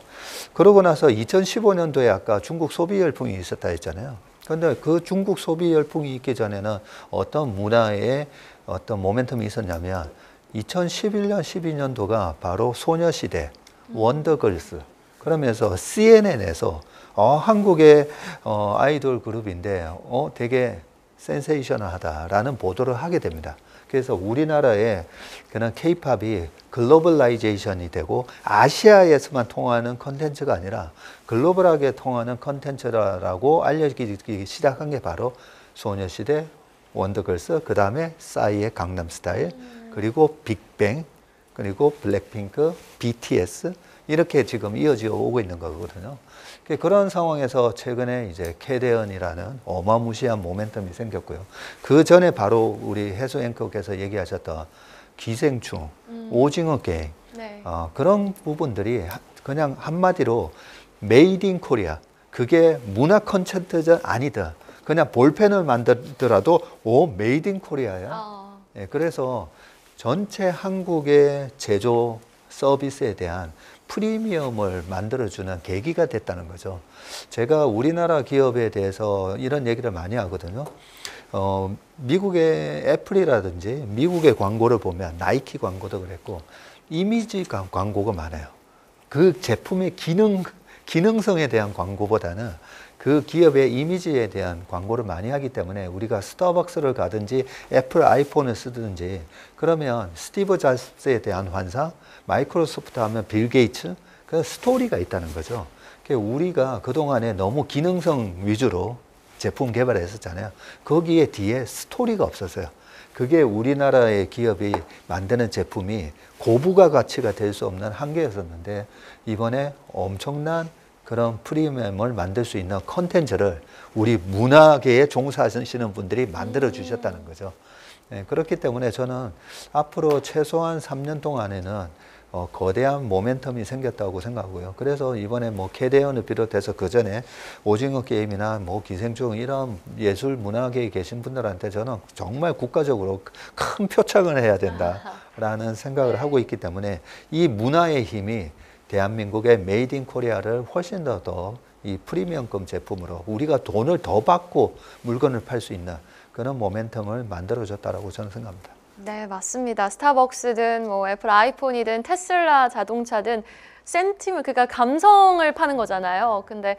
그러고 나서 2015년도에 아까 중국 소비 열풍이 있었다 했잖아요. 그런데 그 중국 소비 열풍이 있기 전에는 어떤 문화에 어떤 모멘텀이 있었냐면 2011년, 12년도가 바로 소녀시대, 원더걸스, 그러면서 CNN에서 한국의 아이돌 그룹인데 되게 센세이셔널하다라는 보도를 하게 됩니다. 그래서 우리나라의 그런 K-팝이 글로벌라이제이션이 되고 아시아에서만 통하는 컨텐츠가 아니라 글로벌하게 통하는 컨텐츠라고 알려지기 시작한 게 바로 소녀시대, 원더걸스, 그 다음에 싸이의 강남스타일, 그리고 빅뱅, 그리고 블랙핑크, BTS 이렇게 지금 이어져 오고 있는 거거든요. 그런 상황에서 최근에 이제 캐대언이라는 어마무시한 모멘텀이 생겼고요. 그 전에 바로 우리 해수 앵커께서 얘기하셨던 기생충, 오징어 게임, 네. 그런 부분들이 그냥 한마디로 메이드 인 코리아, 그게 문화 콘텐츠가 아니든 그냥 볼펜을 만들더라도 메이드 인 코리아야. 네, 그래서 전체 한국의 제조 서비스에 대한 프리미엄을 만들어주는 계기가 됐다는 거죠. 제가 우리나라 기업에 대해서 이런 얘기를 많이 하거든요. 미국의 애플이라든지 미국의 광고를 보면 나이키 광고도 그랬고 이미지 광고가 많아요. 그 제품의 기능성에 대한 광고보다는 그 기업의 이미지에 대한 광고를 많이 하기 때문에 우리가 스타벅스를 가든지 애플 아이폰을 쓰든지 그러면 스티브 잡스에 대한 환상, 마이크로소프트 하면 빌 게이츠, 그 스토리가 있다는 거죠. 우리가 그동안에 너무 기능성 위주로 제품 개발했었잖아요. 거기에 뒤에 스토리가 없었어요. 그게 우리나라의 기업이 만드는 제품이 고부가 가치가 될 수 없는 한계였었는데 이번에 엄청난 그런 프리미엄을 만들 수 있는 컨텐츠를 우리 문화계에 종사하시는 분들이 만들어 주셨다는 거죠. 네, 그렇기 때문에 저는 앞으로 최소한 3년 동안에는 거대한 모멘텀이 생겼다고 생각하고요. 그래서 이번에 뭐 캐대언을 비롯해서 그 전에 오징어 게임이나 뭐 기생충 이런 예술 문화계에 계신 분들한테 저는 정말 국가적으로 큰 표창을 해야 된다라는 생각을 하고 있기 때문에 이 문화의 힘이 대한민국의 메이드 인 코리아를 훨씬 더 이 프리미엄급 제품으로 우리가 돈을 더 받고 물건을 팔 수 있는 그런 모멘텀을 만들어줬다라고 저는 생각합니다. 네, 맞습니다. 스타벅스든 뭐 애플 아이폰이든 테슬라 자동차든 센티ment, 그러니까 감성을 파는 거잖아요. 근데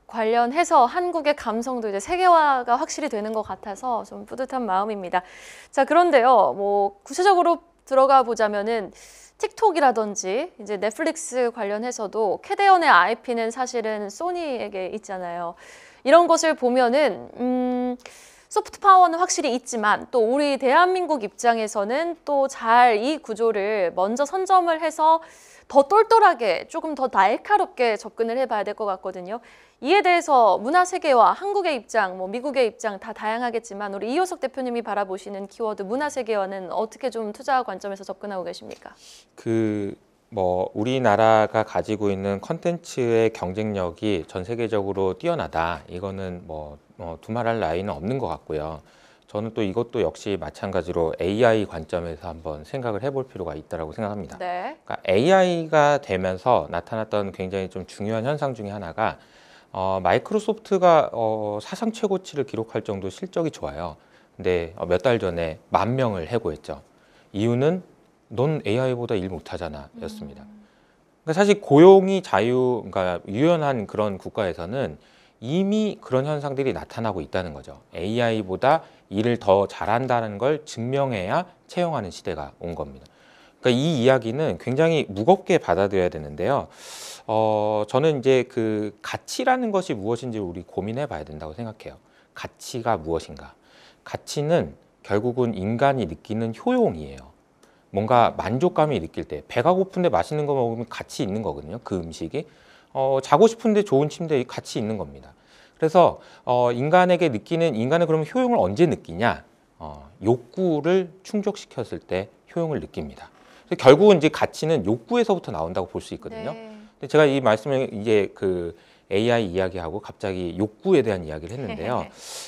관련해서 한국의 감성도 이제 세계화가 확실히 되는 것 같아서 좀 뿌듯한 마음입니다. 자, 그런데요, 뭐 구체적으로 들어가 보자면은 틱톡이라든지 이제 넷플릭스 관련해서도 캐대언의 IP는 사실은 소니에게 있잖아요. 이런 것을 보면은 소프트 파워는 확실히 있지만 또 우리 대한민국 입장에서는 또 잘 이 구조를 먼저 선점을 해서 더 똘똘하게 조금 더 날카롭게 접근을 해봐야 될 것 같거든요. 이에 대해서 문화 세계화, 한국의 입장, 뭐 미국의 입장 다 다양하겠지만 우리 이효석 대표님이 바라보시는 키워드 문화 세계화는 어떻게 좀 투자 관점에서 접근하고 계십니까? 뭐 우리나라가 가지고 있는 컨텐츠의 경쟁력이 전 세계적으로 뛰어나다. 이거는 뭐 두말할 나위는 없는 것 같고요. 저는 또 이것도 역시 마찬가지로 AI 관점에서 한번 생각을 해볼 필요가 있다고 생각합니다. 네. 그러니까 AI가 되면서 나타났던 굉장히 좀 중요한 현상 중에 하나가 마이크로소프트가 사상 최고치를 기록할 정도 실적이 좋아요. 근데 몇 달 전에 10,000명을 해고했죠. 이유는 넌 AI보다 일 못하잖아 였습니다. 그러니까 사실 고용이 그러니까 유연한 그런 국가에서는 이미 그런 현상들이 나타나고 있다는 거죠. AI보다 일을 더 잘한다는 걸 증명해야 채용하는 시대가 온 겁니다. 그러니까 이 이야기는 굉장히 무겁게 받아들여야 되는데요. 저는 이제 그 가치라는 것이 무엇인지 우리 고민해 봐야 된다고 생각해요. 가치가 무엇인가? 가치는 결국은 인간이 느끼는 효용이에요. 뭔가 만족감이 느낄 때 배가 고픈데 맛있는 거 먹으면 가치 있는 거거든요. 그 음식이 자고 싶은데 좋은 침대에 가치 있는 겁니다. 그래서 인간의 그러면 효용을 언제 느끼냐? 욕구를 충족시켰을 때 효용을 느낍니다. 그래서 결국은 이제 가치는 욕구에서부터 나온다고 볼 수 있거든요. 네. 근데 제가 이 말씀을 이제 그 AI 이야기하고 갑자기 욕구에 대한 이야기를 했는데요.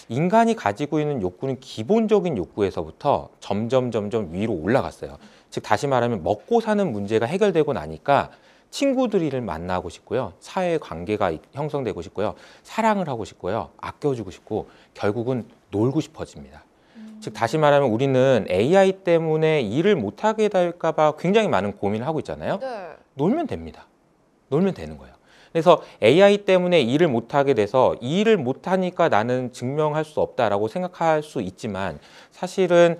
인간이 가지고 있는 욕구는 기본적인 욕구에서부터 점점 위로 올라갔어요. 즉 다시 말하면 먹고 사는 문제가 해결되고 나니까 친구들을 만나고 싶고요. 사회 관계가 형성되고 싶고요. 사랑을 하고 싶고요. 아껴주고 싶고 결국은 놀고 싶어집니다. 즉 다시 말하면 우리는 AI 때문에 일을 못하게 될까 봐 굉장히 많은 고민을 하고 있잖아요. 네. 놀면 됩니다. 놀면 되는 거예요. 그래서 AI 때문에 일을 못하게 돼서 이 일을 못하니까 나는 증명할 수 없다라고 생각할 수 있지만 사실은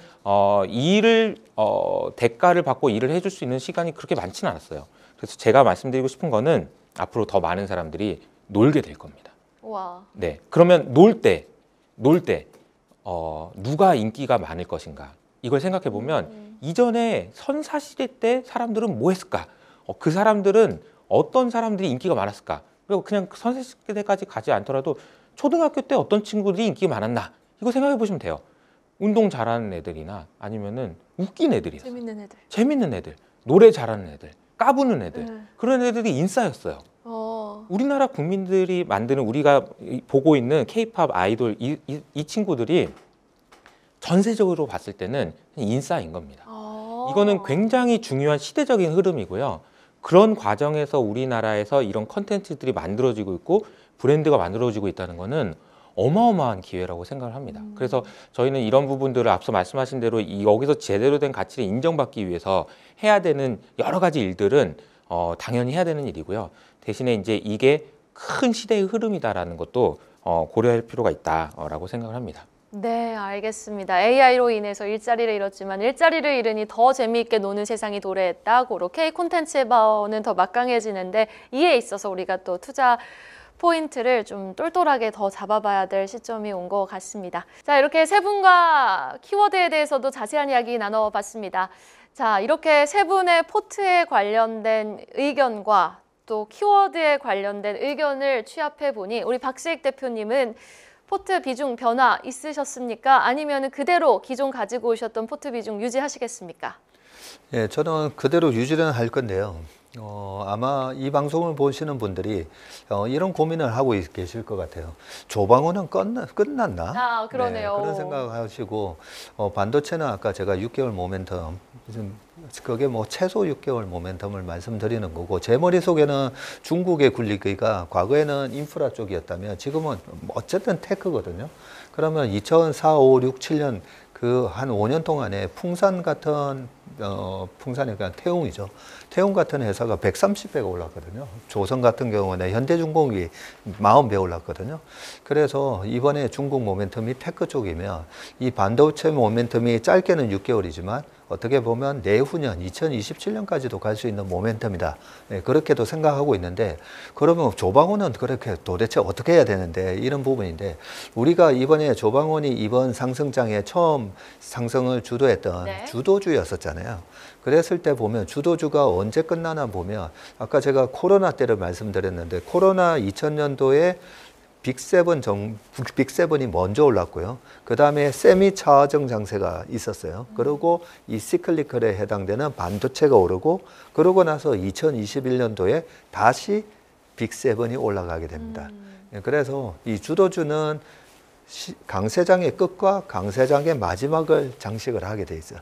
대가를 받고 일을 해줄 수 있는 시간이 그렇게 많지는 않았어요. 그래서 제가 말씀드리고 싶은 거는 앞으로 더 많은 사람들이 놀게 될 겁니다. 와. 네, 그러면 놀 때 누가 인기가 많을 것인가? 이걸 생각해 보면 이전에 선사시대 때 사람들은 뭐 했을까? 그 사람들은 어떤 사람들이 인기가 많았을까? 그리고 그냥 선사시대까지 가지 않더라도 초등학교 때 어떤 친구들이 인기가 많았나? 이거 생각해 보시면 돼요. 운동 잘하는 애들이나 아니면은 웃긴 애들이나 재밌는 애들, 노래 잘하는 애들, 까부는 애들 그런 애들이 인싸였어요. 우리나라 국민들이 만드는 우리가 보고 있는 K-팝 아이돌 이 친구들이 전세적으로 봤을 때는 인싸인 겁니다. 이거는 굉장히 중요한 시대적인 흐름이고요. 그런 과정에서 우리나라에서 이런 컨텐츠들이 만들어지고 있고 브랜드가 만들어지고 있다는 거는 어마어마한 기회라고 생각을 합니다. 그래서 저희는 이런 부분들을 앞서 말씀하신 대로 여기서 제대로 된 가치를 인정받기 위해서 해야 되는 여러 가지 일들은 당연히 해야 되는 일이고요. 대신에 이제 이게 큰 시대의 흐름이다라는 것도 고려할 필요가 있다라고 생각을 합니다. 네, 알겠습니다. AI로 인해서 일자리를 잃었지만 일자리를 잃으니 더 재미있게 노는 세상이 도래했다. 그렇게 콘텐츠의 바어는 더 막강해지는데 이에 있어서 우리가 또 투자 포인트를 좀 똘똘하게 더 잡아봐야 될 시점이 온 것 같습니다. 자, 이렇게 세 분과 키워드에 대해서도 자세한 이야기 나눠봤습니다. 자, 이렇게 세 분의 포트에 관련된 의견과 또 키워드에 관련된 의견을 취합해 보니 우리 박시익 대표님은 포트 비중 변화 있으셨습니까? 아니면 그대로 기존 가지고 오셨던 포트 비중 유지하시겠습니까? 예, 저는 그대로 유지는 할 건데요. 아마 이 방송을 보시는 분들이 이런 고민을 하고 계실 것 같아요. 조방호는 끝났나? 아, 그러네요. 네, 그런 생각하시고 반도체는 아까 제가 6개월 모멘텀, 그게 뭐 최소 6개월 모멘텀을 말씀드리는 거고, 제 머릿속에는 중국의 굴리기가 과거에는 인프라 쪽이었다면 지금은 어쨌든 테크거든요. 그러면 2004, 5, 6, 7년 그 한 5년 동안에 풍산 같은 풍산이 그냥 태웅이죠. 태웅 같은 회사가 130배가 올랐거든요. 조선 같은 경우는 현대중공업이 40배 올랐거든요. 그래서 이번에 중국 모멘텀이 테크 쪽이면 이 반도체 모멘텀이 짧게는 6개월이지만 어떻게 보면 내후년 2027년까지도 갈 수 있는 모멘텀이다. 네, 그렇게도 생각하고 있는데, 그러면 조방호는 그렇게 도대체 어떻게 해야 되는데, 이런 부분인데, 우리가 이번에 조방호이 이번 상승장에 처음 상승을 주도했던 네. 주도주였었잖아요. 그랬을 때 보면 주도주가 언제 끝나나 보면, 아까 제가 코로나 때를 말씀드렸는데, 코로나 2000년도에 빅세븐이 먼저 올랐고요. 그 다음에 세미 차화정 장세가 있었어요. 그리고 이 시클리컬에 해당되는 반도체가 오르고, 그러고 나서 2021년도에 다시 빅세븐이 올라가게 됩니다. 그래서 이 주도주는 강세장의 끝과 강세장의 마지막을 장식을 하게 돼 있어요.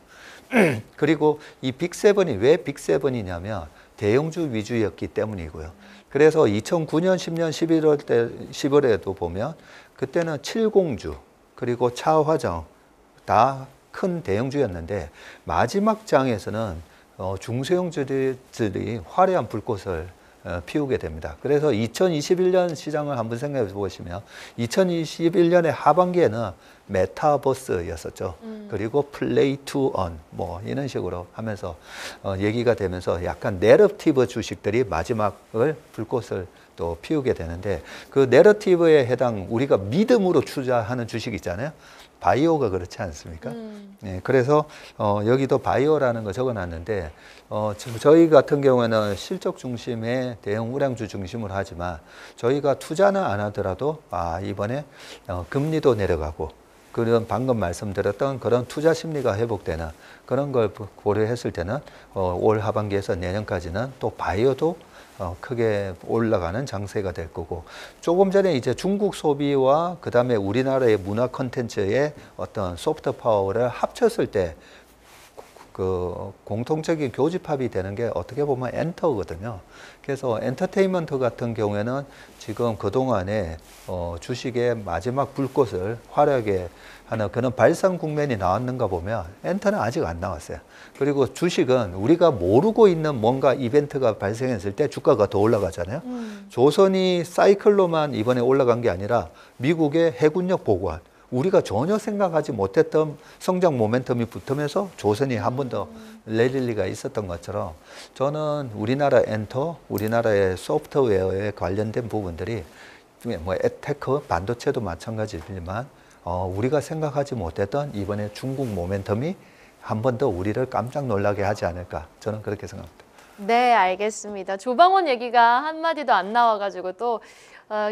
그리고 이 빅세븐이 왜 빅세븐이냐면 대형주 위주였기 때문이고요. 그래서 2009년, 10년, 11월에도 보면 그때는 70주 그리고 차화정 다 큰 대형주였는데, 마지막 장에서는 중소형주들이 화려한 불꽃을 피우게 됩니다. 그래서 2021년 시장을 한번 생각해 보시면 2021년의 하반기에는 메타버스였었죠. 그리고 플레이 투 언 뭐 이런 식으로 하면서 얘기가 되면서 약간 내러티브 주식들이 마지막을 불꽃을 또 피우게 되는데, 그 내러티브에 해당 우리가 믿음으로 투자하는 주식 있잖아요. 바이오가 그렇지 않습니까? 네, 그래서 여기도 바이오라는 거 적어놨는데, 저희 같은 경우에는 실적 중심의 대형 우량주 중심으로 하지만 저희가 투자는 안 하더라도 이번에 금리도 내려가고, 그런 방금 말씀드렸던 그런 투자 심리가 회복되는 그런 걸 고려했을 때는 올 하반기에서 내년까지는 또 바이오도 크게 올라가는 장세가 될 거고, 조금 전에 이제 중국 소비와 그 다음에 우리나라의 문화 콘텐츠의 어떤 소프트 파워를 합쳤을 때 그 공통적인 교집합이 되는 게 어떻게 보면 엔터거든요. 그래서 엔터테인먼트 같은 경우에는 지금 그동안에 주식의 마지막 불꽃을 화려하게 하는 그런 발상 국면이 나왔는가 보면 엔터는 아직 안 나왔어요. 그리고 주식은 우리가 모르고 있는 뭔가 이벤트가 발생했을 때 주가가 더 올라가잖아요. 조선이 사이클로만 이번에 올라간 게 아니라 미국의 해군력 보관, 우리가 전혀 생각하지 못했던 성장 모멘텀이 붙으면서 조선이 한 번 더 랠리가 있었던 것처럼, 저는 우리나라 엔터, 우리나라의 소프트웨어에 관련된 부분들이 뭐 테크, 반도체도 마찬가지지만 우리가 생각하지 못했던 이번에 중국 모멘텀이 한 번 더 우리를 깜짝 놀라게 하지 않을까, 저는 그렇게 생각합니다. 네, 알겠습니다. 조방원 얘기가 한마디도 안 나와가지고 또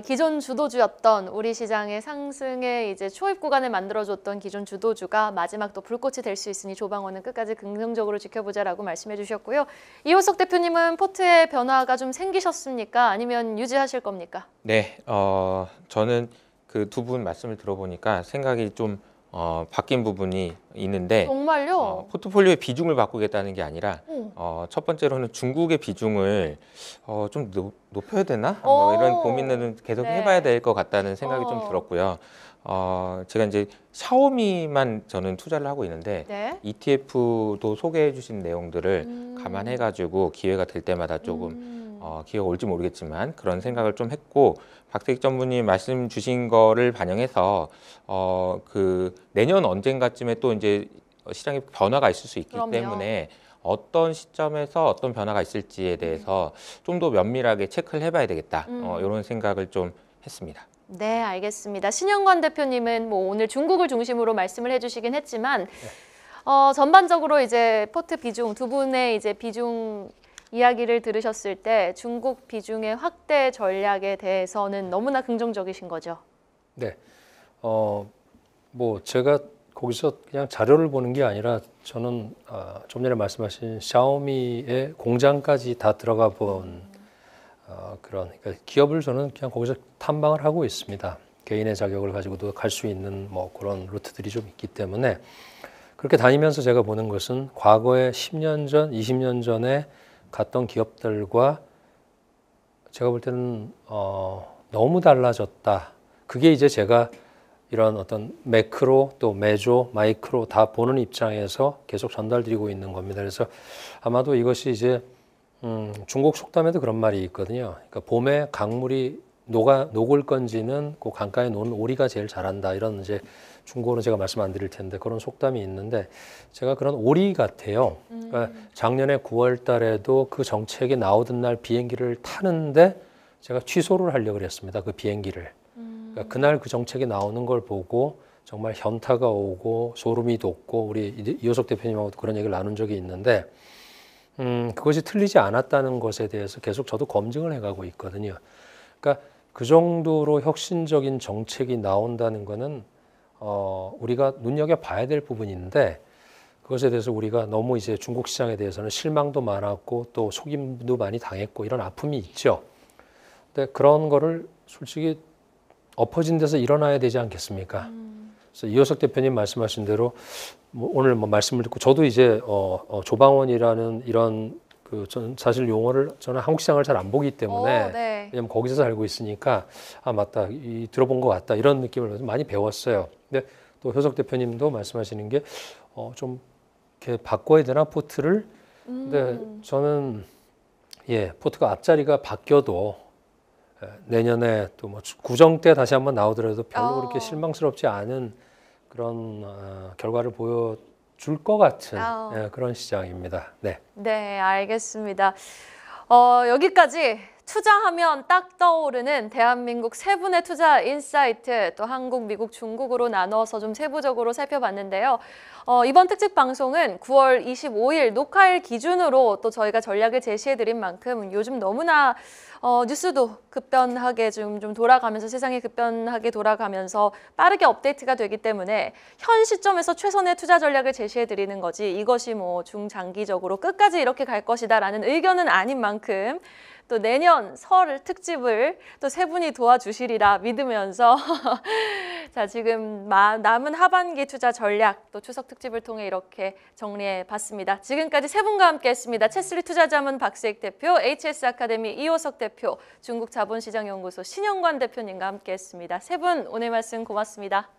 기존 주도주였던 우리 시장의 상승의 이제 초입 구간을 만들어줬던 기존 주도주가 마지막 또 불꽃이 될 수 있으니 조방원은 끝까지 긍정적으로 지켜보자라고 말씀해 주셨고요. 이호석 대표님은 포트의 변화가 좀 생기셨습니까? 아니면 유지하실 겁니까? 네, 저는 그 두 분 말씀을 들어보니까 생각이 좀 바뀐 부분이 있는데, 정말요? 포트폴리오의 비중을 바꾸겠다는 게 아니라 첫 번째로는 중국의 비중을 좀 높여야 되나? 뭐 이런 고민을 계속 네. 해봐야 될 것 같다는 생각이 좀 들었고요. 제가 이제 샤오미만 저는 투자를 하고 있는데 네. ETF도 소개해 주신 내용들을 감안해 가지고 기회가 될 때마다 조금 기회가 올지 모르겠지만 그런 생각을 좀 했고, 박세익 전무님 말씀 주신 거를 반영해서 그 내년 언젠가쯤에 또 이제 시장에 변화가 있을 수 있기 그럼요. 때문에 어떤 시점에서 어떤 변화가 있을지에 대해서 좀 더 면밀하게 체크를 해봐야 되겠다. 이런 생각을 좀 했습니다. 네, 알겠습니다. 신영관 대표님은 뭐 오늘 중국을 중심으로 말씀을 해주시긴 했지만 전반적으로 이제 포트 비중 두 분의 이제 비중 이야기를 들으셨을 때 중국 비중의 확대 전략에 대해서는 너무나 긍정적이신 거죠. 네. 뭐 제가 거기서 그냥 자료를 보는 게 아니라 저는 좀 전에 말씀하신 샤오미의 공장까지 다 들어가 본 그런 그러니까 기업을 저는 그냥 거기서 탐방을 하고 있습니다. 개인의 자격을 가지고도 갈 수 있는 뭐 그런 루트들이 좀 있기 때문에 그렇게 다니면서 제가 보는 것은 과거에 10년 전, 20년 전에 갔던 기업들과 제가 볼 때는 너무 달라졌다. 그게 이제 제가 이런 어떤 매크로 또 메조, 마이크로 다 보는 입장에서 계속 전달드리고 있는 겁니다. 그래서 아마도 이것이 이제 중국 속담에도 그런 말이 있거든요. 그러니까 봄에 강물이 녹을 건지는 그 강가에 노는 오리가 제일 잘한다. 이런 이제 중국어는 제가 말씀 안 드릴 텐데 그런 속담이 있는데 제가 그런 오리 같아요. 그러니까 작년에 9월 달에도 그 정책이 나오던 날 비행기를 타는데 제가 취소를 하려고 그랬습니다. 그 비행기를. 그러니까 그날 그 정책이 나오는 걸 보고 정말 현타가 오고 소름이 돋고 우리 이호석 대표님하고도 그런 얘기를 나눈 적이 있는데 그것이 틀리지 않았다는 것에 대해서 계속 저도 검증을 해가고 있거든요. 그러니까 그 정도로 혁신적인 정책이 나온다는 거는 우리가 눈여겨봐야 될 부분인데 그것에 대해서 우리가 너무 이제 중국 시장에 대해서는 실망도 많았고 또 속임도 많이 당했고 이런 아픔이 있죠. 근데 그런 거를 솔직히 엎어진 데서 일어나야 되지 않겠습니까? 그래서 이호석 대표님 말씀하신 대로 오늘 뭐 말씀을 듣고 저도 이제 조방원이라는 이런 전 사실 용어를 저는 한국 시장을 잘 안 보기 때문에 네. 왜냐면 거기서 살고 있으니까 맞다 들어본 것 같다 이런 느낌을 많이 배웠어요. 근데 또 효석 대표님도 말씀하시는 게 좀 이렇게 바꿔야 되나 포트를? 근데 저는 포트가 앞자리가 바뀌어도 내년에 또 뭐 구정 때 다시 한번 나오더라도 별로 그렇게 실망스럽지 않은 그런 결과를 보여줄 것 같은 그런 시장입니다. 네. 네, 알겠습니다. 여기까지 투자하면 딱 떠오르는 대한민국 세 분의 투자 인사이트, 또 한국, 미국, 중국으로 나눠서 좀 세부적으로 살펴봤는데요. 이번 특집 방송은 9월 25일 녹화일 기준으로 또 저희가 전략을 제시해드린 만큼 요즘 너무나 뉴스도 급변하게 좀 돌아가면서 세상이 급변하게 돌아가면서 빠르게 업데이트가 되기 때문에 현 시점에서 최선의 투자 전략을 제시해드리는 거지 이것이 뭐 중장기적으로 끝까지 이렇게 갈 것이다라는 의견은 아닌 만큼 또 내년 설 특집을 또 세 분이 도와주시리라 믿으면서 자 지금 남은 하반기 투자 전략 또 추석 특집을 통해 이렇게 정리해 봤습니다. 지금까지 세 분과 함께했습니다. 채슬리 투자자문 박수익 대표, HS 아카데미 이호석 대표, 중국 자본시장연구소 신영관 대표님과 함께했습니다. 세 분 오늘 말씀 고맙습니다.